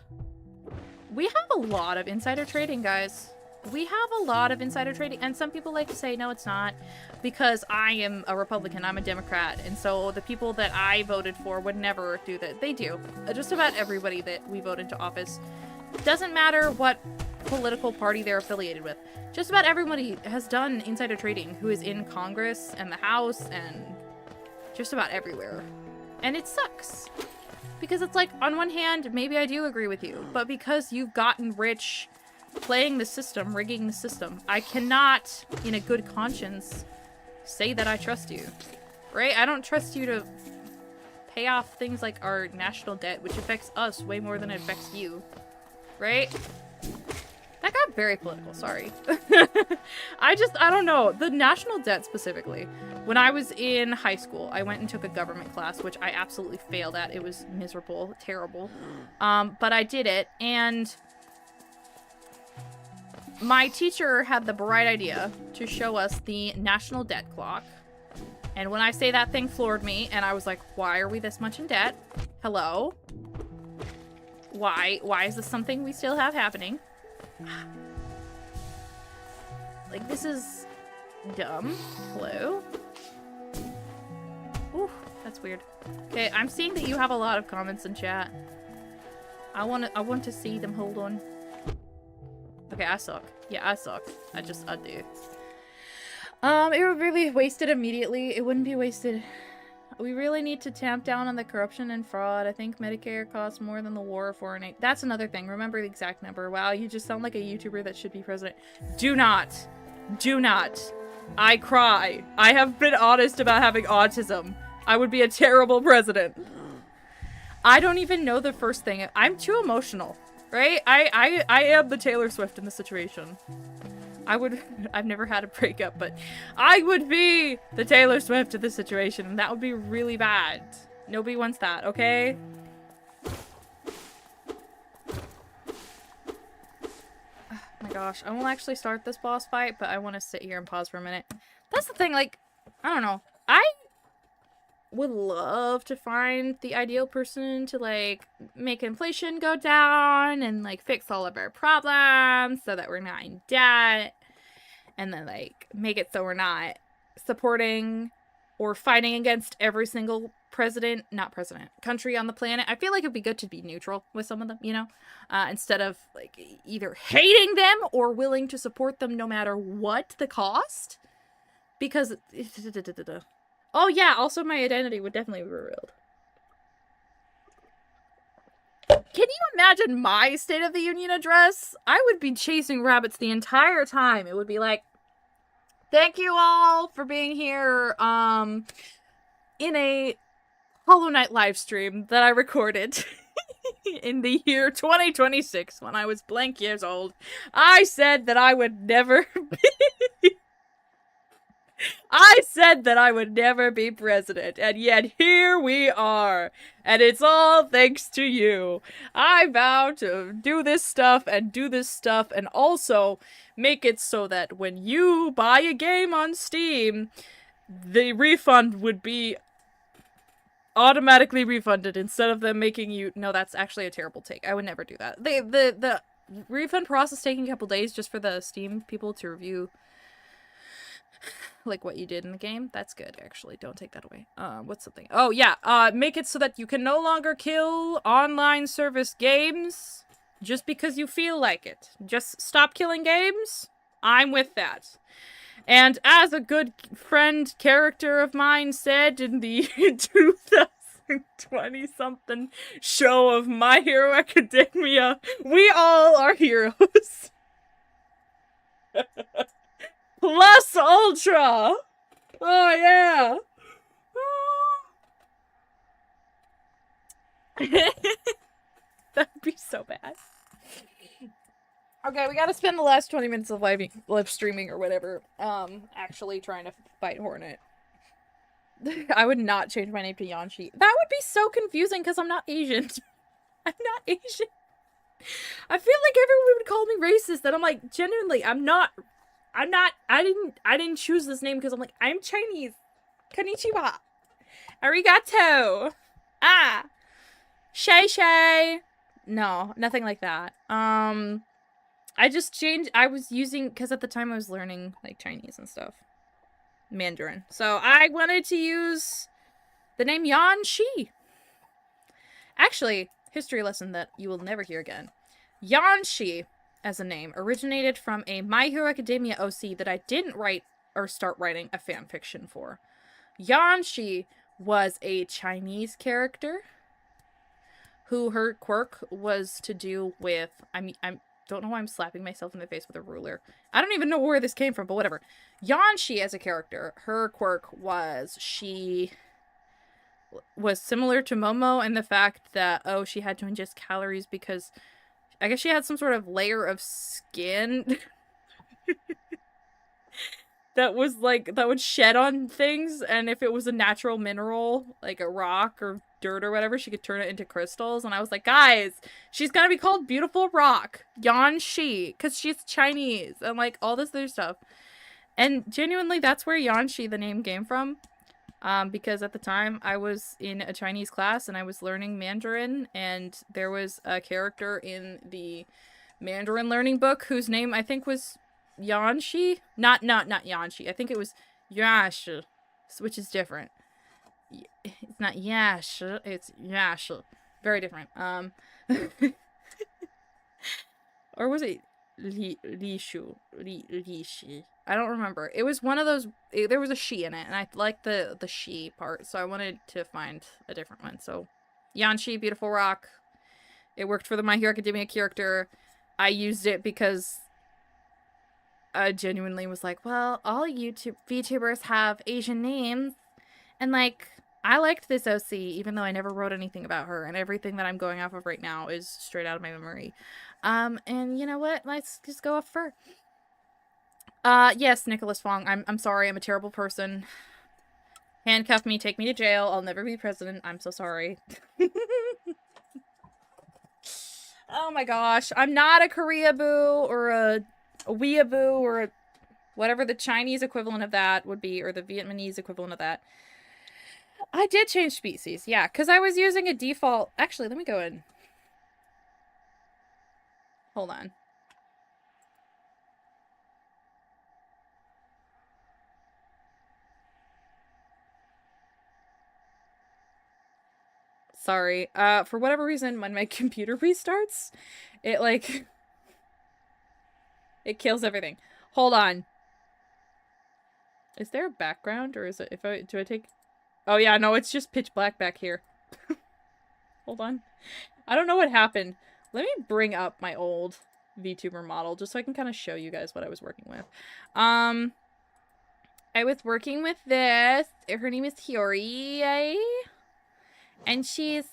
We have a lot of insider trading, guys. We have a lot of insider trading, and some people like to say, no, it's not, because I am a Republican, I'm a Democrat, and so the people that I voted for would never do that. They do. Just about everybody that we vote into office. Doesn't matter what political party they're affiliated with. Just about everybody has done insider trading who is in Congress and the House and just about everywhere. And it sucks. Because it's like, on one hand, maybe I do agree with you, but because you've gotten rich playing the system, rigging the system, I cannot, in a good conscience, say that I trust you. Right? I don't trust you to pay off things like our national debt, which affects us way more than it affects you. Right? That got very political, sorry. I don't know. The national debt specifically. When I was in high school, I went and took a government class, which I absolutely failed at. It was miserable, terrible. But I did it, and my teacher had the bright idea to show us the national debt clock. And when I say that thing floored me, and I was like, why are we this much in debt? Hello? Why is this something we still have happening? Like, this is dumb. Hello? Ooh, that's weird. Okay, I'm seeing that you have a lot of comments in chat. I want to see them. Hold on. Okay, I suck. Yeah, I suck. I do. It would really waste it immediately. It wouldn't be wasted. We really need to tamp down on the corruption and fraud. I think Medicare costs more than the war of foreign aid. That's another thing. Remember the exact number. Wow, you just sound like a YouTuber that should be president. Do not. Do not. I cry. I have been honest about having autism. I would be a terrible president. I don't even know the first thing. I'm too emotional. Right? I am the Taylor Swift in the situation. I've never had a breakup, but I would be the Taylor Swift of the situation, and that would be really bad. Nobody wants that, okay? Oh my gosh, I won't actually start this boss fight, but I want to sit here and pause for a minute. That's the thing, like, I don't know. I would love to find the ideal person to, like, make inflation go down and, like, fix all of our problems so that we're not in debt. And then, like, make it so we're not supporting or fighting against every single country on the planet. I feel like it'd be good to be neutral with some of them, you know? Instead of, like, either hating them or willing to support them no matter what the cost. Because... Oh yeah, also my identity would definitely be revealed. Can you imagine my State of the Union address? I would be chasing rabbits the entire time. It would be like, thank you all for being here in a Hollow Knight live stream that I recorded in the year 2026 when I was blank years old. I said that I would never be president, and yet here we are, and it's all thanks to you. I vow to do this stuff, and also make it so that when you buy a game on Steam, the refund would be automatically refunded instead of them making you. No, that's actually a terrible take. I would never do that. The refund process taking a couple days just for the Steam people to review like what you did in the game. That's good, actually. Don't take that away. What's something? Oh yeah. Make it so that you can no longer kill online service games just because you feel like it. Just stop killing games. I'm with that. And as a good friend character of mine said in the 2020-something show of My Hero Academia, we all are heroes. Plus Ultra! Oh, yeah! That'd be so bad. Okay, we gotta spend the last 20 minutes of live streaming or whatever, actually trying to fight Hornet. I would not change my name to Yanshi. That would be so confusing because I'm not Asian. I'm not Asian. I feel like everyone would call me racist, and I'm like, genuinely, I didn't choose this name because I'm like, I'm Chinese. Konnichiwa. Arigato. Ah. Shay Shay. No, nothing like that. I just changed, I was using, because at the time I was learning, like, Chinese and stuff. Mandarin. So I wanted to use the name Yan Shi. Actually, history lesson that you will never hear again. Yan Shi, as a name, originated from a My Hero Academia OC that I didn't write or start writing a fanfiction for. Yan Shi was a Chinese character who her quirk was to do with, I don't know why I'm slapping myself in the face with a ruler. I don't even know where this came from, but whatever. Yanshi as a character, her quirk was she was similar to Momo in the fact that, oh, she had to ingest calories because I guess she had some sort of layer of skin that was like, that would shed on things, and if it was a natural mineral, like a rock or dirt or whatever, she could turn it into crystals. And I was like, guys, she's gonna be called Beautiful Rock Yan Shi because she's Chinese and like all this other stuff. And genuinely, that's where Yan Shi the name came from, because at the time I was in a Chinese class and I was learning Mandarin, and there was a character in the Mandarin learning book whose name I think was Yan Shi. Not Yan Shi. I think it was Yash, which is different. It's not Yash, it's Yash. Very different. Or was it Li-shu? Li-shi? I don't remember. It was one of those, there was a she in it, and I liked the she part, so I wanted to find a different one. So, Yanshi, Beautiful Rock. It worked for the My Hero Academia character. I used it because I genuinely was like, well, all VTubers have Asian names, and like, I liked this OC, even though I never wrote anything about her, and everything that I'm going off of right now is straight out of my memory. And you know what? Let's just go off her. Yes, Nicholas Fong, I'm sorry, I'm a terrible person. Handcuff me, take me to jail, I'll never be president, I'm so sorry. Oh my gosh, I'm not a Koreaboo, or a Weeaboo, or a whatever the Chinese equivalent of that would be, or the Vietnamese equivalent of that. I did change species, yeah, because I was using a default... Actually, let me go in. Hold on. Sorry. For whatever reason, when my computer restarts, it, like... it kills everything. Hold on. Is there a background, or is it... do I take... Oh yeah, no, it's just pitch black back here. Hold on. I don't know what happened. Let me bring up my old VTuber model, just so I can kind of show you guys what I was working with. I was working with this. Her name is Hiyori. And she's,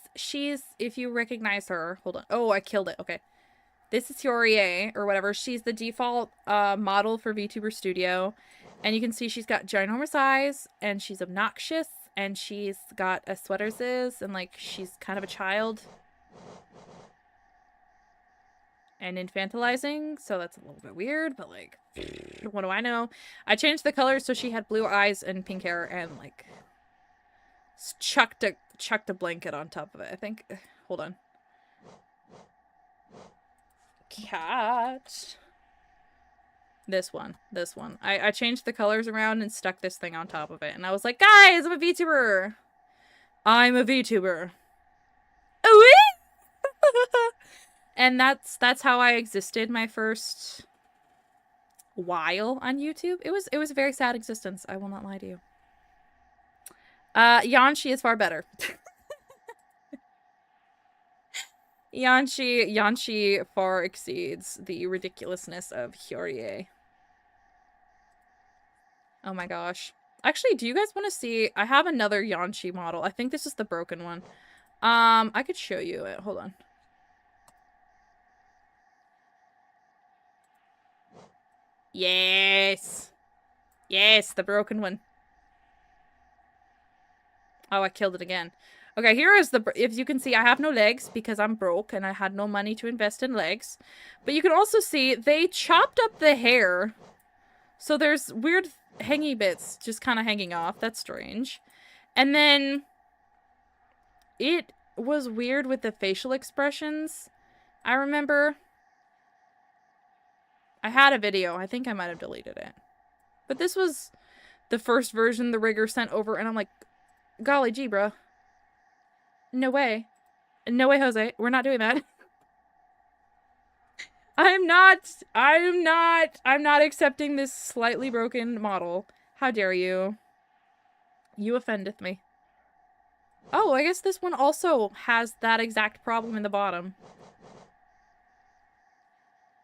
if you recognize her, hold on. Oh, I killed it. Okay. This is Hiyori, or whatever. She's the default model for VTuber Studio. And you can see she's got ginormous eyes, and she's obnoxious, and she's got a sweater ziz, and like, she's kind of a child. And infantilizing, so that's a little bit weird, but like, what do I know? I changed the color so she had blue eyes and pink hair, and like, chucked a chucked a blanket on top of it. I think. Hold on. Cat. This one. I changed the colors around and stuck this thing on top of it. And I was like, guys, I'm a VTuber. I'm a VTuber. And that's how I existed my first while on YouTube. It was a very sad existence. I will not lie to you. Yanshi is far better. Yanshi far exceeds the ridiculousness of Hyorie. Oh my gosh. Actually, do you guys want to see? I have another Yanshi model. I think this is the broken one. I could show you it. Hold on. Yes. Yes, the broken one. Oh, I killed it again. Okay, here is the... If you can see, I have no legs because I'm broke and I had no money to invest in legs. But you can also see they chopped up the hair. So there's weird hangy bits just kind of hanging off. That's strange. And then... It was weird with the facial expressions. I remember... I had a video. I think I might have deleted it. But this was the first version the rigger sent over, and I'm like, golly gee, bro. No way. No way, Jose. We're not doing that. I'm not accepting this slightly broken model. How dare you? You offendeth me. Oh, I guess this one also has that exact problem in the bottom.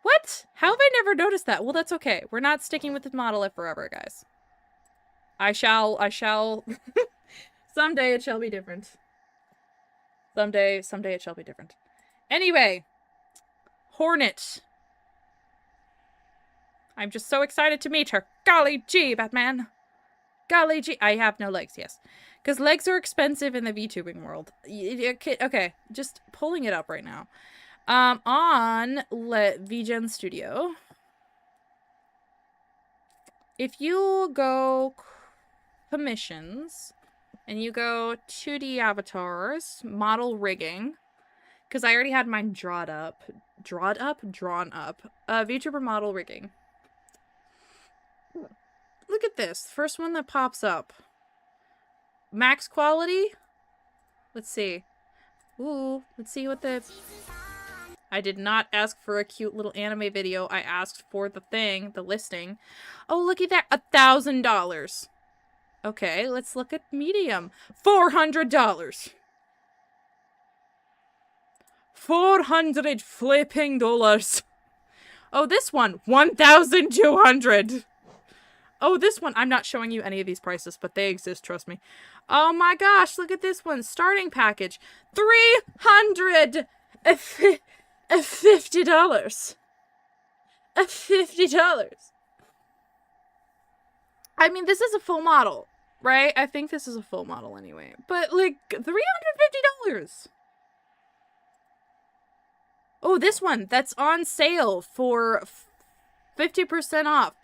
What? How have I never noticed that? Well, that's okay. We're not sticking with this model forever, guys. I shall... Someday it shall be different. Someday it shall be different. Anyway. Hornet. I'm just so excited to meet her. Golly gee, Batman. Golly gee. I have no legs, yes. Because legs are expensive in the VTubing world. Okay, just pulling it up right now. On VGen Studio, if you go permissions and you go 2D avatars, model rigging, because I already had mine drawn up, VTuber model rigging. Look at this, first one that pops up. Max quality. Let's see. Ooh, let's see what the... I did not ask for a cute little anime video. I asked for the thing, the listing. Oh, look at that. $1,000. Okay, let's look at medium. $400. 400 flipping dollars. Oh, this one. 1,200. Oh, this one. I'm not showing you any of these prices, but they exist, trust me. Oh my gosh, look at this one. Starting package. $350. $50. I mean, this is a full model, right? I think this is a full model anyway. But, like, $350. Oh, this one. That's on sale for 50% off.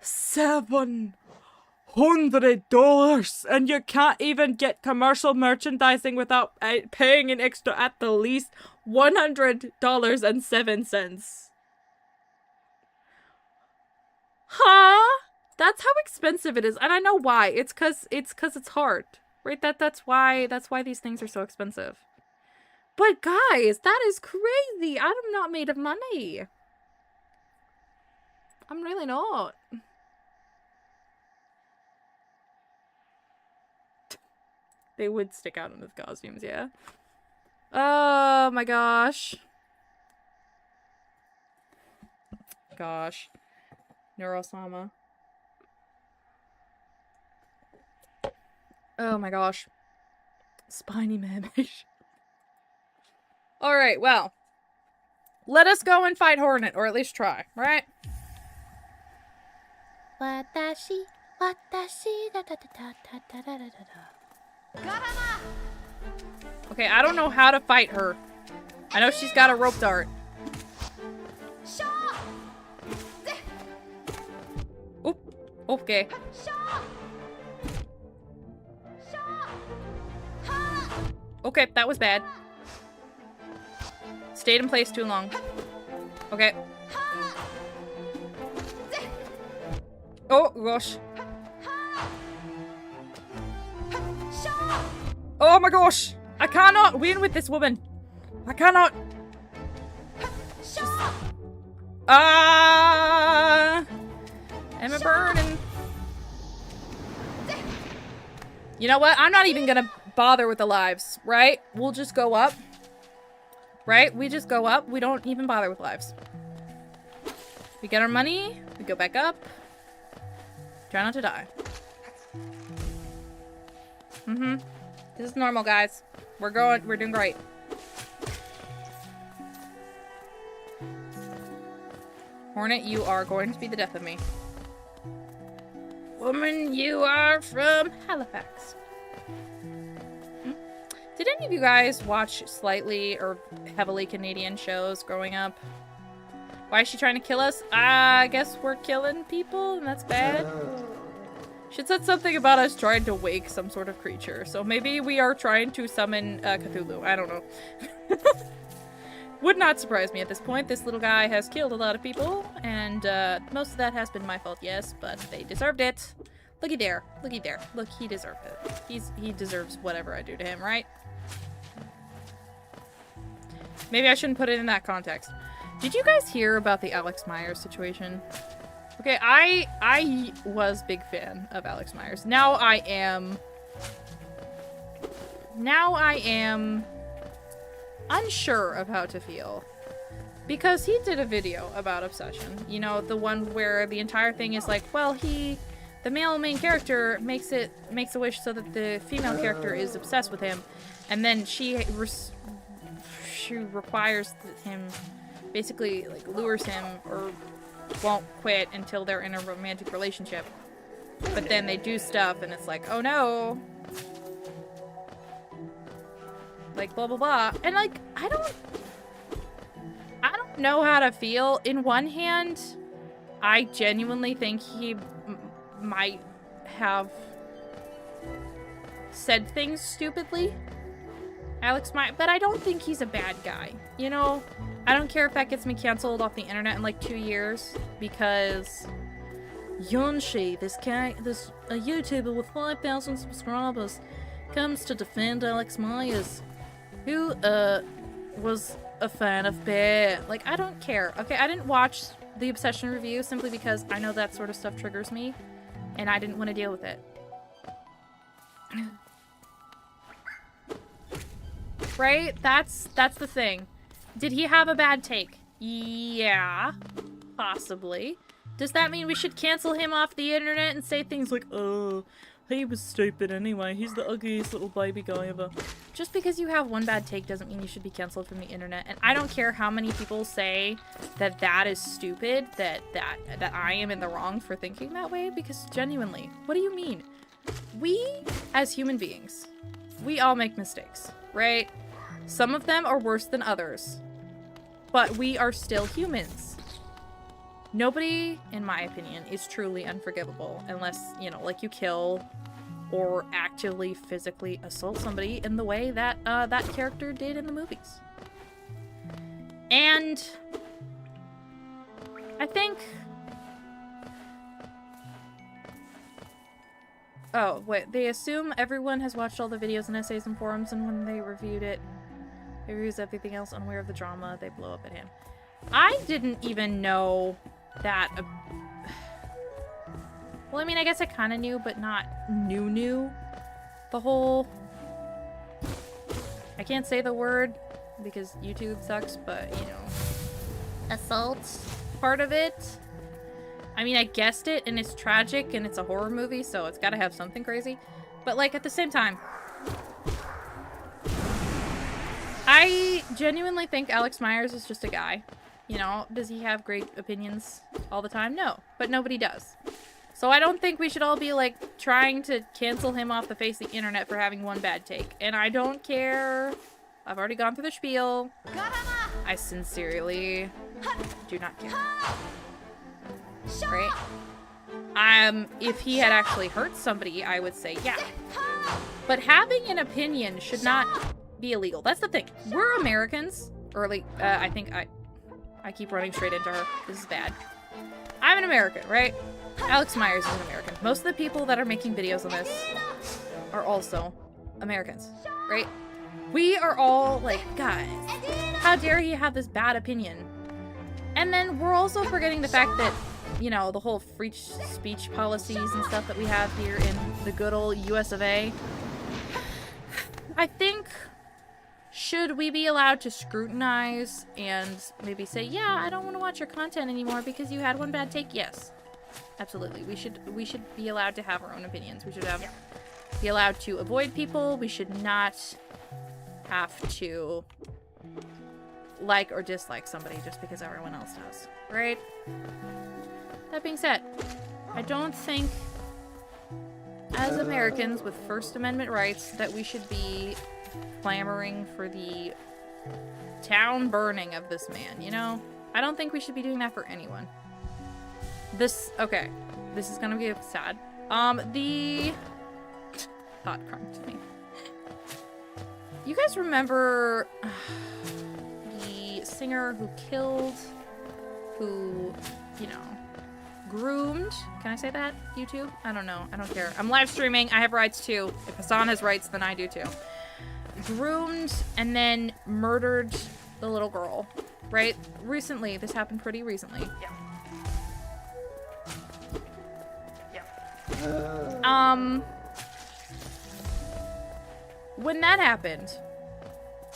$700. And you can't even get commercial merchandising without paying an extra at the least $100.07. Huh? That's how expensive it is. And I know why. It's cause it's hard. Right? That's why these things are so expensive. But guys, that is crazy. I'm not made of money. I'm really not. They would stick out in the costumes, yeah. Oh my gosh. Gosh. Neurosama. Oh my gosh. Spiny mermaid. Alright, well. Let us go and fight Hornet, or at least try, right? Watashi, watashi, da da da da da da da da da. Okay, I don't know how to fight her. I know she's got a rope dart. Oop. Okay. Okay, that was bad. Stayed in place too long. Okay. Oh, gosh. Oh my gosh! I cannot win with this woman! I cannot! Ah! Am I burning? You know what? I'm not even gonna bother with the lives, right? We'll just go up. Right? We just go up. We don't even bother with lives. We get our money. We go back up. Try not to die. Mm-hmm. This is normal, guys. We're doing great. Hornet, you are going to be the death of me. Woman, you are from Halifax. Did any of you guys watch slightly or heavily Canadian shows growing up? Why is she trying to kill us? I guess we're killing people, and that's bad. She said something about us trying to wake some sort of creature, so maybe we are trying to summon Cthulhu. I don't know. Would not surprise me at this point. This little guy has killed a lot of people, and most of that has been my fault, yes, but they deserved it. Looky there. Looky there. Look, he deserved it. He deserves whatever I do to him, right? Maybe I shouldn't put it in that context. Did you guys hear about the Alex Myers situation? Okay, I was big fan of Alex Myers. Now I am unsure of how to feel. Because he did a video about obsession. You know, the one where the entire thing is like, well, the male main character makes a wish so that the female character is obsessed with him. And then she requires him, basically, like, lures him or won't quit until they're in a romantic relationship. But then they do stuff and it's like, oh no. Like, blah, blah, blah. And, like, I don't know how to feel. In one hand, I genuinely think he might have said things stupidly. Alex might, but I don't think he's a bad guy. You know, I don't care if that gets me canceled off the internet in like 2 years because Yonshi, this a YouTuber with 5,000 subscribers, comes to defend Alex Myers, who was a fan of Bear. Like, I don't care. Okay, I didn't watch the Obsession review simply because I know that sort of stuff triggers me, and I didn't want to deal with it. Right? That's the thing. Did he have a bad take? Yeah. Possibly. Does that mean we should cancel him off the internet and say things like, oh, he was stupid anyway. He's the ugliest little baby guy ever. Just because you have one bad take doesn't mean you should be canceled from the internet. And I don't care how many people say that that is stupid, that I am in the wrong for thinking that way, because genuinely, what do you mean? We, as human beings, we all make mistakes, right? Some of them are worse than others, but we are still humans. Nobody, in my opinion, is truly unforgivable unless, you know, like you kill or actively physically assault somebody in the way that that character did in the movies. And I think... Oh, wait, they assume everyone has watched all the videos and essays and forums, and when they reviewed it, they reviews everything else unaware of the drama, they blow up at him. I didn't even know that... Well, I mean, I guess I kind of knew, but not knew. The whole... I can't say the word, because YouTube sucks, but, you know... assault part of it. I mean, I guessed it, and it's tragic, and it's a horror movie, so it's gotta have something crazy. But, like, at the same time... I genuinely think Alex Myers is just a guy. You know, does he have great opinions all the time? No, but nobody does. So I don't think we should all be, like, trying to cancel him off the face of the internet for having one bad take. And I don't care. I've already gone through the spiel. I sincerely do not care. Right? If he had actually hurt somebody, I would say yeah. But having an opinion should not be illegal. That's the thing. We're Americans. Or like, I think I keep running straight into her. This is bad. I'm an American, right? Alex Myers is an American. Most of the people that are making videos on this are also Americans, right? We are all like, guys, how dare he have this bad opinion? And then we're also forgetting the fact that, you know, the whole free speech policies and stuff that we have here in the good old US of A. I think, should we be allowed to scrutinize and maybe say, yeah, I don't want to watch your content anymore because you had one bad take? Yes. Absolutely. We should be allowed to have our own opinions. We should be allowed to avoid people. We should not have to like or dislike somebody just because everyone else does, right? That being said, I don't think as Americans with First Amendment rights that we should be clamoring for the town burning of this man, you know? I don't think we should be doing that for anyone. Okay, this is gonna be sad. The thought crime to me. You guys remember the singer who killed, who, you know, groomed? Can I say that? YouTube? I don't know. I don't care. I'm live streaming. I have rights too. If Hassan has rights, then I do too. Groomed and then murdered the little girl, right? Recently. This happened pretty recently. Yeah. When that happened,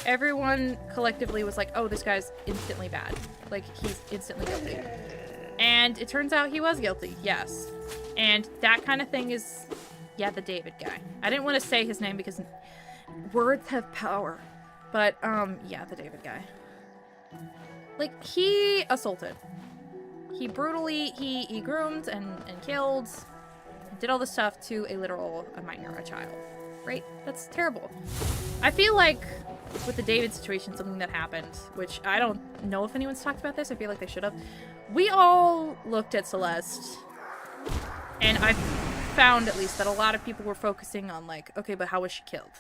everyone collectively was like, oh, this guy's instantly bad. Like, he's instantly guilty. And it turns out he was guilty, yes. And that kind of thing is, yeah, the David guy. I didn't want to say his name because words have power. But, yeah, the David guy. Like, he assaulted. He brutally, he groomed and killed, did all this stuff to a minor, a child. Right? That's terrible. I feel like with the David situation, something that happened, which I don't know if anyone's talked about this, I feel like they should have. We all looked at Celeste, and I found at least that a lot of people were focusing on like, okay, but how was she killed?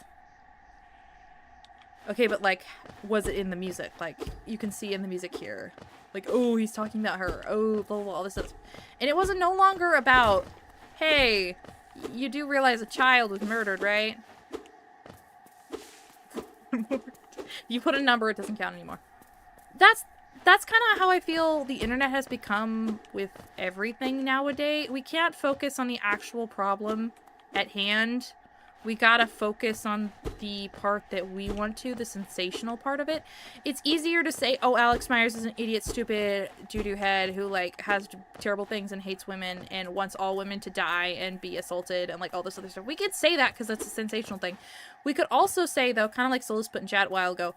Okay, but like, was it in the music? Like, you can see in the music here. Like, oh, he's talking about her. Oh, blah, blah, blah, all this stuff. And it wasn't no longer about, hey, you do realize a child was murdered, right? You put a number, it doesn't count anymore. That's kind of how I feel the internet has become with everything nowadays. We can't focus on the actual problem at hand. We gotta focus on the part that we want to, the sensational part of it. It's easier to say, oh, Alex Myers is an idiot, stupid doo-doo head who, like, has terrible things and hates women and wants all women to die and be assaulted and, like, all this other stuff. We could say that because that's a sensational thing. We could also say, though, kind of like Solus put in chat a while ago,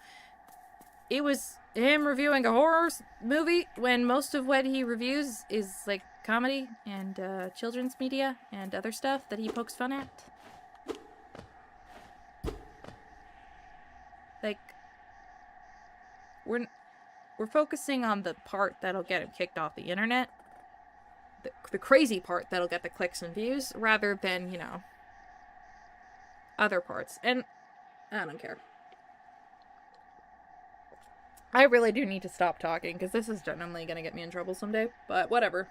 it was him reviewing a horror movie when most of what he reviews is, like, comedy and children's media and other stuff that he pokes fun at. Like, we're focusing on the part that'll get him kicked off the internet. The crazy part that'll get the clicks and views, rather than, you know, other parts. And I don't care. I really do need to stop talking, because this is genuinely going to get me in trouble someday. But whatever.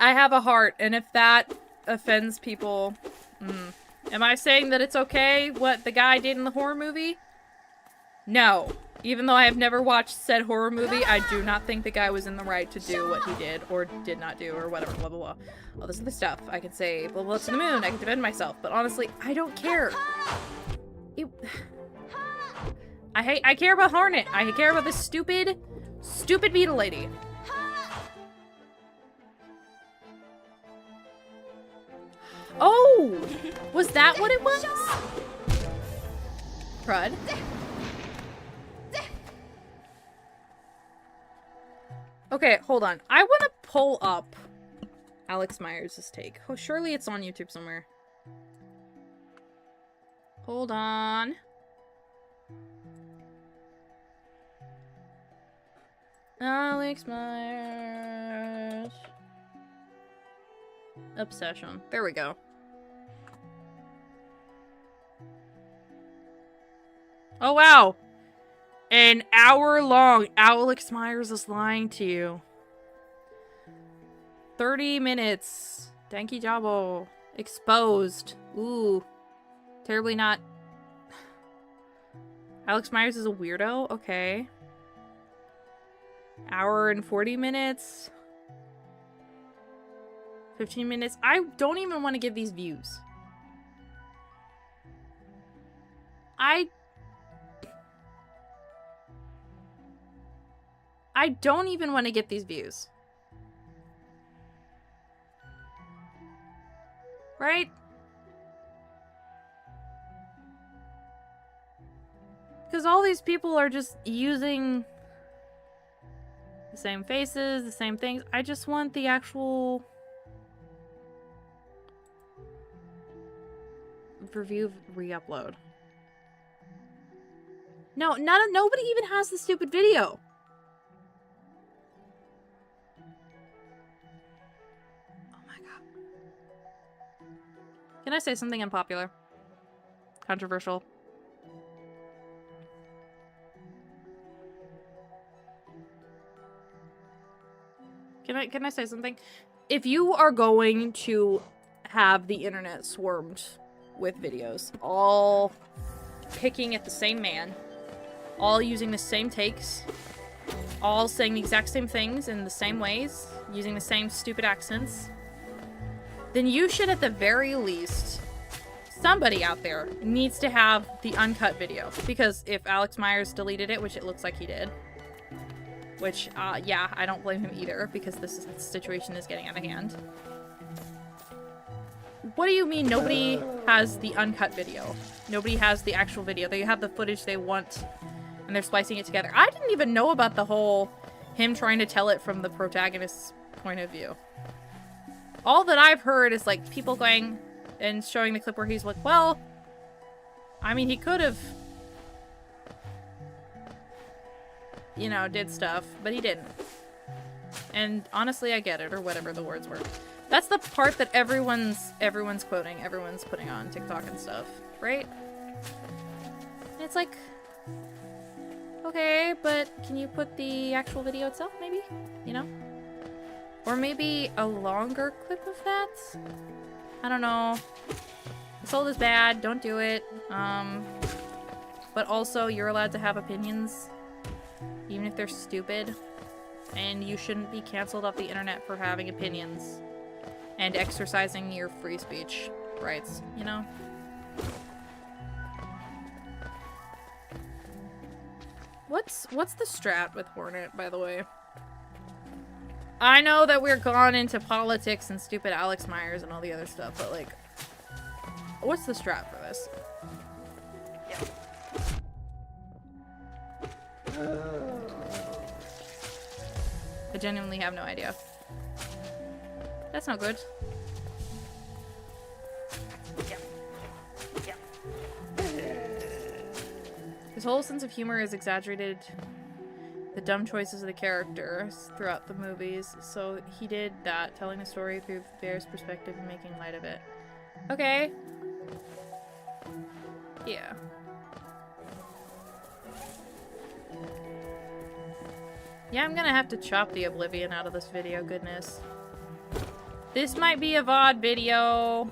I have a heart, and if that offends people... Am I saying that it's okay what the guy did in the horror movie? No. Even though I have never watched said horror movie, I do not think the guy was in the right to do what he did or did not do or whatever, blah, blah, blah. All this other stuff. I can say, blah, blah, to the moon. I can defend myself. But honestly, I don't care. I care about Hornet. I care about this stupid beetle lady. Oh! Was that what it was? Crud. Okay, hold on. I want to pull up Alex Myers' take. Oh, surely it's on YouTube somewhere. Hold on. Alex Myers. Obsession. There we go. Oh, wow. An hour long. Alex Myers is lying to you. 30 minutes. Danky Jabo. Exposed. Ooh. Terribly not. Alex Myers is a weirdo? Okay. Hour and 40 minutes. 15 minutes. I don't even want to give these views. I don't even want to get these views. Right? Because all these people are just using the same faces, the same things. I just want the actual review re-upload. No, nobody even has the stupid video. Oh my god. Can I say something unpopular? Controversial? Can I say something? If you are going to have the internet swarmed with videos, all picking at the same man, all using the same takes, all saying the exact same things in the same ways, using the same stupid accents, then you should at the very least, somebody out there needs to have the uncut video. Because if Alex Myers deleted it, which it looks like he did, which, yeah, I don't blame him either, because this situation is getting out of hand. What do you mean nobody has the uncut video? Nobody has the actual video. They have the footage they want, and they're splicing it together. I didn't even know about the whole him trying to tell it from the protagonist's point of view. All that I've heard is, like, people going and showing the clip where he's like, well, I mean, he could have, you know, did stuff, but he didn't. And honestly, I get it, or whatever the words were. That's the part that everyone's quoting, everyone's putting on TikTok and stuff, right? And it's like, okay, but can you put the actual video itself, maybe? You know? Or maybe a longer clip of that? I don't know. Assault is bad, don't do it. But also, you're allowed to have opinions, even if they're stupid. And you shouldn't be canceled off the internet for having opinions and exercising your free speech rights, you know? What's the strat with Hornet, by the way? I know that we're gone into politics and stupid Alex Myers and all the other stuff, but, like, what's the strat for this? I genuinely have no idea. That's not good. His whole sense of humor is exaggerated the dumb choices of the characters throughout the movies, so he did that, telling the story through various perspectives and making light of it. Okay. Yeah. Yeah, I'm gonna have to chop the oblivion out of this video, goodness. This might be a VOD video.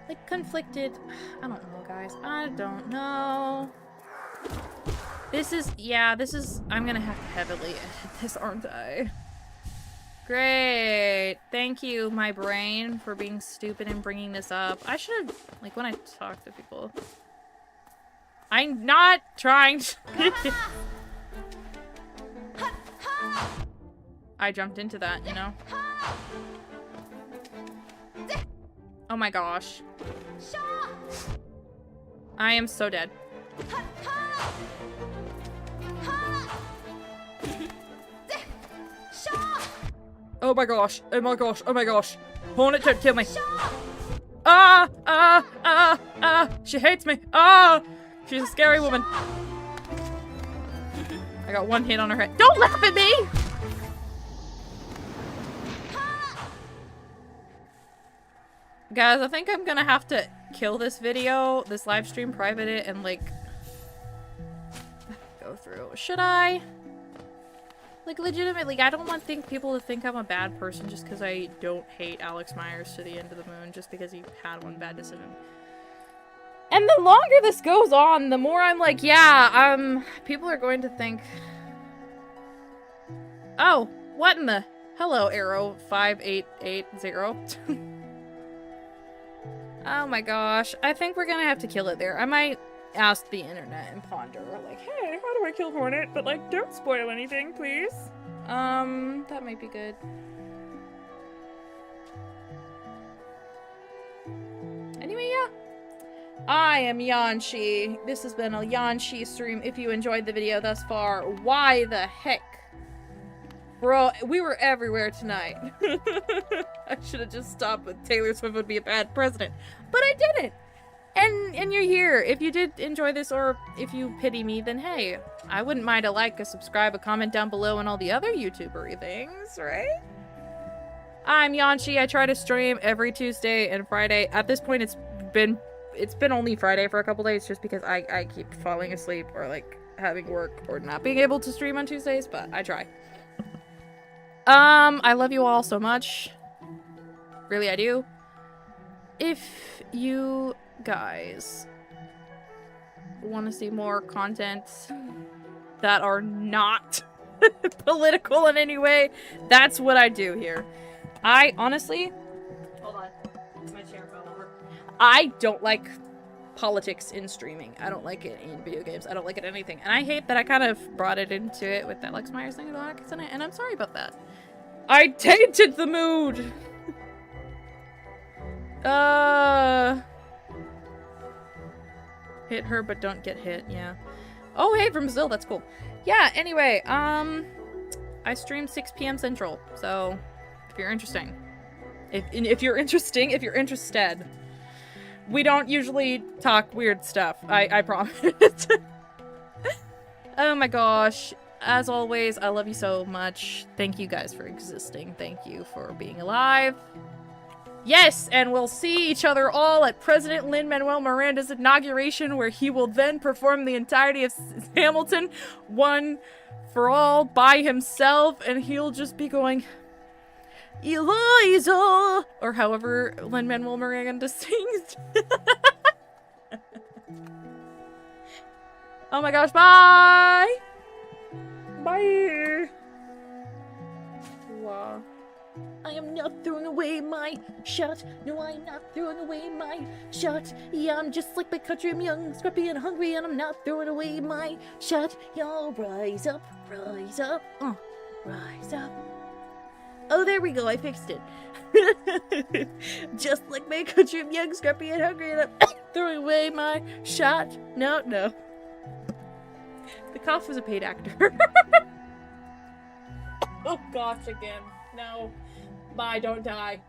Like, conflicted. I don't know, guys. I don't know. This is, yeah, this is, I'm gonna have to heavily edit this, aren't I? Great. Thank you, my brain, for being stupid and bringing this up. I should have, like, when I talk to people. I'm not trying to... I jumped into that, you know? Oh my gosh. I am so dead. Oh my gosh. Oh my gosh. Oh my gosh. Hornet, don't kill me. She hates me. She's a scary woman. I got one hit on her head. Don't laugh at me! Guys, I think I'm gonna have to kill this video, this live stream, private it, and like go through. Should I? Like legitimately, I don't want people to think I'm a bad person just because I don't hate Alex Myers to the end of the moon just because he had one bad decision. And the longer this goes on, the more I'm like, yeah, people are going to think. Oh, what in the? Hello, Arrow 5880. Oh my gosh. I think we're gonna have to kill it there. I might ask the internet and ponder, like, Hey, how do I kill Hornet? But like, don't spoil anything, please. that might be good. Anyway, yeah. I am Yanshi. This has been a Yanshi stream. If you enjoyed the video thus far, why the heck? Bro, we were everywhere tonight. I should have just stopped with Taylor Swift would be a bad president. But I didn't. And you're here. If you did enjoy this or if you pity me, then hey, I wouldn't mind a like, a subscribe, a comment down below, and all the other YouTuber-y things, right? I'm Yanshi. I try to stream every Tuesday and Friday. At this point, it's been only Friday for a couple days just because I keep falling asleep or like having work or not being able to stream on Tuesdays, but I try. I love you all so much. Really, I do. If you guys want to see more content that are not political in any way, that's what I do here. I honestly... Hold on. My chair fell over. I don't like politics in streaming. I don't like it in video games. I don't like it in anything. And I hate that I kind of brought it into it with that Alex Myers thing and I'm sorry about that. I tainted the mood! Hit her but don't get hit, yeah. Oh, hey, from Brazil, that's cool. Yeah, anyway, I stream 6 p.m. Central, so if you're interested. If you're interested. We don't usually talk weird stuff, I promise. Oh my gosh. As always, I love you so much. Thank you guys for existing. Thank you for being alive. Yes, and we'll see each other all at President Lin-Manuel Miranda's inauguration, where he will then perform the entirety of Hamilton, one for all, by himself, and he'll just be going, Eliza! Or however Lin-Manuel Miranda sings. Oh my gosh, bye! Bye! Wow. I am not throwing away my shot. No, I'm not throwing away my shot. Yeah, I'm just like my country. I'm young, scrappy, and hungry, and I'm not throwing away my shot. Y'all rise up, rise up, rise up. Oh, there we go. I fixed it. Just like my country. I'm young, scrappy, and hungry, and I'm throwing away my shot. No, no. The cough was a paid actor. Oh gosh, again. No. Bye, don't die.